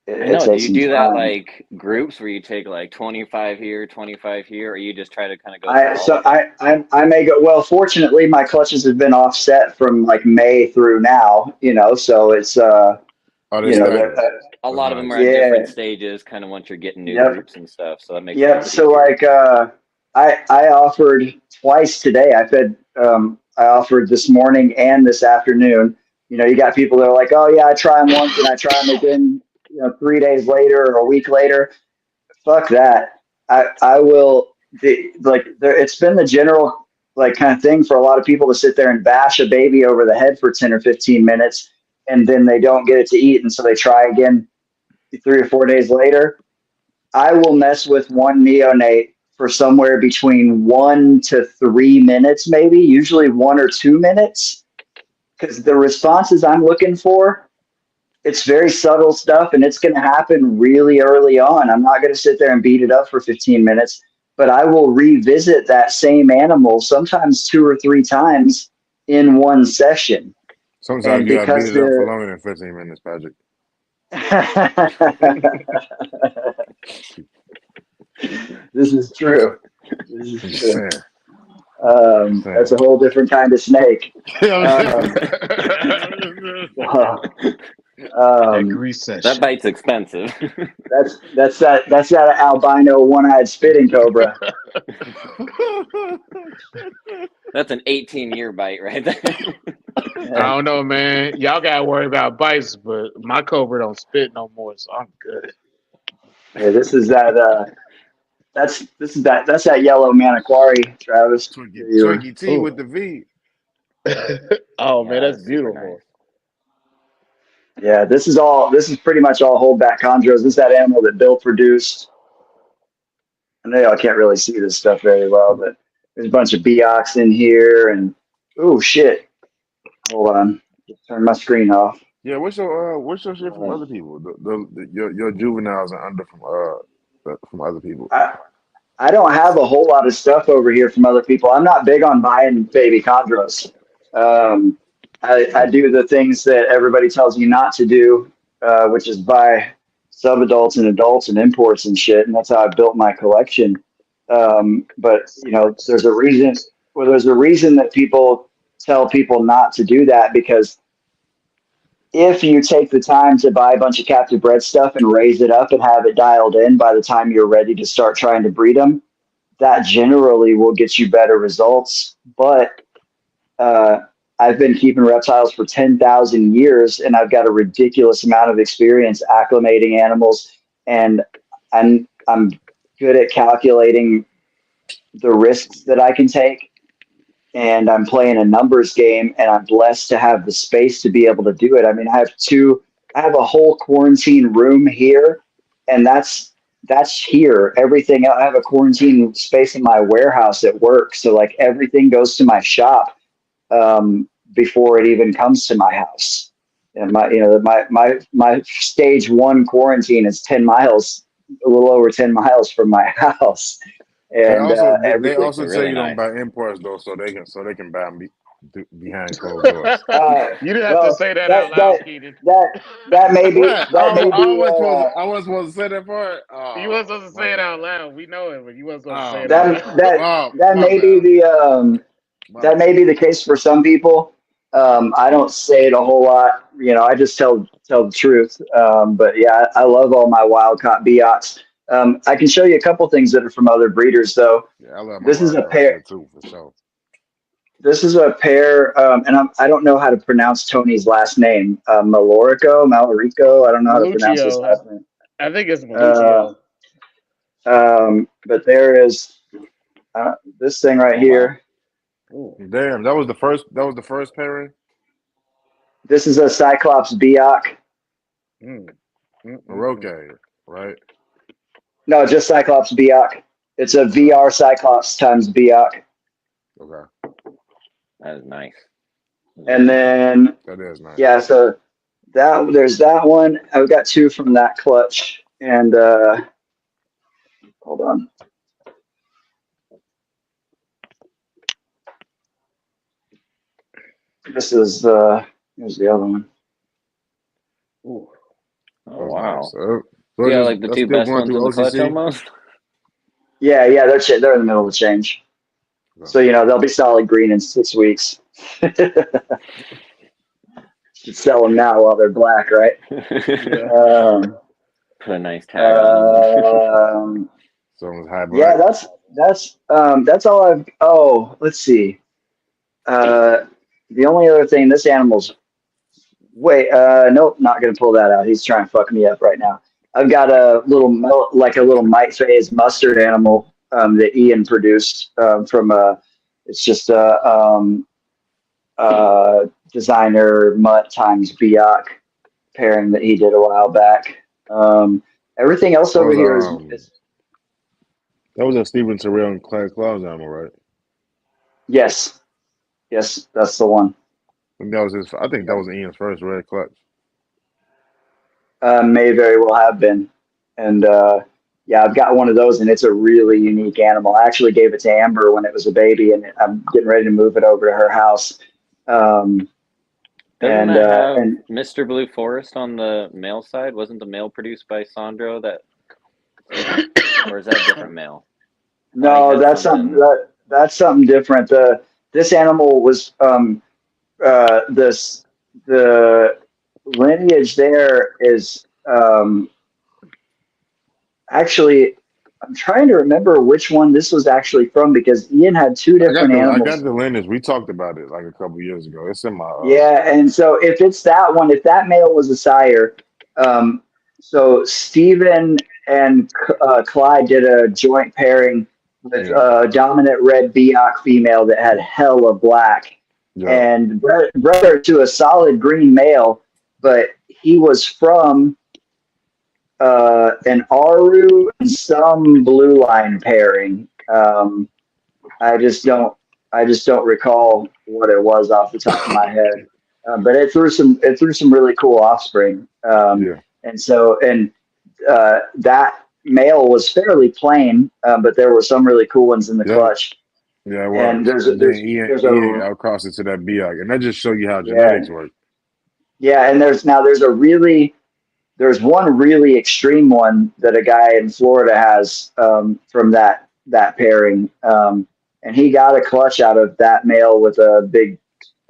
I It know. Do takes you some do that time. like groups where you take like 25 here, 25 here, or you just try to kind of go through all of them? I may go, well, fortunately my clutches have been offset from like May through now, so it's Oh, they staggered. A lot of them are at yeah, different stages, kind of once you're getting new yep, groups and stuff. So that makes it a yep. little So easier. like I offered twice today. I offered this morning and this afternoon. You got people that are like, oh yeah, I try them once and I try them again, 3 days later or a week later. Fuck that. I will it's been the general like kind of thing for a lot of people to sit there and bash a baby over the head for 10 or 15 minutes and then they don't get it to eat and so they try again 3 or 4 days later. I will mess with one neonate for somewhere between 1 to 3 minutes, maybe, usually 1 or 2 minutes, because the responses I'm looking for, it's very subtle stuff and it's going to happen really early on. I'm not going to sit there and beat it up for 15 minutes, but I will revisit that same animal sometimes 2 or 3 times in one session. Sometimes And you gotta beat because it up for they're longer than 15 minutes, Patrick. This is true. I'm This is just true. saying. Just That's saying. a whole different kind of snake. That grease That session. bite's expensive. That's that albino one-eyed spitting cobra. That's an 18-year bite right there. I don't know, man. Y'all gotta worry about bites, but my cobra don't spit no more, so I'm good. Yeah, this is that. That's that yellow maniquari, Travis. Twinkie T with the V. Oh Yeah, man, that's super beautiful. Yeah, this is pretty much all holdback chondros. This is that animal that Bill produced. I know y'all can't really see this stuff very well, but there's a bunch of Beox in here, and oh shit! Hold on, just turn my screen off. Yeah, what's your shit from other people? Your juveniles are under from other people. I don't have a whole lot of stuff over here from other people. I'm not big on buying baby chondros. I do the things that everybody tells you not to do, which is buy subadults and adults and imports and shit, and that's how I built my collection. But there's a reason. Well, there's a reason that people tell people not to do that because if you take the time to buy a bunch of captive bred stuff and raise it up and have it dialed in by the time you're ready to start trying to breed them, that generally will get you better results. But I've been keeping reptiles for 10,000 years and I've got a ridiculous amount of experience acclimating animals, and I'm good at calculating the risks that I can take, and I'm playing a numbers game, and I'm blessed to have the space to be able to do it. I mean, I have a whole quarantine room here, and that's here. Everything, I have a quarantine space in my warehouse at work, so like everything goes to my shop before it even comes to my house. And my stage 1 quarantine is 10 miles, a little over 10 miles from my house. And They everything. also tell really you don't nice. buy imports though, so they can buy them behind closed doors. You didn't have to Well, say that out loud, Keaton. that may be What? that I wasn't supposed to say that part. You Oh, wasn't supposed to my say it bad. out loud. We know it, but you wasn't supposed to say Oh it out my that loud. bad. Oh, that my may be bad. My that may bad. be the case for some people. I don't say it a whole lot. I just tell the truth. But yeah, I love all my wild caught Beox. I can show you a couple things that are from other breeders, though. Yeah, I love my This is wild a card pair. shit too, for sure. This is a pair, and I don't know how to pronounce Tony's last name. Malorico. I don't know how to pronounce his Maluccio. last name. I think it's Uh, Maluccio. but there is this thing right Oh wow. here. Ooh. Damn, that was the first pairing. This is a Cyclops Beoc. Mm. Mm, mm, mm. Roque, right? No, just Cyclops Beoc. It's a VR Cyclops times Biak. Okay. That is nice. And then, That is nice. yeah, so there's that one. I've got 2 from that clutch. And hold on. This is here's the other one. Ooh. Oh That's wow. nice. So Yeah, like the that's 2 still best going ones in through the clutch OCC. almost. Yeah, they're in the middle of the change. So they'll be solid green in 6 weeks. Should sell them now while they're black, right? Yeah. Put a nice tag on them. Someone's high Yeah, black. that's all I've. Oh, let's see. The only other thing, this animal's. Wait, nope, not gonna pull that out. He's trying to fuck me up right now. I've got a little mite phase mustard animal that Ian produced from it's just designer mutt times Biak pairing that he did a while back. Everything else That over was here is that was a Steven Terrell and Clyde Claus animal, right? yes, that's the one. And that was his. I think that was Ian's first red clutch. May very well have been, and yeah, I've got one of those, and it's a really unique animal. I actually gave it to Amber when it was a baby, and I'm getting ready to move it over to her house. Doesn't And that have and Mr. Blue Forest on the male side? Wasn't the male produced by Chondro? Or is that a different male? no, that's something different. This animal was the lineage there is actually I'm trying to remember which one this was actually from because Ian had 2 different I got animals. the lineage. We talked about it like a couple years ago. It's in my. Yeah, and so if it's that one, if that male was a sire, so Stephen and Clyde did a joint pairing with a dominant red Biak female that had hella black, and brother to a solid green male, but he was from an Aru and some blue line pairing. I just don't recall what it was off the top of my head. But it threw some really cool offspring. And so that male was fairly plain, but there were some really cool ones in the clutch. Yeah, it was. And Ian outcrossed it to that Biak, and that just show you how genetics work. Yeah, and there's one really extreme one that a guy in Florida has from that pairing. And he got a clutch out of that male with a big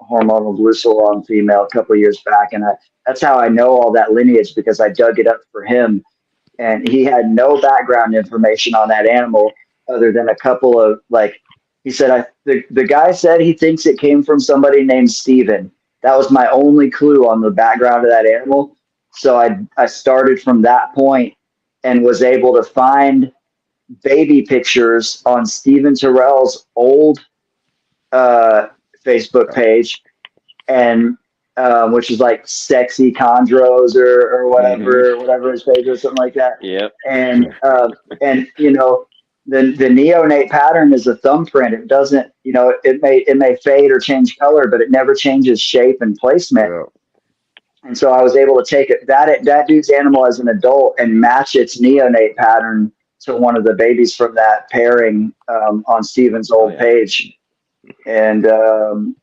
hormonal blue salon female a couple of years back. And that's how I know all that lineage because I dug it up for him. And he had no background information on that animal other than a couple of he said, the guy said he thinks it came from somebody named Steven. That was my only clue on the background of that animal. So I started from that point and was able to find baby pictures on Steven Terrell's old Facebook page, and which is like Sexy Chondros or whatever his page is, something like that. Yep. And the neonate pattern is a thumbprint. It doesn't, it may fade or change color, but it never changes shape and placement. Yeah. And so I was able to take that dude's animal as an adult and match its neonate pattern to one of the babies from that pairing on Steven's old page. And so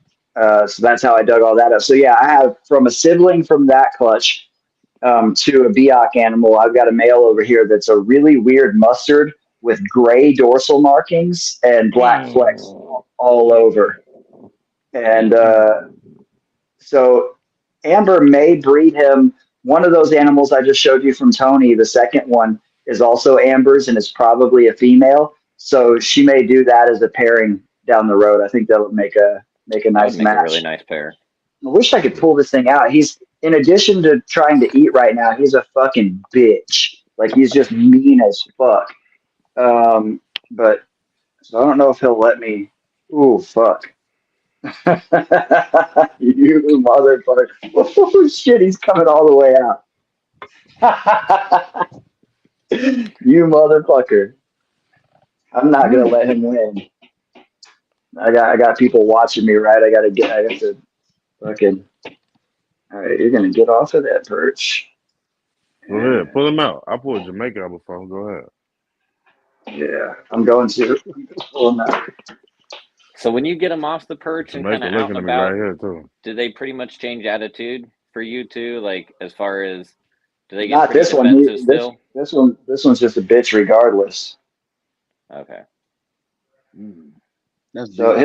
that's how I dug all that up. So yeah, I have from a sibling from that clutch to a Biak animal. I've got a male over here that's a really weird mustard with gray dorsal markings and black flecks all over. And so Amber may breed him. One of those animals I just showed you from Tony, the second one, is also Amber's and is probably a female. So she may do that as a pairing down the road. I think that would make a nice match. A really nice pair. I wish I could pull this thing out. He's, in addition to trying to eat right now, he's a fucking bitch. Like, he's just mean as fuck. But so I don't know if he'll let me. Ooh, fuck. You motherfucker. Oh, shit, he's coming all the way out. You motherfucker. I'm not gonna let him win. I got people watching me, right? I have to fucking. All right, you're gonna get off of that perch. Go ahead, pull him out. I pulled Jamaica out before. Go ahead. Yeah, I'm going to pull him out. So when you get them off the perch and kind Jamaica of out looking and at me right about, here too. do they pretty much change attitude for you too? Like as far as do they get Not pretty this one. defensive still? This one's just a bitch regardless. Okay. That's So big.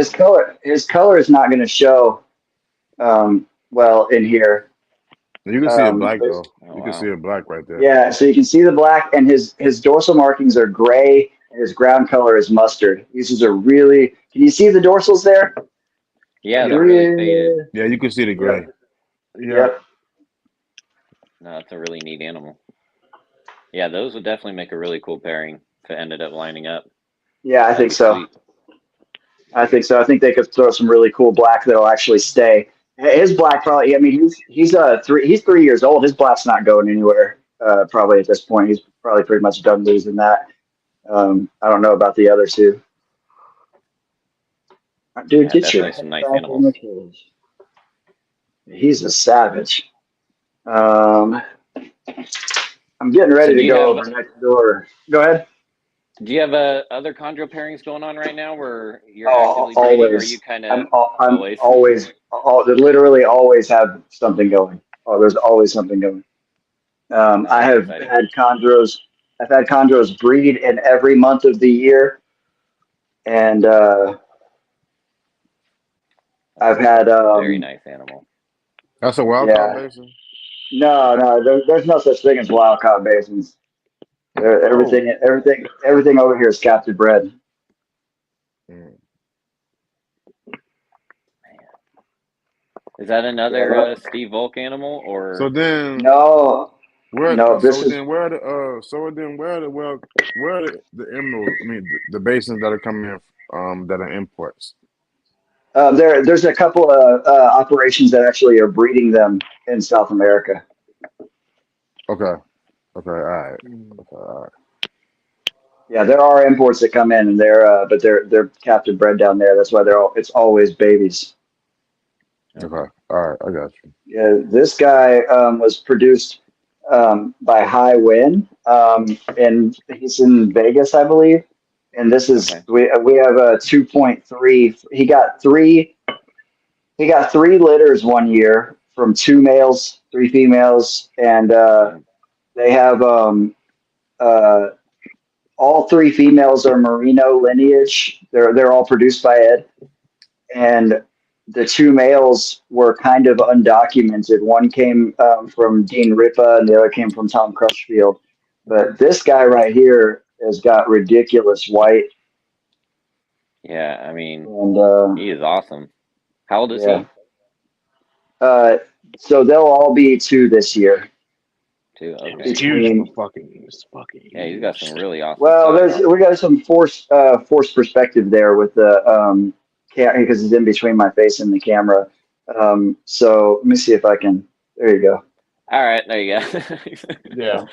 his color is not going to show well in here. You can see it black There's- though. Oh, You can see wow. it black right there. yeah, so you can see the black, and his dorsal markings are gray, and his ground color is mustard. These are really. Can you see the dorsals there? Yeah, they're Yeah. really faded. Yeah, you can see the gray. Yeah. Yep. No, that's a really neat animal. Yeah, those would definitely make a really cool pairing if it ended up lining up. Yeah, I That'd think be so. sweet. I think so. I think they could throw some really cool black that'll actually stay. His black probably. I mean, he's 3 years old. His black's not going anywhere. Probably at this point, he's probably pretty much done losing that. I don't know about the other two. Dude, Yeah, get your definitely head some nice back in animals. the cage. He's a savage. I'm getting ready So do to you go have over next door. Go ahead. do you have other chondro pairings going on right now where you're Oh, actively breeding, or are you always. kind I'm of I'm always? literally always have something going. Oh, there's always something going. No, I that's have exciting. had chondros. I've had chondros breed in every month of the year, and I've had Very nice animal. That's a wild card yeah. basin. No, there's no such thing as wild caught basins. Oh, Everything over here is captive bred. mm. Is that Yeah, another Steve Volk animal, or So then no, where? no. This So is then where are the? So then where are the? Well, where are the emerald? I mean, the basins that are coming in. That are imports. there's a couple of operations that actually are breeding them in South America. Okay. Okay. All right. Mm. Okay. All right. Yeah, there are imports that come in, and they're captive bred down there. That's why it's always babies. Okay. All right. I got you. Yeah, this guy was produced by High Wind, and he's in Vegas, I believe. And this is okay? we have a 2.3. He got three litters one year from two males, three females, and Mm. they have uh, all three females are Merino lineage. They're all produced by Ed, and the two males were kind of undocumented. One came from Dean Ripa, and the other came from Tom Crutchfield. But this guy right here has got ridiculous white, Yeah, I mean, and he is awesome. How old is yeah. he? So they'll all be two this year. Too. Damn, Okay. it's huge. Between It's fucking Yeah, he's got huge. some really awesome well, stuff. we got some forced perspective there with the because he's in between my face and the camera. So let me see if I can. There you go. All right, there you go. Yeah.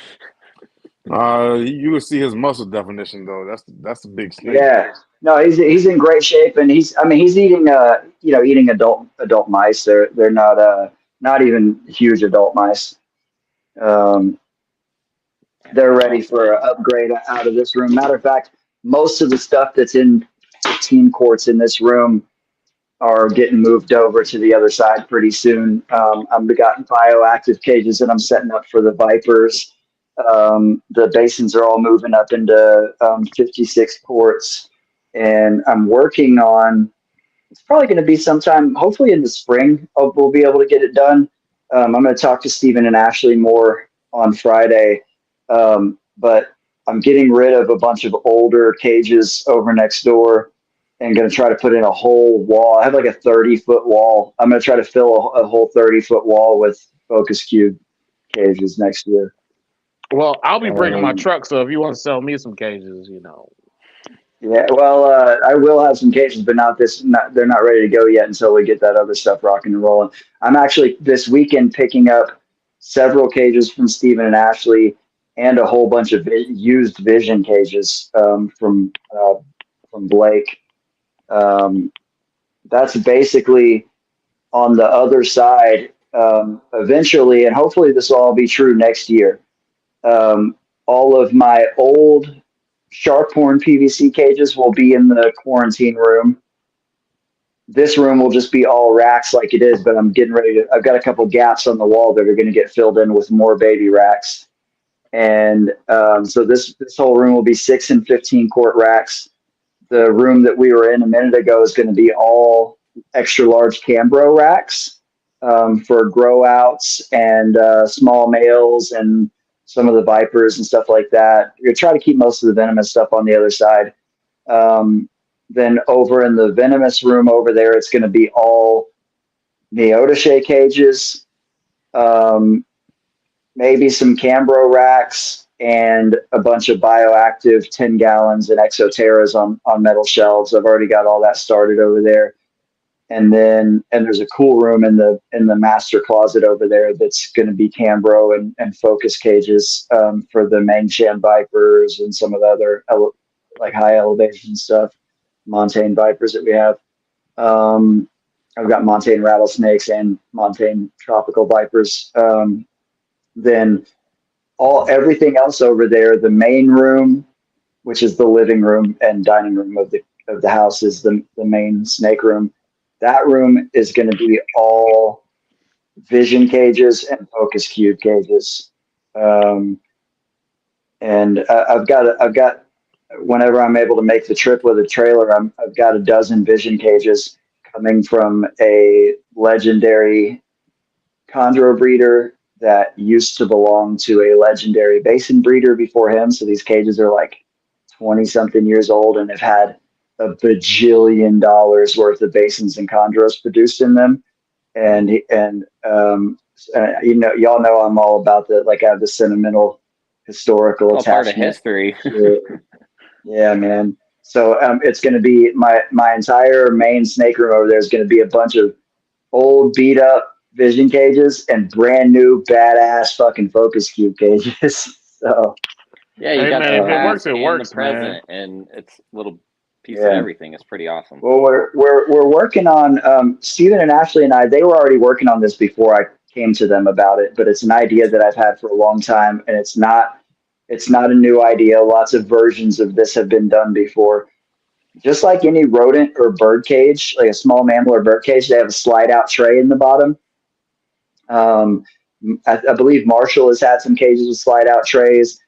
You will see his muscle definition though. That's the big snake. Yeah. No, he's in great shape, and he's eating eating adult mice. They're not even huge adult mice. Um, they're ready for an upgrade out of this room. Matter of fact, most of the stuff that's in 15 quarts in this room are getting moved over to the other side pretty soon. I've got bioactive cages that I'm setting up for the vipers. The basins are all moving up into 56 quarts, and I'm working on. It's probably going to be sometime, hopefully in the spring. We'll be able to get it done. I'm going to talk to Stephen and Ashley more on Friday, but I'm getting rid of a bunch of older cages over next door and going to try to put in a whole wall. I have like a 30-foot wall. I'm going to try to fill a whole 30-foot wall with focus cube cages next year. Well, I'll be bringing my Um, truck, so if you want to sell me some cages, Yeah, well, I will have some cases, but they're not ready to go yet until we get that other stuff rocking and rolling. I'm actually this weekend picking up several cages from Stephen and Ashley and a whole bunch of used vision cages from Blake. That's basically on the other side. Eventually, and hopefully this will all be true next year. All of my old shark horn PVC cages will be in the quarantine room. This room will just be all racks like it is, but I'm getting ready to, I've got a couple gaps on the wall that are going to get filled in with more baby racks. And so this whole room will be 6 and 15 quart racks. The room that we were in a minute ago is going to be all extra large Cambro racks for grow outs and small males and some of the vipers and stuff like that. You're going to try to keep most of the venomous stuff on the other side. Then over in the venomous room over there, it's going to be all Neotiche cages, maybe some Cambro racks, and a bunch of bioactive 10 gallons and Exoterras on metal shelves. I've already got all that started over there. And there's a cool room in the master closet over there that's going to be Cambro and focus cages for the Mangshan vipers and some of the other like high elevation stuff, montane vipers that we have. I've got montane rattlesnakes and montane tropical vipers. Then everything else over there, the main room, which is the living room and dining room of the house, is the main snake room. That room is going to be all vision cages and focus cube cages. And I've got whenever I'm able to make the trip with a trailer, I've got a dozen vision cages coming from a legendary chondro breeder that used to belong to a legendary basin breeder before him. So these cages are like 20 something years old and have had a bajillion dollars worth of basins and chondros produced in them. And you know, y'all know I'm all about the, like, I have the sentimental historical all attachment. part of history. Yeah, man. So it's going to be my entire main snake room over there is going to be a bunch of old beat up vision cages and brand new badass fucking focus cube cages. So Yeah, you Hey, got man, the if it past works, it and works, the man. present, and it's a little piece Yeah. of everything. It's pretty awesome. Well, we're working on Stephen and Ashley and I. They were already working on this before I came to them about it, but it's an idea that I've had for a long time, and it's not a new idea. Lots of versions of this have been done before. Just like any rodent or bird cage, like a small mammal or bird cage, they have a slide out tray in the bottom. I believe Marshall has had some cages with slide out trays.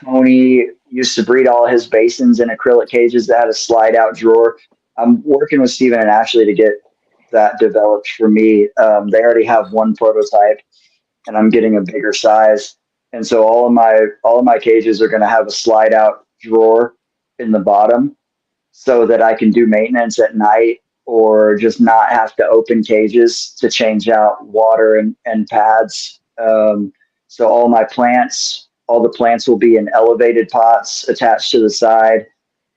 Tony used to breed all his basins in acrylic cages that had a slide out drawer. I'm working with Stephen and Ashley to get that developed for me. They already have one prototype, and I'm getting a bigger size. And so all of my cages are going to have a slide out drawer in the bottom, so that I can do maintenance at night or just not have to open cages to change out water and pads. So all the plants will be in elevated pots attached to the side.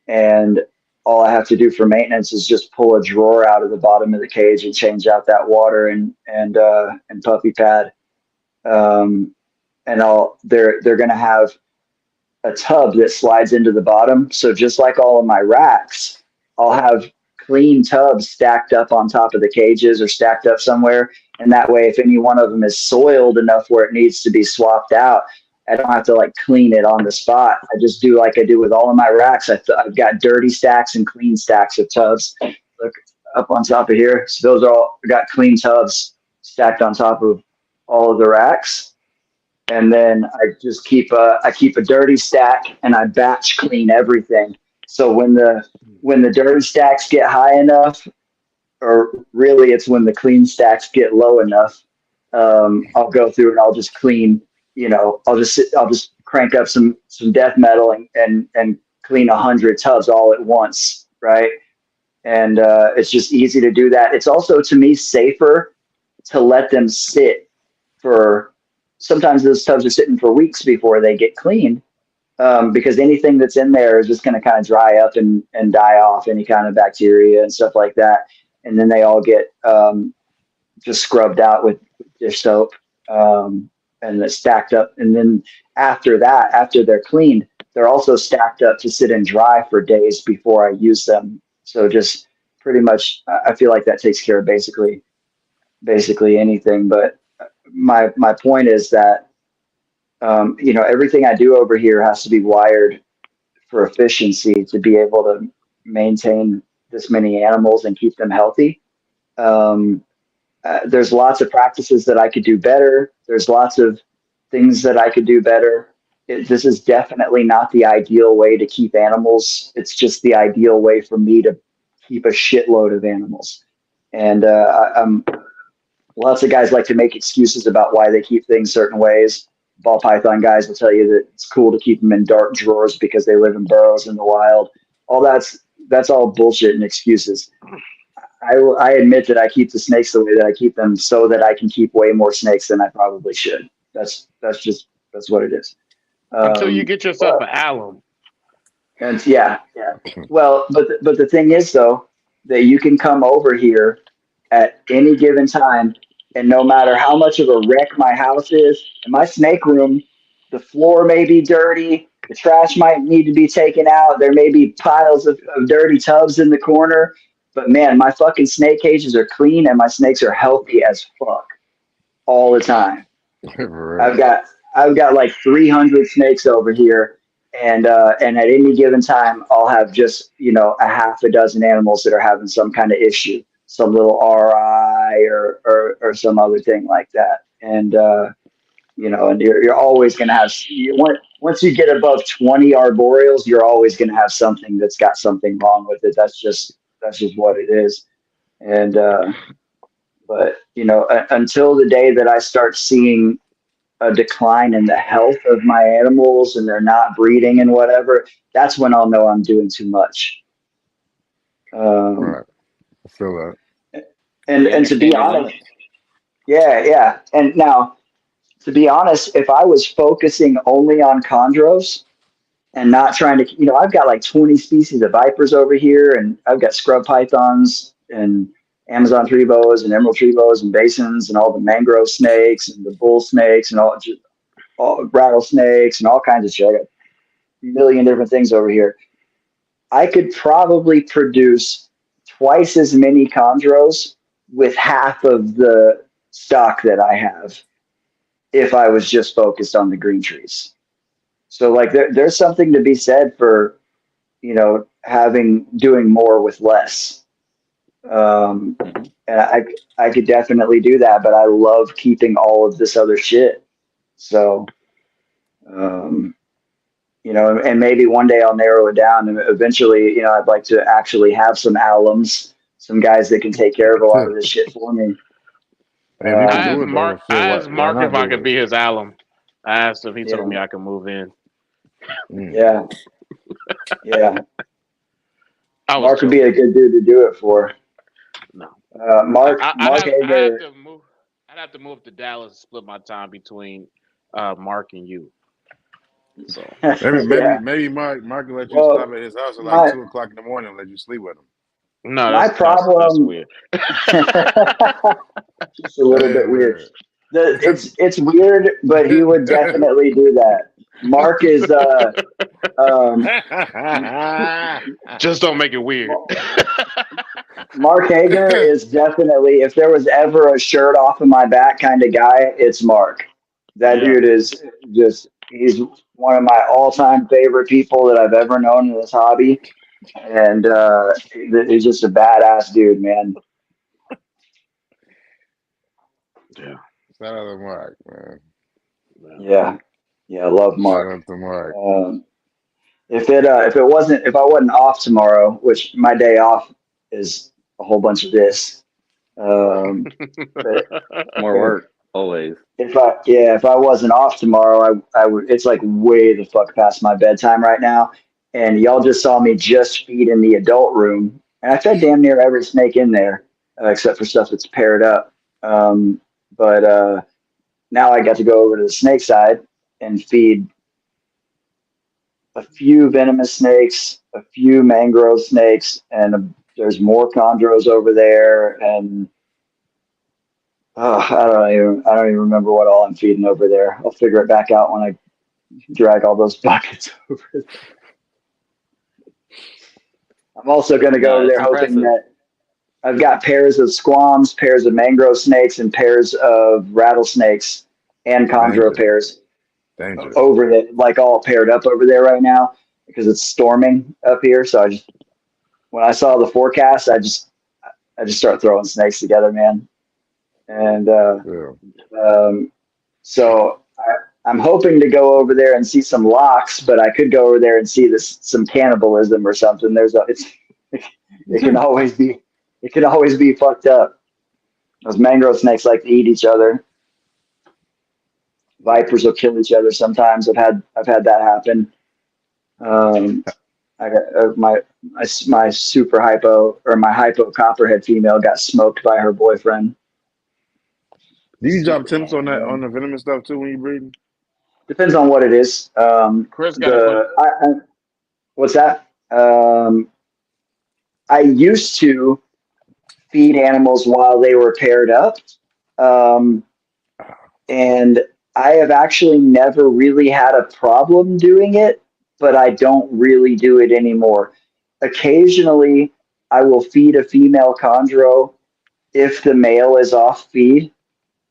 And all I have to do for maintenance is just pull a drawer out of the bottom of the cage and change out that water and puppy pad. And they're going to have a tub that slides into the bottom. So just like all of my racks, I'll have clean tubs stacked up on top of the cages or stacked up somewhere. And that way, if any one of them is soiled enough where it needs to be swapped out, I don't have to like clean it on the spot. I just do like I do with all of my racks. I've got dirty stacks and clean stacks of tubs. Look up on top of here. So those are all, I got clean tubs stacked on top of all of the racks. And then I just keep a dirty stack and I batch clean everything. So when the dirty stacks get high enough, or really it's when the clean stacks get low enough, I'll go through and I'll just clean. You know, I'll just crank up some death metal and clean 100 tubs all at once, right? And it's just easy to do that. It's also, to me, safer to let them sit for. Sometimes those tubs are sitting for weeks before they get cleaned, because anything that's in there is just going to kind of dry up and die off, any kind of bacteria and stuff like that. And then they all get just scrubbed out with dish soap. and they're stacked up. And then after that, after they're cleaned, they're also stacked up to sit and dry for days before I use them. So just pretty much, I feel like that takes care of basically anything. But my point is that everything I do over here has to be wired for efficiency to be able to maintain this many animals and keep them healthy. Um, there's lots of practices that I could do better. There's lots of things that I could do better. This is definitely not the ideal way to keep animals. It's just the ideal way for me to keep a shitload of animals. And lots of guys like to make excuses about why they keep things certain ways. Ball python guys will tell you that it's cool to keep them in dark drawers because they live in burrows in the wild. All that's all bullshit and excuses. I admit that I keep the snakes the way that I keep them so that I can keep way more snakes than I probably should. That's what it is. Until you get yourself an alum. And yeah. Well, but the thing is though, that you can come over here at any given time, and no matter how much of a wreck my house is, in my snake room, the floor may be dirty, the trash might need to be taken out, there may be piles of dirty tubs in the corner, but man, my fucking snake cages are clean and my snakes are healthy as fuck all the time. I've got like 300 snakes over here, and at any given time, I'll have just a half a dozen animals that are having some kind of issue, some little RI or some other thing like that, and and you're always going to have once you get above 20 arboreals, you're always going to have something that's got something wrong with it. That's just what it is, and but until the day that I start seeing a decline in the health of my animals and they're not breeding and whatever, that's when I'll know I'm doing too much. Right. I feel that. And to be honest, yeah. And now, to be honest, if I was focusing only on chondros and not trying to, I've got like 20 species of vipers over here, and I've got scrub pythons and Amazon tree boas and emerald tree boas and basins and all the mangrove snakes and the bull snakes and all rattlesnakes and all kinds of shit. I got a million different things over here. I could probably produce twice as many chondros with half of the stock that I have if I was just focused on the green trees. So like there's something to be said for, doing more with less. And I could definitely do that, but I love keeping all of this other shit. So, and maybe one day I'll narrow it down, and eventually, I'd like to actually have some alums, some guys that can take care of a lot of this shit for me. I asked Mark if I could be his alum. I asked him, he told me I could move in. Yeah. Mark would be a good dude to do it for. No. Mark I'd have to move to Dallas and split my time between Mark and you. So maybe Mark can let you stop at his house at like 2 o'clock in the morning and let you sleep with him. No, that's weird. Just a little bit weird. It's weird, but he would definitely do that. Mark is just don't make it weird. Mark Hager is definitely, if there was ever a shirt off of my back kind of guy, it's Mark. That dude is he's one of my all-time favorite people that I've ever known in this hobby. And he's just a badass dude, man. Yeah. Shout out to Mark, man. Yeah, I love Mark. Shout out to Mark. If I wasn't off tomorrow, which my day off is a whole bunch of this. But more work always. If I wasn't off tomorrow, I would. It's like way the fuck past my bedtime right now, and y'all just saw me just feed in the adult room, and I fed damn near every snake in there, except for stuff that's paired up. But now I got to go over to the snake side and feed a few venomous snakes, a few mangrove snakes, and there's more chondros over there, and I don't even remember what all I'm feeding over there. I'll figure it back out when I drag all those buckets over there. I'm also going to go No, over it's there hoping impressive. that I've got pairs of squams, pairs of mangrove snakes, and pairs of rattlesnakes and chondro Danger. pairs Dangerous. over it, like all paired up over there right now because it's storming up here. So when I saw the forecast, I just start throwing snakes together, man. And Yeah. um, so I'm hoping to go over there and see some locks, but I could go over there and see some cannibalism or something. It can always be fucked up. Those mangrove snakes like to eat each other. Vipers will kill each other sometimes. I've had that happen. Um, I got my super hypo or my hypo copperhead female got smoked by her boyfriend. Do you drop Super temps on that cancer. on the venomous stuff too when you breeding? Depends on what it is. Chris got a question. What's that? I used to feed animals while they were paired up, um, and I have actually never really had a problem doing it, but I don't really do it anymore. Occasionally, I will feed a female chondro if the male is off feed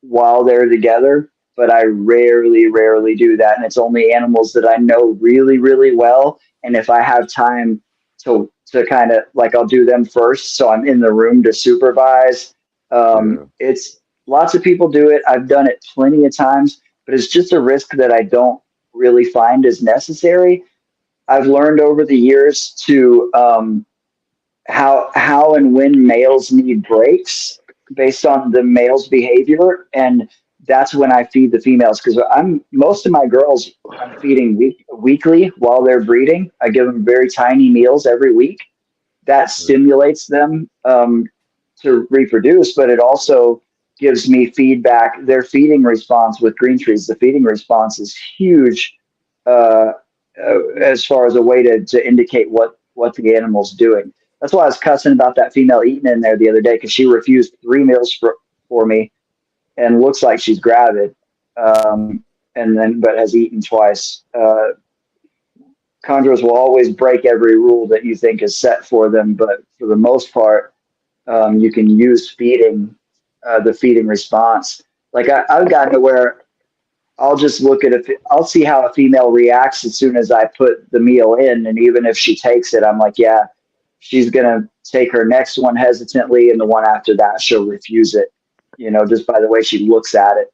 while they're together, but I rarely do that. And it's only animals that I know really well. And if I have time to kind of like, I'll do them first. So I'm in the room to supervise. Yeah. It's lots of people do it. I've done it plenty of times, but it's just a risk that I don't really find as necessary. I've learned over the years to how and when males need breaks based on the male's behavior, and that's when I feed the females because I'm most of my girls I'm feeding weekly while they're breeding. I give them very tiny meals every week. That Yeah. stimulates them to reproduce, but it also gives me feedback. Their feeding response with green trees, the feeding response is huge uh, as far as a way to indicate what the animal's doing. That's why I was cussing about that female eating in there the other day because she refused 3 meals for me and looks like she's gravid, and then but has eaten twice. Chondros will always break every rule that you think is set for them, but for the most part, you can use the feeding response. Like I've gotten to where I'll just look at I'll see how a female reacts as soon as I put the meal in, and even if she takes it, I'm like, yeah, she's gonna take her next one hesitantly, and the one after that she'll refuse it. Just by the way she looks at it.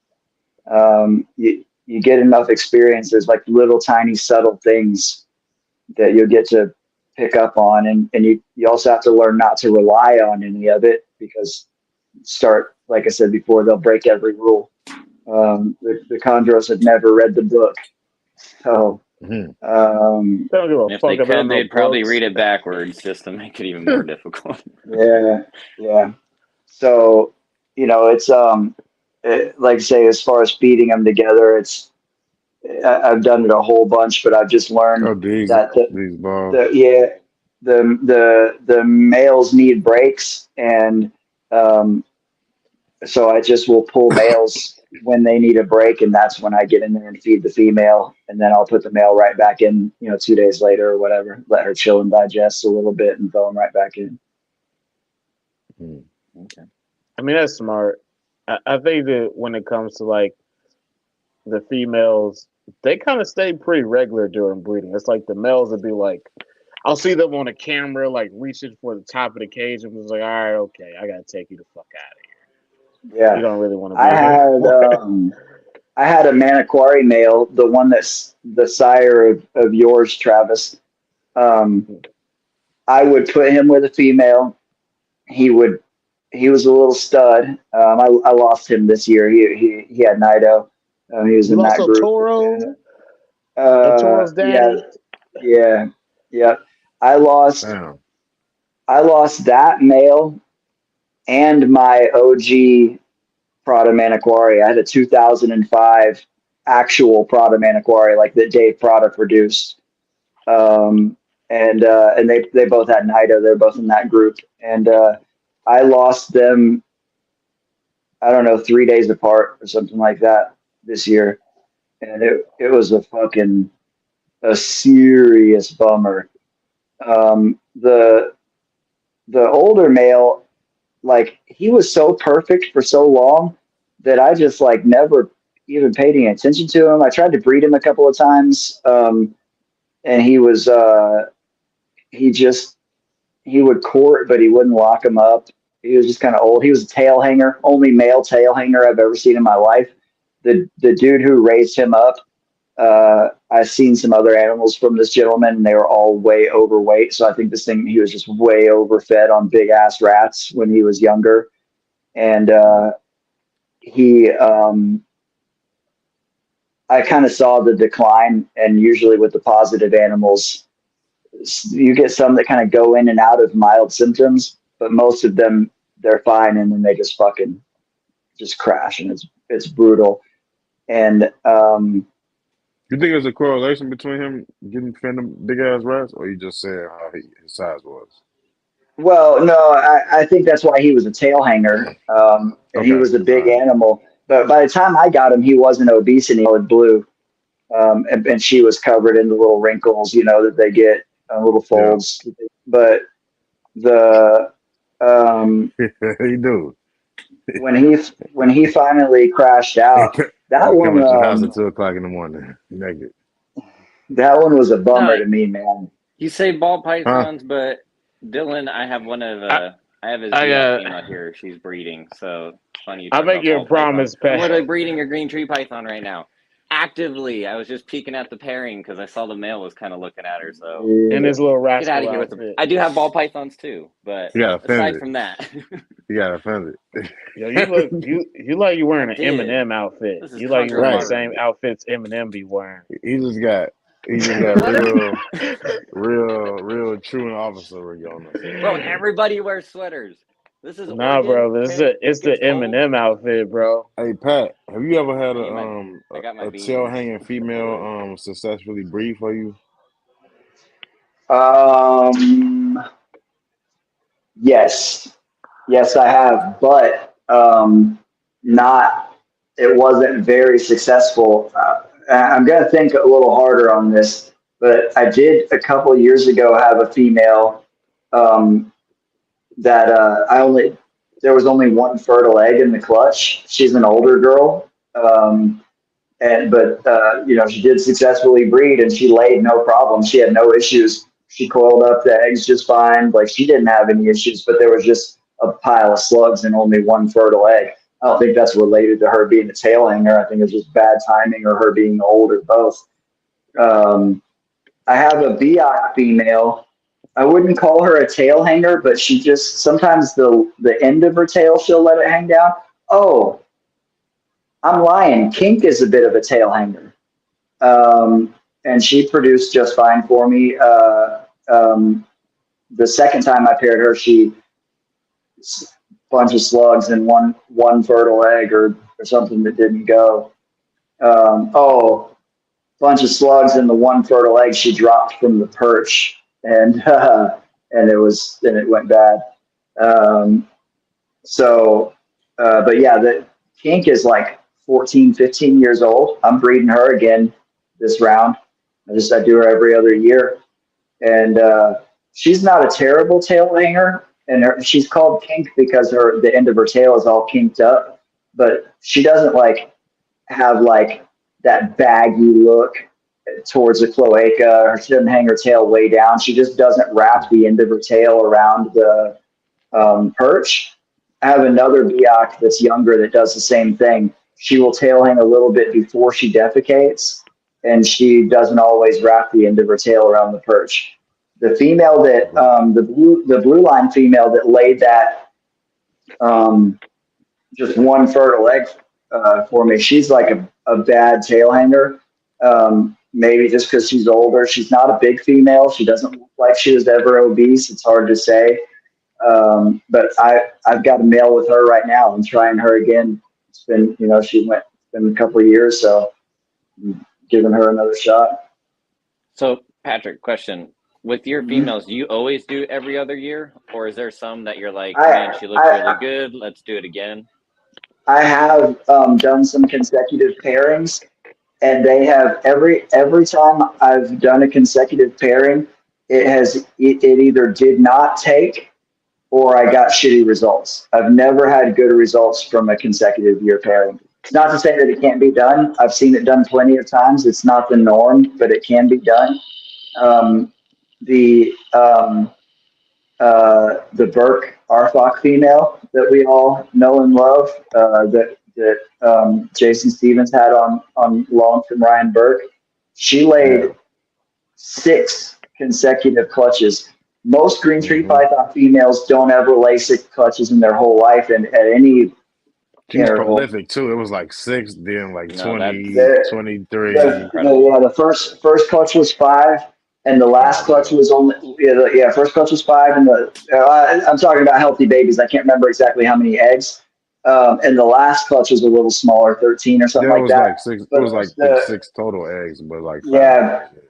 You get enough experience. There's like little tiny subtle things that you'll get to pick up on, and you also have to learn not to rely on any of it because like I said before, they'll break every rule. The Chondros had never read the book, so Mm-hmm. They don't give a And if fuck they about could, no they'd probably books. read it backwards just to make it even more difficult. yeah. So it's like I say, as far as feeding them together, I've done it a whole bunch, but I've just learned Oh, that these balls. the males need breaks, and so I just will pull males when they need a break, and that's when I get in there and feed the female, and then I'll put the male right back in, 2 days later or whatever, let her chill and digest a little bit, and throw them right back in. Okay. I mean, that's smart. I think that when it comes to like the females, they kind of stay pretty regular during breeding. It's like the males would be like, I'll see them on the camera, like reaching for the top of the cage, and was like, all right, okay, I gotta take you the fuck out of here. You Yeah, don't really want to be I here had anymore. I had a Maniquari male, the one that's the sire of yours, Travis. Um, I would put him with a female. He would he was a little stud. I lost him this year. He had Nido. He was You in lost that El group. Toro, El Uh, Toro's yeah, daddy. yeah, yeah. I lost Damn. I lost that male and my OG Prada Maniquari. I had a 2005 actual Prada Maniquari, like that Dave Prada produced. Um, and they both had Nido. They're both in that group, and I lost them. I don't know, 3 days apart or something like that this year. And it was a serious bummer. The older male, like he was so perfect for so long that I just like never even paid any attention to him. I tried to breed him a couple of times, and he just he would court, but he wouldn't lock him up. He was just kind of old. He was a tail hanger, only male tail hanger I've ever seen in my life. The dude who raised him up, I've seen some other animals from this gentleman, and they were all way overweight. So I think he was just way overfed on big ass rats when he was younger. And he, I kind of saw the decline. And usually with the positive animals, you get some that kind of go in and out of mild symptoms, but most of them, they're fine. And then they just fucking just crash, and it's brutal. And, You think there's a correlation between him getting fed them big ass rats, or you just said how his size was? well, no, I think that's why he was a tail hanger, and he Okay, was a all big right. animal. But by the time I got him, he wasn't obese and he was blue, and she was covered in the little wrinkles, that they get, little Yeah, folds. But the he do. when he finally crashed He out, that come one at your house at 2 o'clock in the morning, naked. that one was a bummer No, to me, man. you say ball Huh? pythons, but Dylan, I have I, I have a I Zion got. female here. She's breeding, so it's funny you I talk make about you a ball pythons. promise, I'm Pat. literally breeding a green tree python right now. Actively, I was just peeking at the pairing because I saw the male was kind of looking at her. So In Yeah. this little get out rascal of here with the. outfit. I do have ball pythons too, but He got aside offended. from that, He got offended. Yo, you like you I wearing an did. Eminem outfit. This is You like you Chondro wearing the Bar Right. same Room. outfits Eminem be wearing. He just got What? real truant officer rig on him. Bro, everybody wears sweaters. This is Nah, Oregon, bro, okay? it's It the gets cold. Eminem outfit, bro. Hey Pat, have you ever had I need my. I got my a tail beanies hanging and the female hood. successfully breed for you? Um, yes, yes, I have, but not. It wasn't very successful. I'm going to think a little harder on this, but I did a couple of years ago have a female um, that I only there was only one fertile egg in the clutch. She's an older girl, and but she did successfully breed, and she laid no problem. She had no issues. She coiled up the eggs just fine. Like she didn't have any issues, but there was just a pile of slugs and only one fertile egg. I don't think that's related to her being a tail hanger. I think it's just bad timing or her being old or both. Um, I have a Biak female. I wouldn't call her a tail hanger, but she just sometimes the end of her tail she'll let it hang down. Oh, I'm lying. Kink is a bit of a tail hanger, and she produced just fine for me. The second time I paired her, she bunch of slugs and one fertile egg or something that didn't go. Oh, bunch of slugs and the one fertile egg she dropped from the perch, and it went bad. Um, but yeah, the Kink is like 14, 15 years old. I'm breeding her again this round. I do her every other year, and she's not a terrible tail hanger. And she's called kink because the end of her tail is all kinked up, but she doesn't like have like that baggy look towards the cloaca, or she doesn't hang her tail way down. She just doesn't wrap the end of her tail around the perch. I have another Biak that's younger that does the same thing. She will tail hang a little bit before she defecates, and she doesn't always wrap the end of her tail around the perch. The female that the blue line female that laid that um, just one fertile egg for me, she's like a bad tail hanger. Maybe just because she's older. She's not a big female. She doesn't look like she was ever obese. It's hard to say. But I've got a male with her right now. I'm trying her again. It's been, it's been a couple of years, so I'm giving her another shot. So, Patrick, question. With your Mhm. females, do you always do every other year? Or is there some that you're like, man, I, she looks really I, good, let's do it again? I have done some consecutive pairings, and they have every time I've done a consecutive pairing, it either did not take or I got shitty results. I've never had good results from a consecutive year pairing. It's not to say that it can't be done. I've seen it done plenty of times. It's not the norm, but it can be done. Um, the Burke Arfok female that we all know and love, that Jason Stevens had on loan from Ryan Burke. She Yeah. laid 6 consecutive clutches. Most green tree hmm python females don't ever lay 6 clutches in their whole life, and at any She was interval. prolific too. It was like 6, then like No, that's 20, The, 23. incredible. the first clutch was 5, and the last God clutch damn. was only first clutch was 5, and I'm talking about healthy babies. I can't remember exactly how many eggs, and the last clutch was a little smaller, 13 or something Yeah, it like was like that. 6. It was But like I think the 6 total eggs, but like 5 yeah, eggs. Yeah.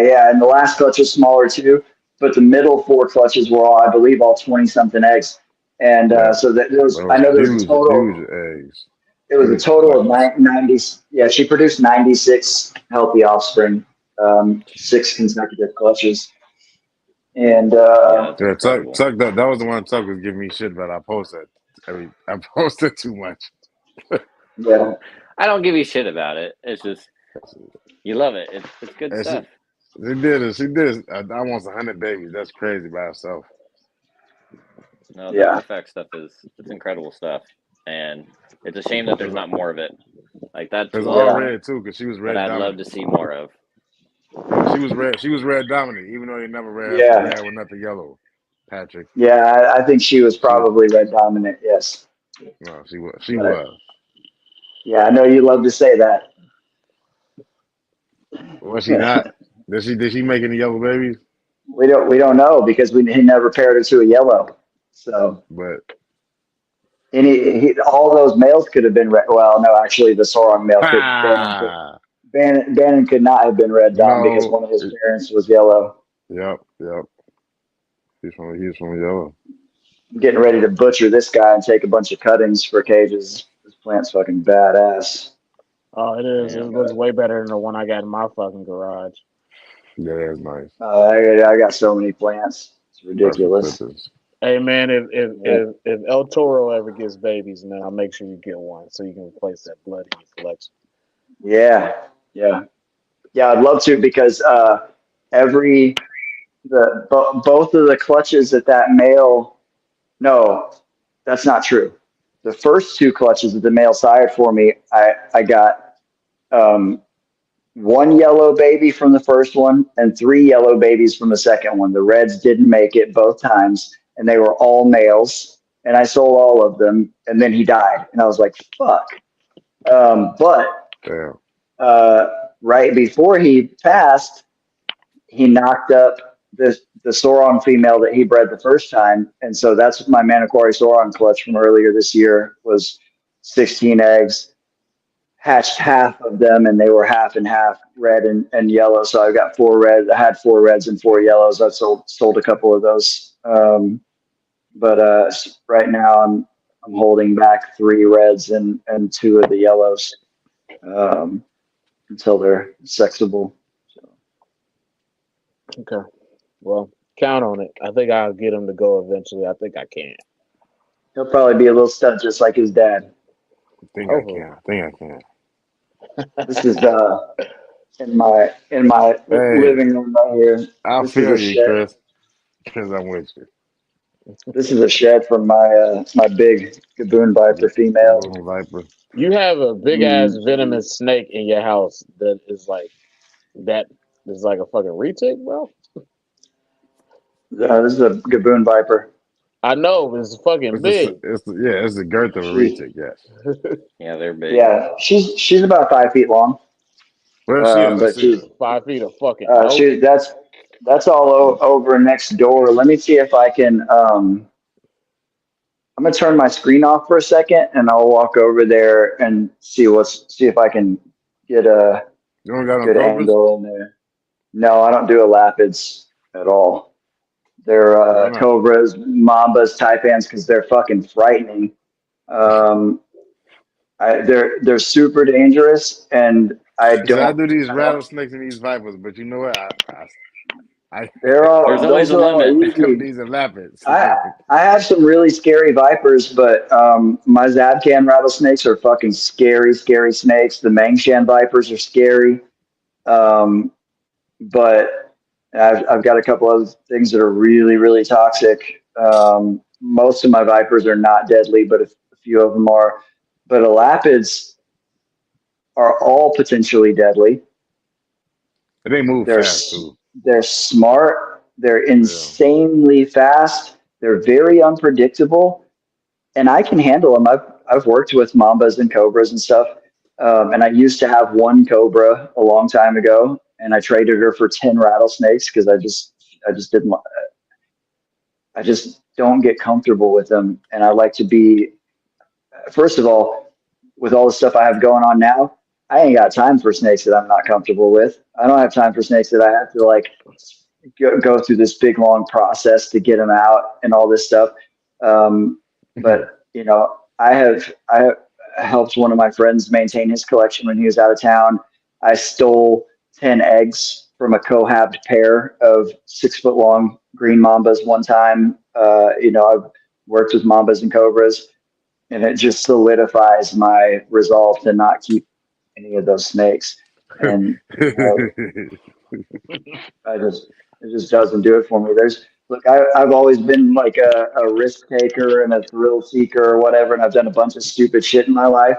yeah, and the last clutch was smaller too. But the middle 4 clutches were all, I believe, all 20 something eggs, and Yeah. so that there But was. it I was know there was a huge, total. huge eggs. It was a Huge total of clutches. 90. Yeah, she produced 96 healthy offspring, 6 consecutive clutches, and Yeah, that's Yeah, incredible. That was the one Tuck was giving me shit about. I posted too much. yeah, I don't give you shit about it. It's just you love it. It's good And stuff. she did it. She did it. I want 100 babies. That's crazy by herself. No, the yeah, artifact stuff it's incredible stuff, and it's a shame that there's not more of it. Like that's It's all yeah, one red too, because she was that red I'd love dominant. to see more of. Yeah, she was red. She was red dominant, even though they never yeah, ran with nothing yellow. Patrick, yeah. I think she was she was. probably red dominant. Yes, No, she was. She but was. yeah, I know you love to say that. Was she not? Did she make any yellow babies? We don't know because he never paired her to a yellow. So But all those males could have been red. Well, no, actually, the Sorong male could. ha! Bannon could not have been red dot because No. one of his parents was yellow. Yep. Yep. He's from yellow. I'm getting ready to butcher this guy and take a bunch of cuttings for cages. This plant's fucking badass. Oh, it is. It Yeah, looks way better than the one I got in my fucking garage. Yeah, that's nice. I got so many plants. It's Perfect ridiculous. clippers. Hey man, if if Yeah. if, if El Toro ever gets babies, man, I'll make sure you get one so you can replace that blood in your collection. Yeah. Yeah. Yeah. I'd love to because every both of the clutches that male. No, that's not true. The first 2 clutches that the male sired for me, I got um, 1 yellow baby from the first one and 3 yellow babies from the second one. The reds didn't make it both times, and they were all males. And I sold all of them, and then he died, and I was like, "Fuck!" But Damn. uh, right before he passed, he knocked up the Sauron female that he bred the first time, and so that's my Manokwari Sauron clutch from earlier this year was 16 eggs. Hatched half of them, and they were half and half, red and yellow. So I got 4 red. I had 4 reds and 4 yellows. I sold a couple of those, but right now I'm holding back 3 reds and 2 of the yellows um, until they're sexable. So, Okay. Well, count on it. I think I'll get him to go eventually. I think I can. he'll probably be a little stud just like his dad. I think I Hopefully. can. I think I can. This is in my Hey, living room right here. I This is feel a you, shed. Chris. Because I'm with you. This is a shed from my big Gaboon Viper The female. Golden Viper. You have a big ass Mm. venomous snake in your house that is like a fucking retic, bro. This is a Gaboon Viper. I know, but it's fucking big. It's the girth of a She's retic, yes. yeah, they're big. yeah, she's about 5 feet long. Where is she at? Let's But see her. 5 feet of fucking note. that's all over next door. Let me see if I can. I'm gonna turn my screen off for a second, and I'll walk over there and see if I can get a You don't got no good cobras? angle in there. No, I don't do elapids at all. They're Why not? cobras, mambas, taipans because they're fucking frightening. They're super dangerous, and I So I don't. do these I don't. rattlesnakes and these vipers, but you know what? I They're There's all always those a are all limit. come easy. these and lappets. I have some really scary vipers, but my Zabcan rattlesnakes are fucking scary, scary snakes. The Mangshan vipers are scary, um, but I've got a couple other things that are really, really toxic. Most of my vipers are not deadly, but a few of them are. But elapids are all potentially deadly. They move They're fast too. they're smart. They're Yeah. insanely fast. They're very unpredictable, and I can handle them. I've worked with mambas and cobras and stuff, and I used to have one cobra a long time ago, and I traded her for 10 rattlesnakes because I just didn't I just don't get comfortable with them, and I like to be. First of all, with all the stuff I have going on now, I ain't got time for snakes that I'm not comfortable with. I don't have time for snakes that I have to like go through this big long process to get them out and all this stuff. But you know, I have helped one of my friends maintain his collection when he was out of town. I stole 10 eggs from a cohabbed pair of 6 foot long green mambas one time. I've worked with mambas and cobras, and it just solidifies my resolve to not keep any of those snakes. And I just it just doesn't do it for me. I've always been like a risk taker and a thrill seeker or whatever, and I've done a bunch of stupid shit in my life,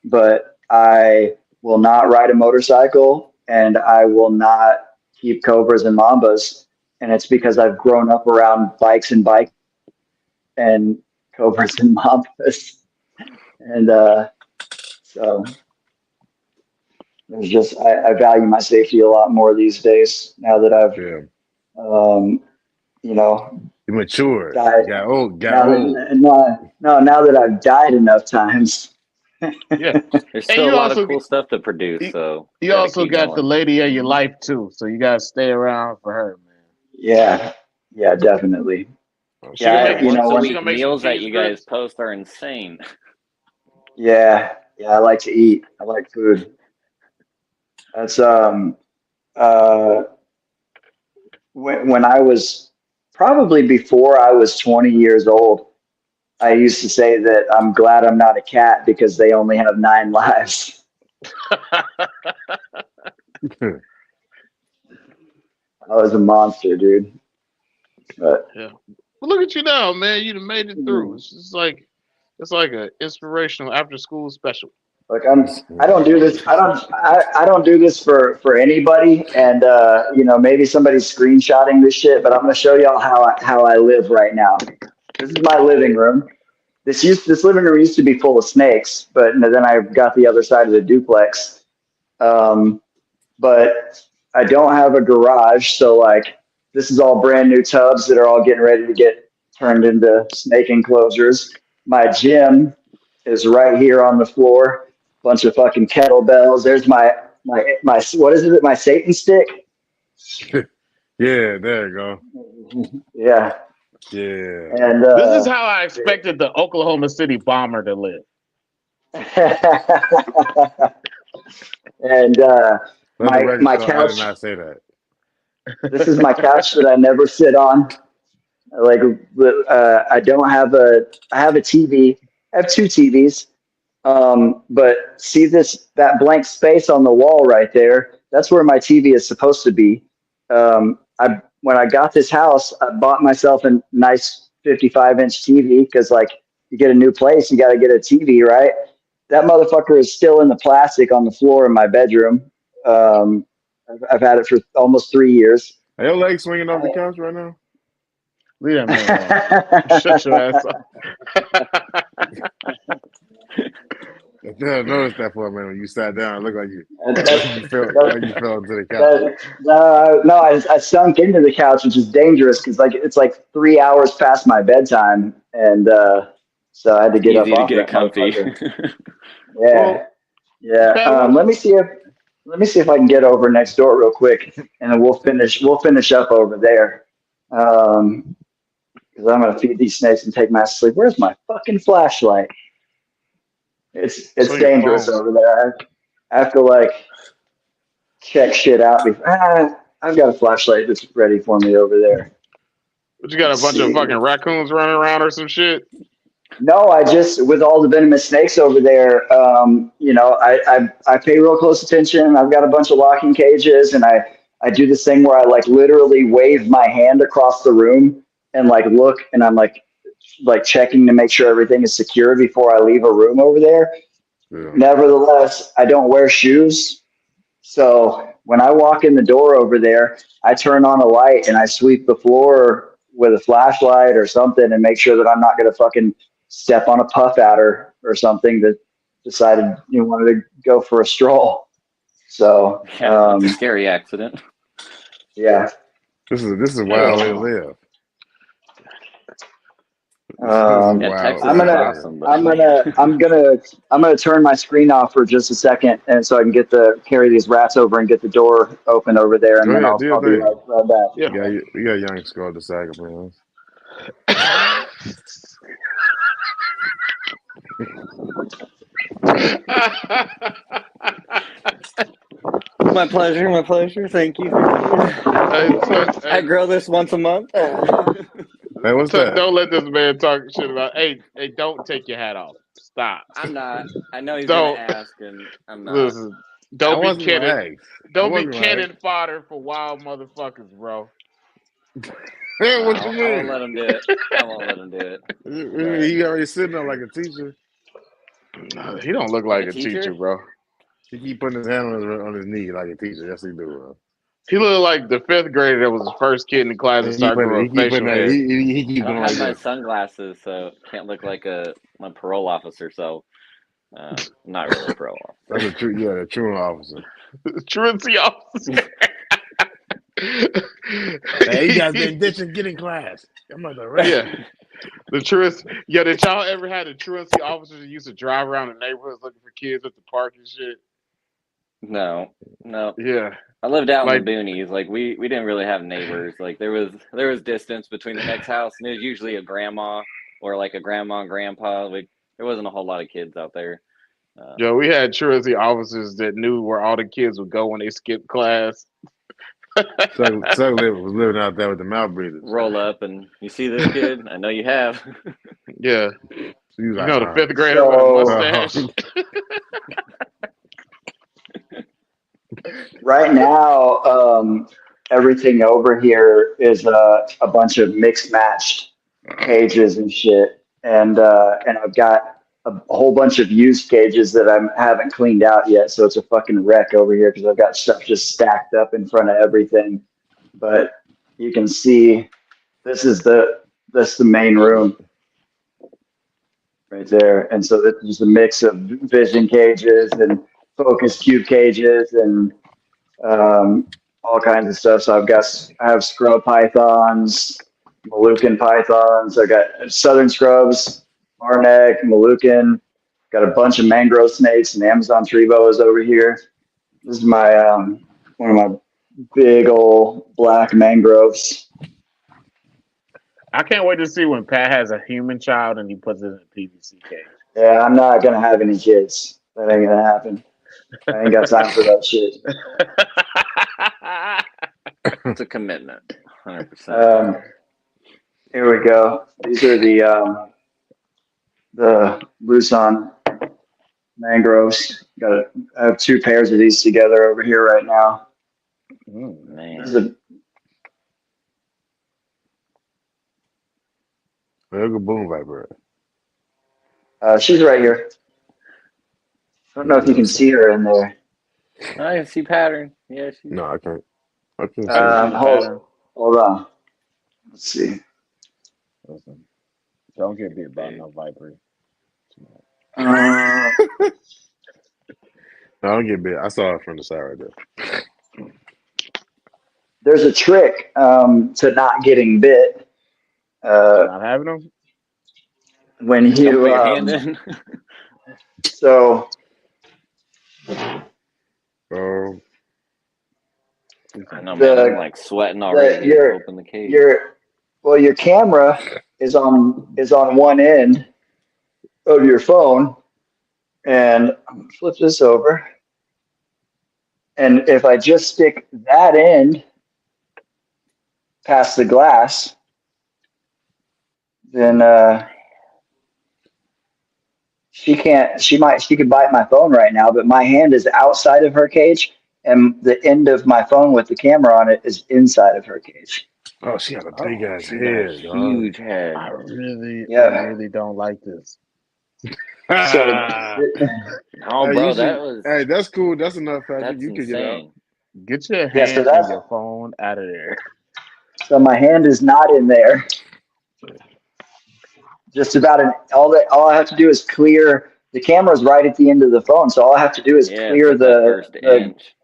but I will not ride a motorcycle, and I will not keep cobras and mambas, and it's because I've grown up around bikes and cobras and mambas, and so there's just I value my safety a lot more these days now that I've yeah. um, you know You matured. died. Got old. Now that I've died enough times. Yeah, There's and still a you lot of also cool stuff to produce, so you gotta also keep got the going. lady of your life too, so you gotta stay around for her, man. Yeah, yeah, definitely. She Yeah, gonna the make You she, know once a so she when week gonna make some meals that cheese you guys grits. post are insane. Yeah, I like to eat. I like food. That's uh when I was probably before I was 20 years old, I used to say that I'm glad I'm not a cat because they only have 9 lives. I was a monster, dude. But Yeah, but look at you now, man. You done made it through. It's like a inspirational after school special. like I don't do this. I don't do this for anybody. And maybe somebody's screenshotting this shit, but I'm gonna show y'all how I live right now. This is my living room. This living room used to be full of snakes, but then I got the other side of the duplex. Um, but I don't have a garage, so like this is all brand new tubs that are all getting ready to get turned into snake enclosures. My gym is right here on the floor. Bunch of fucking kettlebells. There's my what is it? My Satan stick. Yeah, there you go. Yeah, Yeah. and This is how I expected the Oklahoma City bomber to live. and Let the record my show I did couch. not say that. This is my couch that I never sit on. Like I don't have I have a TV. I have 2 TVs. But see that blank space on the wall right there? That's where my TV is supposed to be. I When I got this house, I bought myself a nice 55-inch TV because like you get a new place, you got to get a TV, right? That motherfucker is still in the plastic on the floor in my bedroom. I've had it for almost 3 years. Are your legs swinging off the couch right now? Leave that man alone. Shut your ass up. I noticed that for a minute when you sat down. It looked like you fell into the couch. No, I sunk into the couch, which is dangerous because like it's like 3 hours past my bedtime, and so I had to get up Easy to off get that comfy. motherfucker. Well, Yeah. Pat, Let me see if I can get over next door real quick, and then we'll finish up over there. Because I'm gonna feed these snakes and take my sleep. Where's my fucking flashlight? It's on your dangerous phone. over there. I have to like check shit out before. I've got a flashlight that's ready for me over there. But you got a Let's bunch of see. fucking raccoons running around or some shit. No, I just with all the venomous snakes over there. I pay real close attention. I've got a bunch of locking cages, and I do this thing where I like literally wave my hand across the room and like look, and I'm like checking to make sure everything is secure before I leave a room over there. Yeah. Nevertheless, I don't wear shoes. So when I walk in the door over there, I turn on a light and I sweep the floor with a flashlight or something and make sure that I'm not going to fucking step on a puff adder or something that decided you wanted to go for a stroll. So, Yeah, it's a scary accident. yeah. This is a wild way to live. Texas I'm is gonna awesome, but man. I'm gonna turn my screen off for just a second, and so I can carry these rats over and get the door open over there, and Go then ahead, do your I'll be thing. right back. Yeah. You got young skull the sack man. My pleasure. Thank you. I grow this once a month. Hey, what's that? Don't let this man talk shit about. Hey, don't take your hat off. Stop. I'm not. I know he's Don't. gonna ask, and I'm not. Listen, don't be kidding. Don't be kidding. cannon fodder for wild motherfuckers, bro. Hey, what you I mean? won't let him do it. I won't let him do it. He already sitting there like a teacher. He don't look like a teacher, bro. He keep putting his hand on his knee like a teacher. Yes, he do, bro. He looked like the 5th grader that was the first kid in the class to start growing facial hair. He keep I don't going have like my that. sunglasses, so can't look like my parole officer. So, not really a parole officer. That's the truant officer. Truancy officer. Hey, you guys been ditching, get in class. I'm like, yeah. The truancy. Yeah, did y'all ever had a truancy officer that used to drive around the neighborhoods looking for kids at the park and shit? No. Yeah. I lived out in the boonies. Like we didn't really have neighbors. Like there was distance between the next house, and it was usually a grandma or like a grandma and grandpa. Like there wasn't a whole lot of kids out there. Yeah, we had truancy officers that knew where all the kids would go when they skipped class. Suck was living out there with the mouth breathers. Roll up and you see this kid? I know you have. Yeah. So you like, know the 5th grader with a mustache. Right now, everything over here is a bunch of mixed matched cages and shit, and I've got a whole bunch of used cages that I haven't cleaned out yet, so it's a fucking wreck over here because I've got stuff just stacked up in front of everything. But you can see this is the main room right there, and so this is a mix of vision cages and focus cube cages and all kinds of stuff. So I have scrub pythons, Moluccan pythons. I got southern scrubs, Marneck, Moluccan. Got a bunch of mangrove snakes and Amazon tree boas over here. This is my one of my big old black mangroves. I can't wait to see when Pat has a human child and he puts it in a PVC cage. Yeah, I'm not gonna have any kids. That ain't gonna happen. I ain't got time for that shit. It's a commitment, 100%. Here we go. These are the Luzon mangroves. I have 2 pairs of these together over here right now. Oh, man. Look at Boom Viper. She's right here. I don't know if you can see her in there. I can see pattern. Yeah, no, I can't. I can't see hold on. Let's see. Listen, don't get bit by no viper. No, I don't get bit. I saw it from the side right there. There's a trick to not getting bit. Not having them? When you put your hand in. So I know, man. I'm like sweating already. Open the cage. Your camera is on one end of your phone, And I'm gonna flip this over. And if I just stick that end past the glass, then she can't. She could bite my phone right now, but my hand is outside of her cage, and the end of my phone with the camera on it is inside of her cage. Oh, she got a big Oh, ass she's got a head, dog. huge head. I Yeah. really don't like this. So Oh, bro, that was hey, that's cool. That's enough, Patrick. that's You could get out. insane. Get your yeah. So hand and that's your phone out of there. so my hand is not in there. Just about all I have to do is clear the camera's right at the end of the phone, so all I have to do is Yeah, it's clear like that first inch.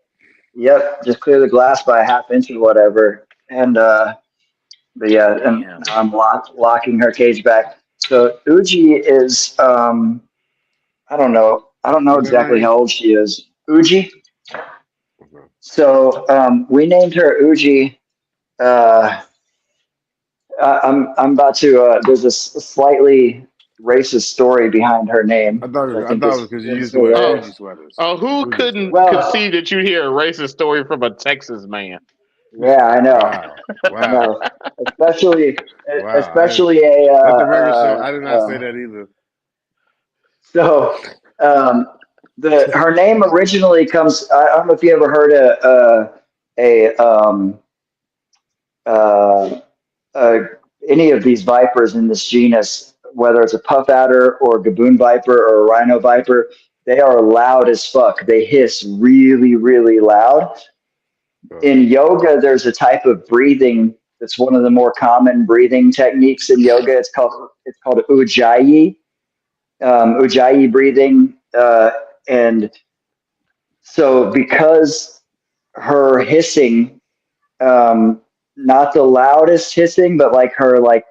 just clear the glass by a half inch or whatever. And but yeah, and Damn. now I'm locking her cage back. So Uji is I don't know What's her exactly name? how old she is. Uji. Okay. So we named her Uji. Uh, I'm about to. There's a slightly racist story behind her name, I thought which I it think was because you is used the word Oh, hilarious. Fuji sweaters. who Fuji couldn't sweaters. Well, conceive that you'd hear a racist story from a Texas man? yeah, I know. Wow. I Wow. know. Especially, Wow. especially a. Let the record show. I did not say that either. So, um, her name originally comes. I don't know if you ever heard uh, uh, any of these vipers in this genus, whether it's a puff adder or a gaboon viper or a rhino viper. They are loud as fuck. They hiss really, really loud. In yoga, there's a type of breathing that's one of the more common breathing techniques in yoga. It's called ujjayi, ujjayi breathing, and so because her hissing, not the loudest hissing, but like her like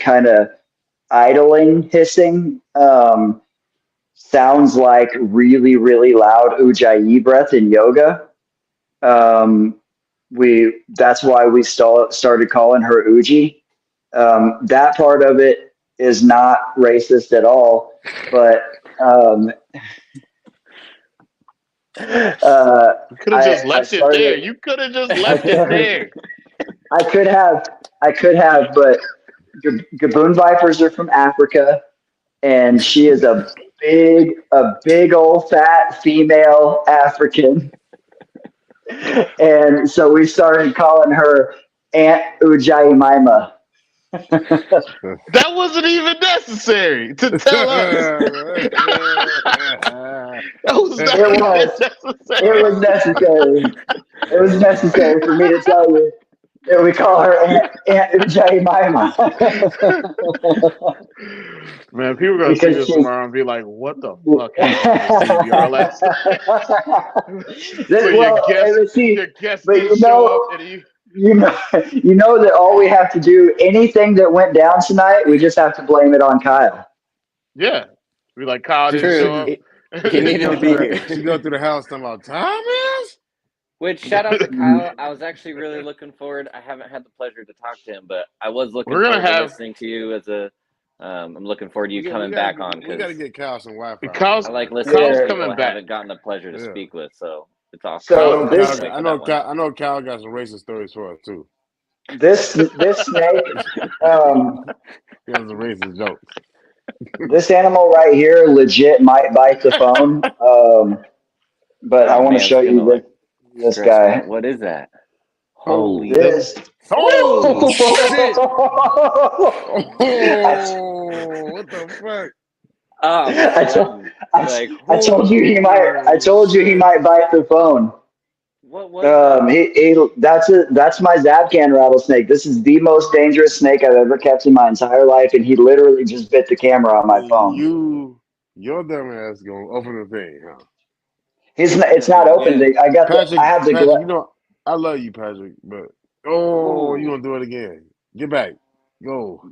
kind of idling hissing, sounds like really really loud ujjayi breath in yoga. Um, that's why we started calling her Uji. That part of it is not racist at all, but You could have just I left it there. started. You could have just left it there. I could have, but Gaboon vipers are from Africa, and she is a big old fat female African. And so we started calling her Aunt Ujaimima. That wasn't even necessary to tell us. That was not It even was. necessary. It was necessary. It was necessary for me to tell you that we call her Aunt Ujaimima. Man, people are gonna see Because this she's. tomorrow and be like, "What the fuck happened to CBR last night?" So your guest But didn't show up, and he. you know that all we have to do, anything that went down tonight, we just have to blame it on Kyle. Yeah, be like, Kyle didn't True. show up. He needed to be here. She go through the house talking about Thomas. Which shout out to Kyle. I was actually really looking forward. I haven't had the pleasure to talk to him, but I was looking We're gonna forward to have- listening to you as a. I'm looking forward to you We coming gotta back on We got to because get Kyle some Wi-Fi. Kyle's- I like Kyle's listening to people coming I back. haven't gotten the pleasure to Yeah. speak with. So it's awesome. So I know Kyle got some racist stories for us too. this snake, He has some racist jokes. this animal right here, legit might bite the phone. But I want to man, show it's you gonna, this stress me guy. out. What is that? Holy This. Oh shit! I- Oh, what the fuck? Oh, I told you he might. I told you he might bite the phone. What was That's my Zapcan rattlesnake. This is the most dangerous snake I've ever kept in my entire life, and he literally just bit the camera on my phone. Your dumb ass gonna open the thing, huh? It's not open. Yeah. Patrick, I have the Patrick, you know I love you, Patrick, but you gonna do it again? Get back, go.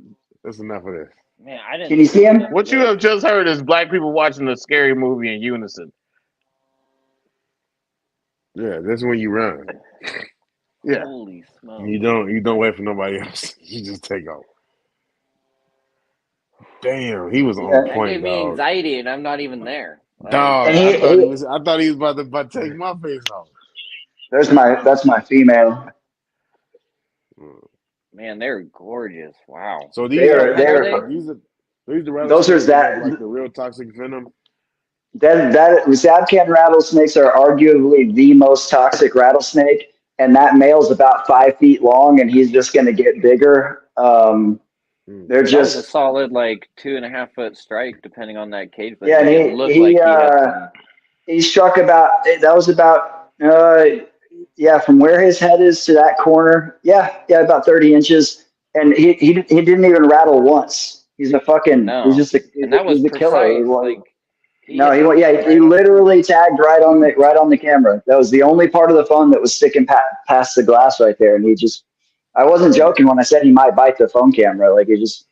That's enough of this. Man, I didn't. Can you see him? What you have just heard is black people watching a scary movie in unison. Yeah, that's when you run. Yeah. Holy smokes! You don't wait for nobody else. You just take off. Damn, he was on That point, gave me dog. anxiety, and I'm not even there. Dog, And I thought he he was. I thought he was about to take my face off. that's my female. Mm. Man, they're gorgeous. Wow. So What kind of They pet are these they? are these the those are rattlesnakes that have that like the real toxic venom. that Zabcan rattlesnakes are arguably the most toxic rattlesnake, and that male's about 5 feet long, and he's just going to get bigger. Mm. They're That was a just solid like 2.5 foot strike, depending on that cage, but yeah, and it looked like he had some. he struck about that was about yeah, from where his head is to that corner, yeah, about 30 inches, and he didn't even rattle once. He's No, just a and that was he's a killer. precise. Like he No, hit that thing he right on the point. literally tagged right on the camera. That was the only part of the phone that was sticking past the glass right there, and he just. I wasn't joking when I said he might bite the phone camera. Like it just,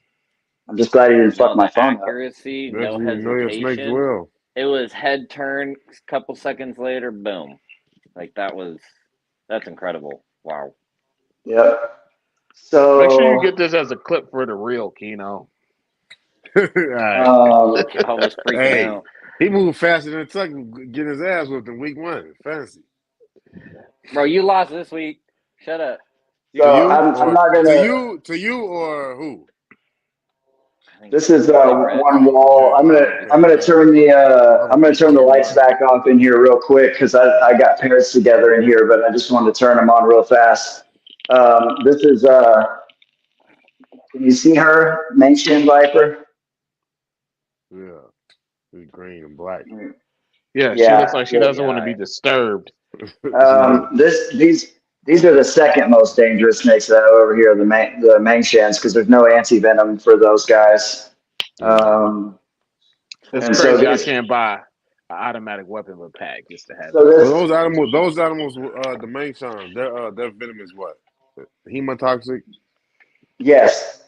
I'm just glad he didn't fuck No, my the phone up. accuracy, That's no you know your snakes hesitation. well. It was head turn, couple seconds later, boom. Like that's incredible. Wow. Yep. Make sure you So get this as a clip for the real Keno. All right. um, I was freaking Hey, out. he moved faster than Tuck getting his ass whipped in week 1. Fancy. Bro, you lost this week. Shut up. You To got so you smacked. I'm or not gonna. to you or who? I think This is I think Red. one Oh, okay. wall. Oh, okay. I'm gonna turn the My lights bad. back off in here real quick because I got parents together in here, but I just wanted to turn them on real fast. This is can you see her Manxian Viper? Yeah. He's green and black. Yeah, she looks Yeah, like she yeah. doesn't want to be disturbed. She do. These are the second most dangerous snakes that I have over here, the Mangshans, because there's no anti venom for those guys. Mm. Um, It's and so crazy. I these, can't buy an automatic weapon with pack just to have so this. So this, those animals, the main charm, their venom is what? Hemotoxic. yes,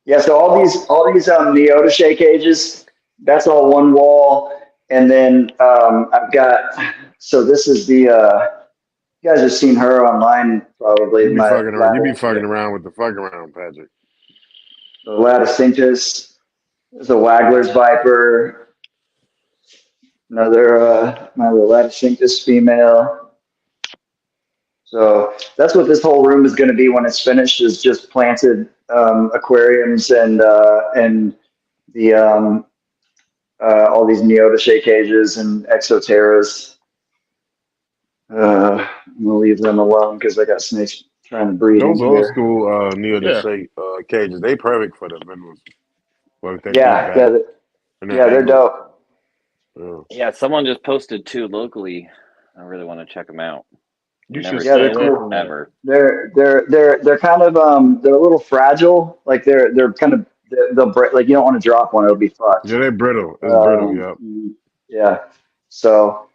yeah. So all these Neotische cages, that's all one wall, and then I've got. So this is the. You guys have seen her online, probably. You be My fucking around. You be fucking around with the fuck around, Patrick. the Laticinctus. There's a Wagler's Viper. Another Laticinctus female. So that's what this whole room is going to be when it's finished. Is just planted aquariums and the all these Neotische cages and Exoterras. I'm gonna leave them alone because I got snakes trying to breed in Those old here. school near the Yeah. shape cages, they perfect for the venomous. Well, if they breed Yeah, back and they're they're angled. dope. Yeah. Yeah, someone just posted 2 locally. I really want to check them out. You should Never Yeah, stay they're seen away them cool. from that. ever. They're kind of they're a little fragile. Like they're kind of they'll break. Like you don't want to drop one; it'll be fucked. Yeah, they're brittle. It's brittle. Um, Yep. yeah. So,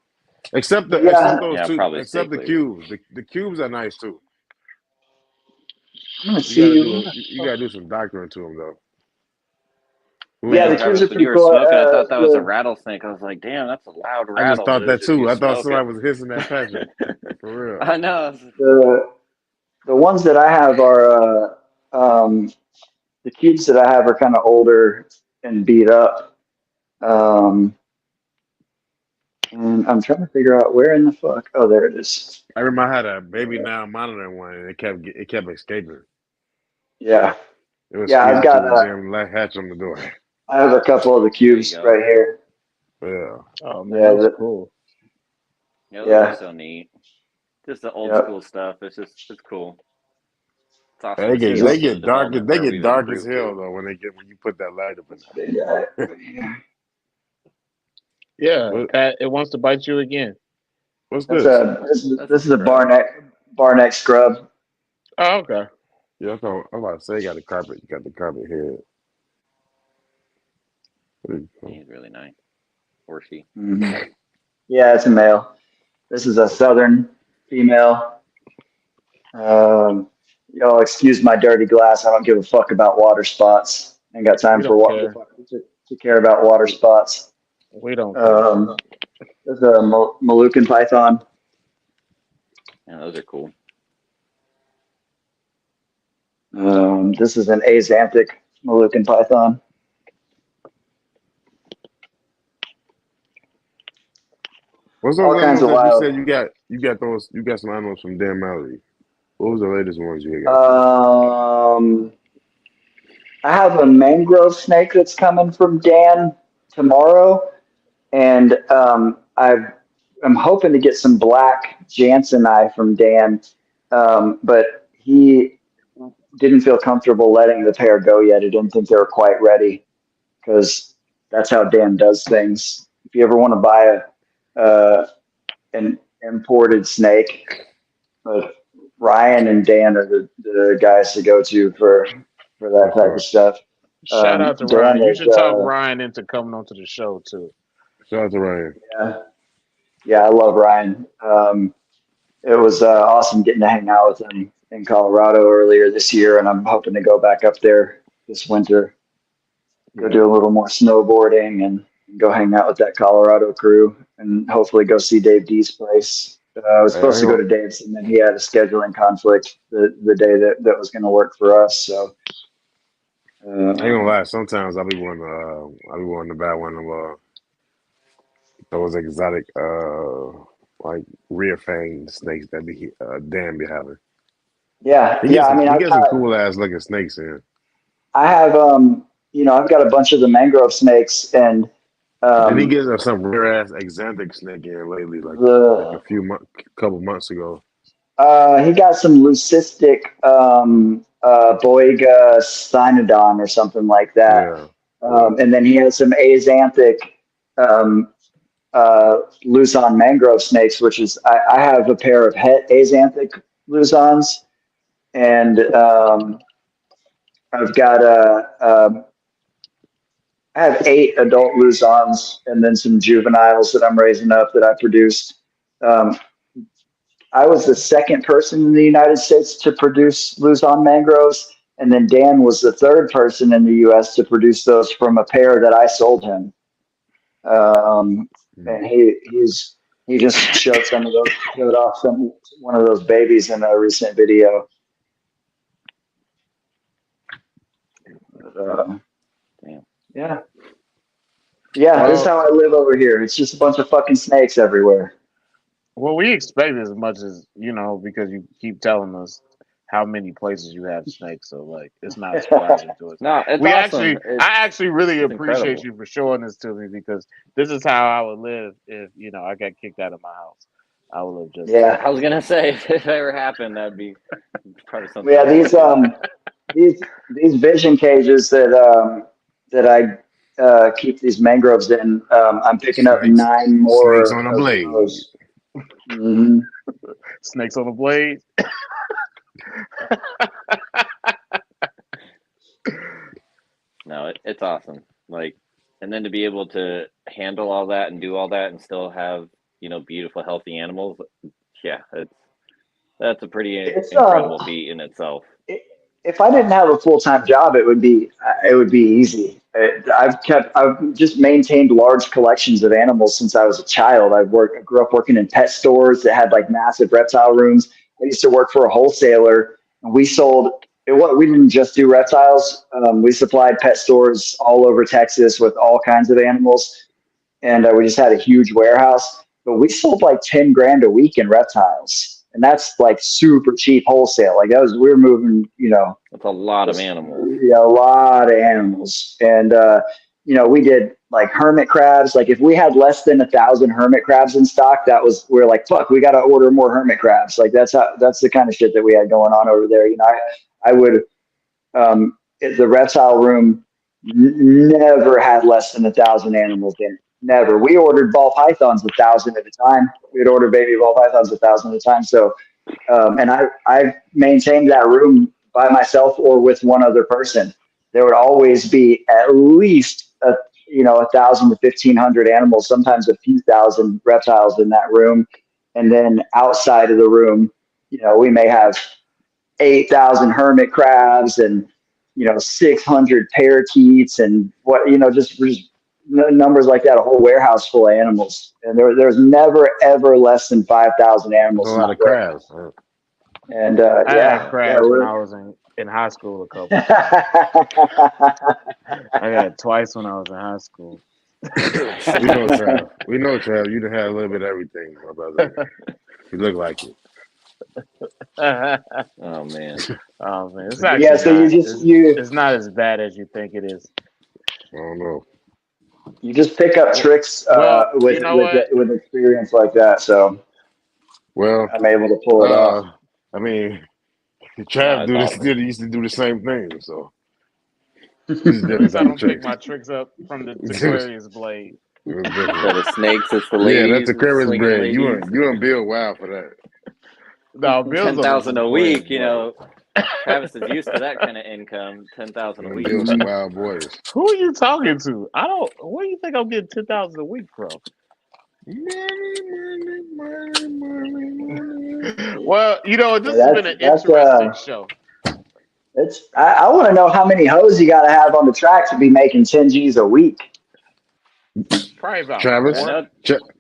but Except yeah, those Yeah, two. probably stay Except the clear. cubes. The cubes are nice too. I'm gonna You gotta see. do you gotta do some doctoring to them though. Who Yeah, you? the Man, cubes Travis, are when you pretty were cool. smoking, I thought that was a rattlesnake. I was like, damn, that's a loud I just rattle, but thought it was that just you too. I thought smoking. somebody was hissing at Patrick. For real. I know. The the ones that I have are the cubes that I have are kind of older and beat up. Um, and I'm trying to figure out where in the fuck. Oh, there it is. I remember I had a baby now monitoring one, and it kept escaping. Yeah, It was yeah. squeezing through the damn hatch on the door. I have a couple of the There you cubes go. right here. Yeah. Oh man, Yeah, that's cool. Yeah, those are yeah, so neat. Just the old yeah. school stuff. It's cool. It's awesome They to see get This they most is of the get dark development they where get we've dark as improved hell too. though when you put that light up in this big guy right here. Yeah, what, Pat, it wants to bite you again. what's That's this? a That's a this is a scrub. barneck scrub. Oh, okay. Yeah, I'm about to say you got the carpet. You got the carpet here. He's really nice. Or she. Hmm. Yeah, it's a male. This is a southern female. Y'all excuse my dirty glass. I don't give a fuck about water spots. Ain't got time We for don't what care. to care about water spots. We don't care. Um, there's a Moluccan python. Yeah, those are cool. This is an axanthic Moluccan python. What's those all kinds animals of that you wild. said you got some animals from Dan Mallory? What was the latest ones you got? Um, I have a mangrove snake that's coming from Dan tomorrow, and I'm hoping to get some black Jansenii from Dan, but he didn't feel comfortable letting the pair go yet. He didn't think they were quite ready because that's how Dan does things. If you ever want to buy an imported snake, but Ryan and Dan are the guys to go to for that Of type of course. stuff. Shout out to Dan Ryan. You is should talk Ryan into coming onto the show too. Shout out to Ryan. yeah, I love Ryan. It was awesome getting to hang out with him in Colorado earlier this year, and I'm hoping to go back up there this winter, go do a little more snowboarding and go hang out with that Colorado crew, and hopefully go see Dave D's place. I was Hey, I supposed ain't to go gonna, to Dave's, and then he had a scheduling conflict the day that was going to work for us. So I ain't gonna um, lie. Sometimes I'll be wanting to buy one of those exotic like rear fang snakes that be Dan be having. yeah, yeah. I mean, He gets some cool ass looking snakes in. I have I've got a bunch of the mangrove snakes, and Then he um, gets some rare ass exotic snake in lately, like the couple months ago. he got some leucistic Boiga cynodon or something like that, Yeah, yeah. and then he has some azanthic um, Luzon mangrove snakes, which is I have a pair of het azanthic Luzons, and I've got I have 8 adult Luzons and then some juveniles that I'm raising up that I produced. Um, I was the second person in the United States to produce Luzon mangroves, and then Dan was the third person in the U.S. to produce those from a pair that I sold him. Um, Mm. and he just showed off one of those babies in a recent video. Damn. Yeah, yeah, this is Well, how I live over here. It's just a bunch of fucking snakes everywhere. well, we expect as much as because you keep telling us how many places you have snakes. So like, it's not surprising to us. No, it's awesome. I actually really It's appreciate incredible. you for showing this to me because this is how I would live if I got kicked out of my house. I would live just like Yeah, I was gonna say if it ever happened, that'd be probably something yeah. I'd want to do. These vision cages that I keep these mangroves in. I'm picking up Snakes, 9 snakes more on a of blade. those. Hmm. snakes on a blade. No, it's awesome. Like, and then to be able to handle all that and do all that and still have beautiful, healthy animals. Yeah, that's a pretty It's incredible feat in itself. i- if I didn't have a full time job, it would be easy. I've just maintained large collections of animals since I was a child. I grew up working in pet stores that had like massive reptile rooms. I used to work for a wholesaler, and we sold. We didn't just do reptiles. We supplied pet stores all over Texas with all kinds of animals, and we just had a huge warehouse. But we sold like 10 grand a week in reptiles, and that's like super cheap wholesale. Like we were moving, That's a lot of just animals. a lot of animals, and we did like hermit crabs. Like if we had less than 1,000 hermit crabs in stock, we're like, fuck, we got to order more hermit crabs. Like that's the kind of shit that we had going on over there. I would the reptile room never had less than 1,000 animals in it. Never. We ordered ball pythons 1,000 at a time. We'd order baby ball pythons 1,000 at a time. So, and I maintained that room by myself or with one other person. There would always be at least 1,000 to 1,500 animals, sometimes a few thousand reptiles in that room. And then outside of the room, we may have 8,000 hermit crabs and 600 parakeets and just numbers like that. A whole warehouse full of animals, and there's never ever less than 5,000 That's a animals in lot that of crabs. warehouse. Huh? And I had crabs when I was in high school a couple times. I got twice when I was in high school. We know Trav. We know Trav. You done had a little bit of everything, my brother. You look like it. Oh man. Oh man, it's But actually yeah, so not. It's not as bad as you think it is. I don't know. you just pick up tricks Well, with you know what? with experience like that. So Well, I'm able to pull it off. I mean, No, Trav it's awesome. used to do the same thing, so it's At different least I type of don't pick tricks. my tricks up from the It's Aquarius blade. So the different. snakes, it's the Yeah, that's ladies, the it's Aquarius swinging bread. ladies. You and Bill Wild for that. No, Bill's on the 10,000 a Aquarius week, blade. Travis is used to that kind of income. 10,000 a And week. Bill some wild boys. Who are you talking to? I don't. Where do you think I'm getting 10,000 a week from? Well, this has Yeah, been an that's interesting show. it's. I want to know how many hoes you got to have on the track to be making 10 G's a week. Probably about Travis. I four. know.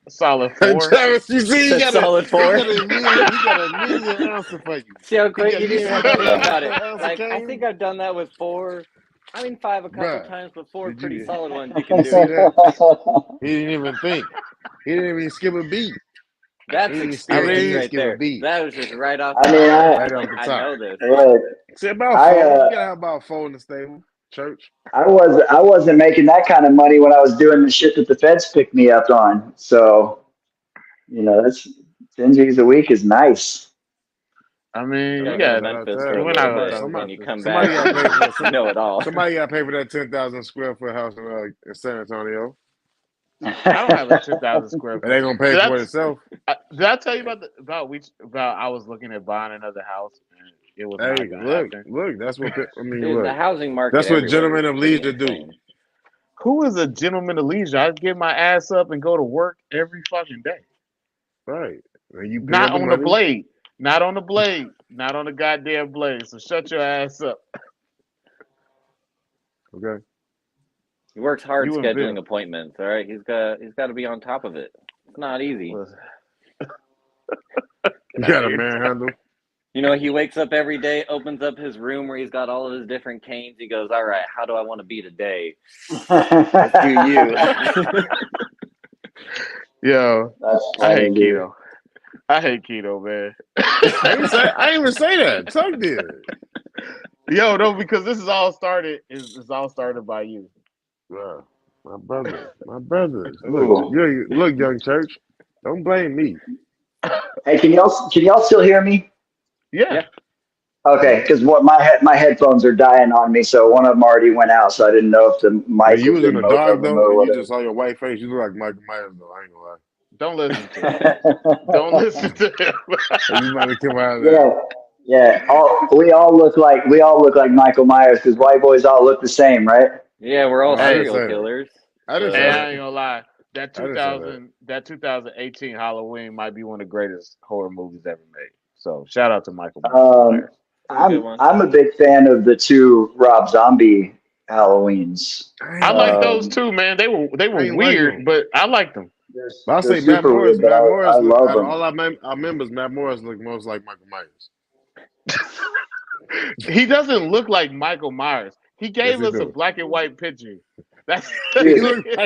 Solid four. Travis, you see, Said solid four. he got an immediate answer for you. See how quick you didn't have to think about it. Answer Like, I came? think I've done that with 4. I mean, 5 a couple Bruh, times, but 4 did pretty you solid ones you you can see do. that? He didn't even think. He didn't even skip a beat. That's He experience didn't right skip a there. beat. That was just right off I the mean, top. Right off Like, the I top. know this. look, Say about I four. uh, You gotta have about four in the stable. Church. I wasn't making that kind of money when I was doing the shit that the feds picked me up on. So that's 10 G's a week is nice. I mean, you Gotta go to got. Shout out to Memphis for her. a We're little not gonna bit, talk and then about you this. come Somebody back gotta pay for and know it all. somebody gotta pay for that 10,000 square foot house in San Antonio. I don't have a 10,000 square It foot. ain't gonna pay for it itself. Did I tell you about I was looking at buying another house and it was not Hey, gonna look, happen. that's what Dude, the look. housing market That's what everywhere gentlemen is of pretty leisure do. insane. Who is a gentleman of leisure? I get my ass up and go to work every fucking day. Right. And you pay Not up the on the money. blade. Not on the blade. Not on the goddamn blade. So shut your ass up. Okay. He works hard You and scheduling Bill. appointments. All right, he's got to be on top of it. It's not easy. Listen. You got a manhandle. He wakes up every day, opens up his room where he's got all of his different canes. He goes, "All right, how do I want to be today? Let's do you." Yo, That's I funny, hate dude. keto. I hate keto, man. I didn't even say that. Tuck did. Yo, no, because this is all started. It's all started by you. Bruh, my brothers. Ooh. Look, young church. Don't blame me. Hey, can y'all still hear me? Yeah. Okay, because what my headphones are dying on me, so one of them already went out, so I didn't know if the Man, mic you was was in in the both dark of them though, or and you whatever. just saw your white face. You look like Michael Myers though. I ain't gonna lie. Don't listen to him. Don't listen to him. You might have come out of Yeah, there. yeah. We all look like Michael Myers because white boys all look the same, right? Yeah, we're all Oh, I didn't Hey, serial say that. killers. I didn't hey, say I that. ain't gonna lie. That I didn't say that. 2018 Halloween might be one of the greatest horror movies ever made. So shout out to Michael Um, Myers. It's a good one. I'm a big fan of the two Rob Zombie Halloweens. I like Like those Um, too, man. They I were ain't like weird, them. but I liked them. But I they're say Matt super Morris. weird, but Matt I Morris look love out of them. all our members. Matt Morris look most like Michael Myers. He doesn't look like Michael Myers. He Yes, gave he us a do. black and white picture. That's Dude,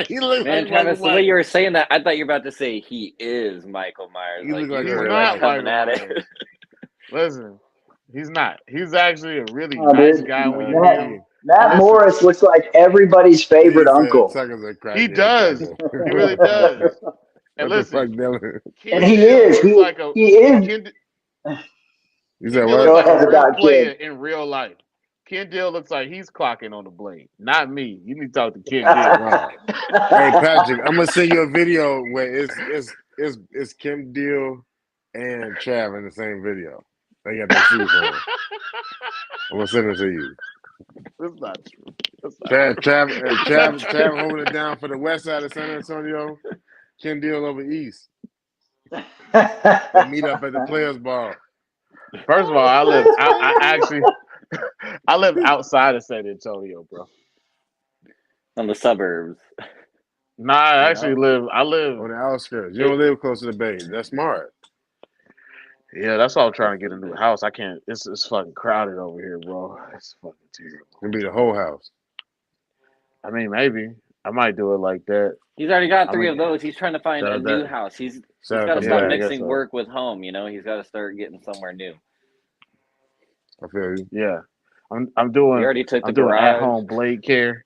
He look Man, like Michael Travis, the way you Myers. were saying that, I thought you were about to say he is Michael Myers. He Like look like you he's were not like coming Michael at Myers. it. Listen, he's not. He's actually a really oh, nice dude, guy when you meet Matt him. And Matt listen, Morris looks like everybody's He favorite said uncle, Tucker's a he crackhead. does. He really does. And What the fuck, listen, Dylan? and Ken he Deal is looks like a he is. Ken. You Ken said Deal looks what? Go like a ahead real about player kids. in real life. Ken Deal looks like he's clocking on the blade, not me. You need to talk to Ken Deal. Wow. Hey Patrick, I'm gonna send you a video where it's Kim Deal and Trav in the same video. They got their suits on. I'm gonna send it to you. That's not true. That's not Trav holding it down for the west side of San Antonio. Kim Deal over east. They meet up at the Players Bar. First of all, I actually I live outside of San Antonio, bro. On the suburbs. Nah, I On the, actually out, live. I live. on the outskirts. You don't live close to the bay. That's smart. Yeah, that's why I'm Close trying to to get the a new bay. house. I can't. It's fucking crowded over here, bro. It's fucking terrible. It'll be the whole house. I mean, maybe I might do it like that. He's already got I 3 mean, of those. He's trying to find a new house. He's Shout got out to to stop Yeah, I Black. guess mixing so. work with home. He's got to start getting somewhere new. I feel you. Yeah, I'm We doing already took the I'm doing garage. at home blade care.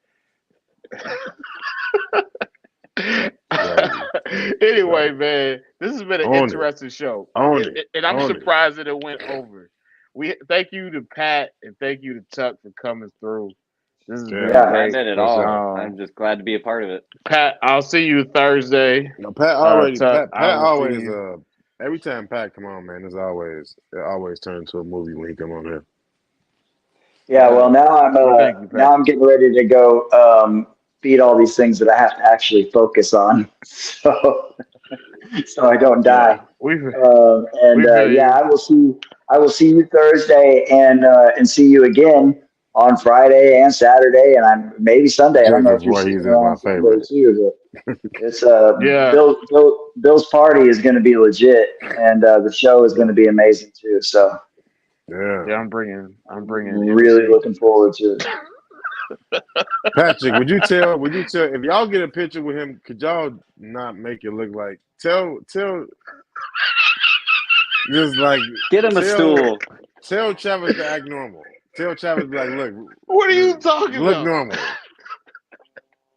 Anyway, man, this has been an Own it. interesting show, Own it. and I'm Own it. surprised that it went over. We thank you to Pat and thank you to Tuck for coming through. This has been Yeah. great. Not at For all. sure. I'm just glad to be a part of it. Pat, I'll see you Thursday. No, Pat already. Tuck, Pat I will see always. you. Every time Pat come on, man, it always turns into a movie when he come on here. Yeah, well, Thank you, Pat. now I'm getting ready to go feed all these things that I have to actually focus on, so I don't die. Yeah, we And feel yeah, you. I will see you Thursday and see you again on Friday and Saturday, and I'm maybe Sunday. I don't know Jesus if you're boy, sticking he's my around Sunday favorite. too, but it's Yeah, Bill's party is going to be legit, and the show is going to be amazing too. So yeah. I'm bringing really MC. looking forward to it. Patrick, would you tell if y'all get a picture with him, could y'all not make it look like tell just like Get him a stool. tell Travis to act normal. Tell Travis to be like, look, What are you talking look about? normal.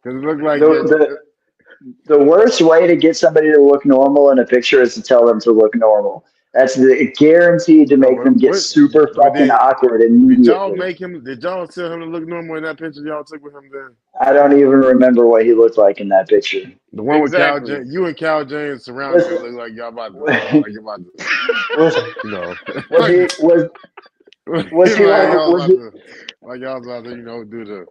Because it look like The worst way to get somebody to look normal in a picture is to tell them to look normal. That's guaranteed to make them get super fucking awkward did y'all immediately. did y'all tell him to look normal in that picture y'all took with him then? I don't even remember what he looked like in that picture. The one with Cal Exactly. James, you and Cal James surrounded him, look like y'all about to, like you're about to, you know. Was he like like y'all was about to, do the,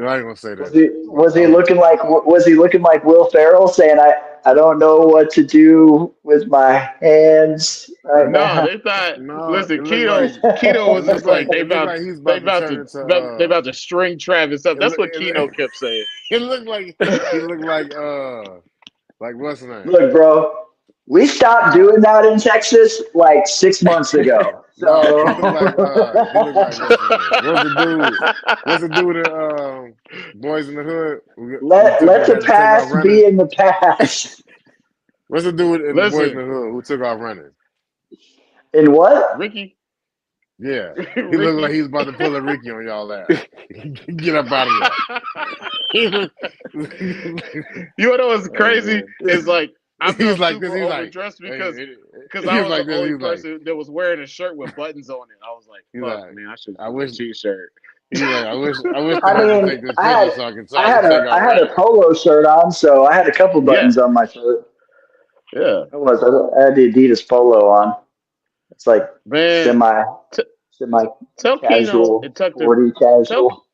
I ain't gonna say that. was he looking like Will Ferrell saying I don't know what to do with my hands right No, now? they thought. No, Listen, it looked Keto was it just looked like like they it looked about like he's about to turn into they about to string Travis up. it, That's look- what it, Keno kept saying. it looked like he looked like what's his name? Look, bro, we stopped doing that in Texas like 6 months ago. No, he So looked like what's his name? What's the dude in Boys in the Hood? let the Had to take off past running? be in the past. What's the dude in Boys in Listen, the Hood who took off running? In what? Ricky. Yeah. He looked like he was about to pull a Ricky on y'all ass. Get up out of there. You know what's crazy? It's like I He's felt like super this. He's like, overdressed because I he was like the this. only He's like, person that was wearing a shirt with buttons on it. I was like, he's "Fuck, like, man, I should I have wish. a t-shirt." He's like, I wish I I had to mean, take this picture so I can take I off had a running. polo shirt on, so I had a couple buttons Yeah, on my shirt. yeah, I had the Adidas polo on. It's like man. semi T- semi tell Keno casual, and Tuck to sporty tell. casual.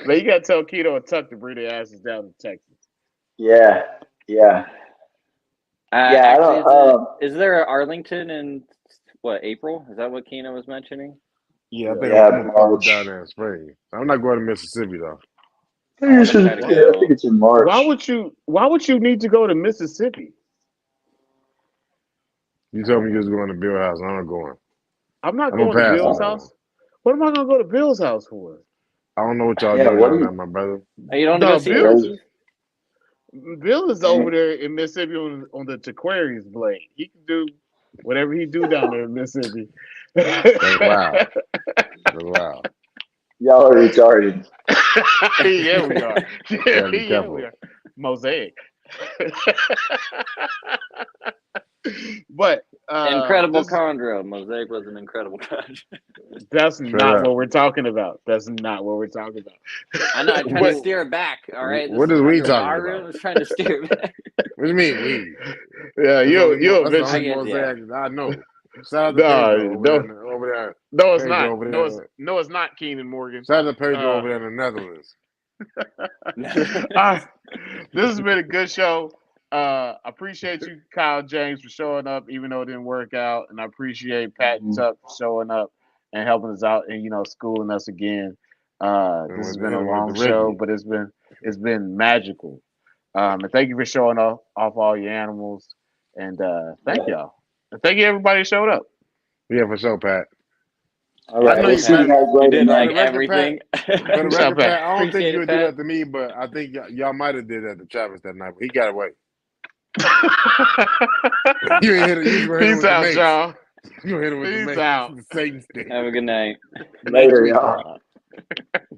Man, you gotta tell Keto and Tuck to bring their asses down to Texas. Yeah, yeah, yeah. I Actually, don't. is there a Arlington in April? Is that what Keno was mentioning? Yeah, I think Yeah, I'm gonna fuck with down March. there in spring. I'm not going to Mississippi though. I I think want it's to in, try to I go. think it's in March. Why would you need to go to Mississippi? You told me you was going to Bill House. I'm not going. I'm not I'm gonna going to pass Bill's on that one. house. What am I gonna go to Bill's house for? I don't know what y'all Yeah, doing what down do there, my brother. Hey, you don't want to No, go see Bill is over there in Mississippi on the Taquarius blade. He can do whatever he do down there in Mississippi. That's wild. That's wild. y'all are retarded. Yeah, we are. Gotta be Yeah, careful. we are. Mosaic. But Incredible Chondro. Mosaic was an incredible contract. that's Straight not up. what we're talking about. That's not what we're talking about. I know. I'm trying But to steer it back. All right. This What is is we Chondro talking Bar Room. about? I was trying to steer it back. What do you mean we? yeah, That's you that's the eventually. only Yeah. mosaic I know. Shout out to No, Pedro over there. no, it's Pedro not. over No, there. it's not Keenan Morgan. Shout out to Pedro over there in the Netherlands. This has been a good show. Appreciate you, Kyle James, for showing up, even though it didn't work out, and I appreciate Pat and Tuck for showing up and helping us out and schooling us again. This has been a long show, but it's been magical. And thank you for showing off all your animals, and thank y'all. And thank you everybody who showed up. Yeah, for sure, Pat. All I right, know we'll you see you better. guys You later, did For man. the like record, Pat. everything. For the What's up, record, Pat? Pat, I don't think Appreciate you it, would do Pat. that to me, but I think y'all might have did that to Travis that night. But he got away. You ain't hit it. You just gonna hit him Peace with the out, mace. y'all. You gonna hit him with the Peace mace. out. The Satan stick. Have a good night. Later, Next week. y'all.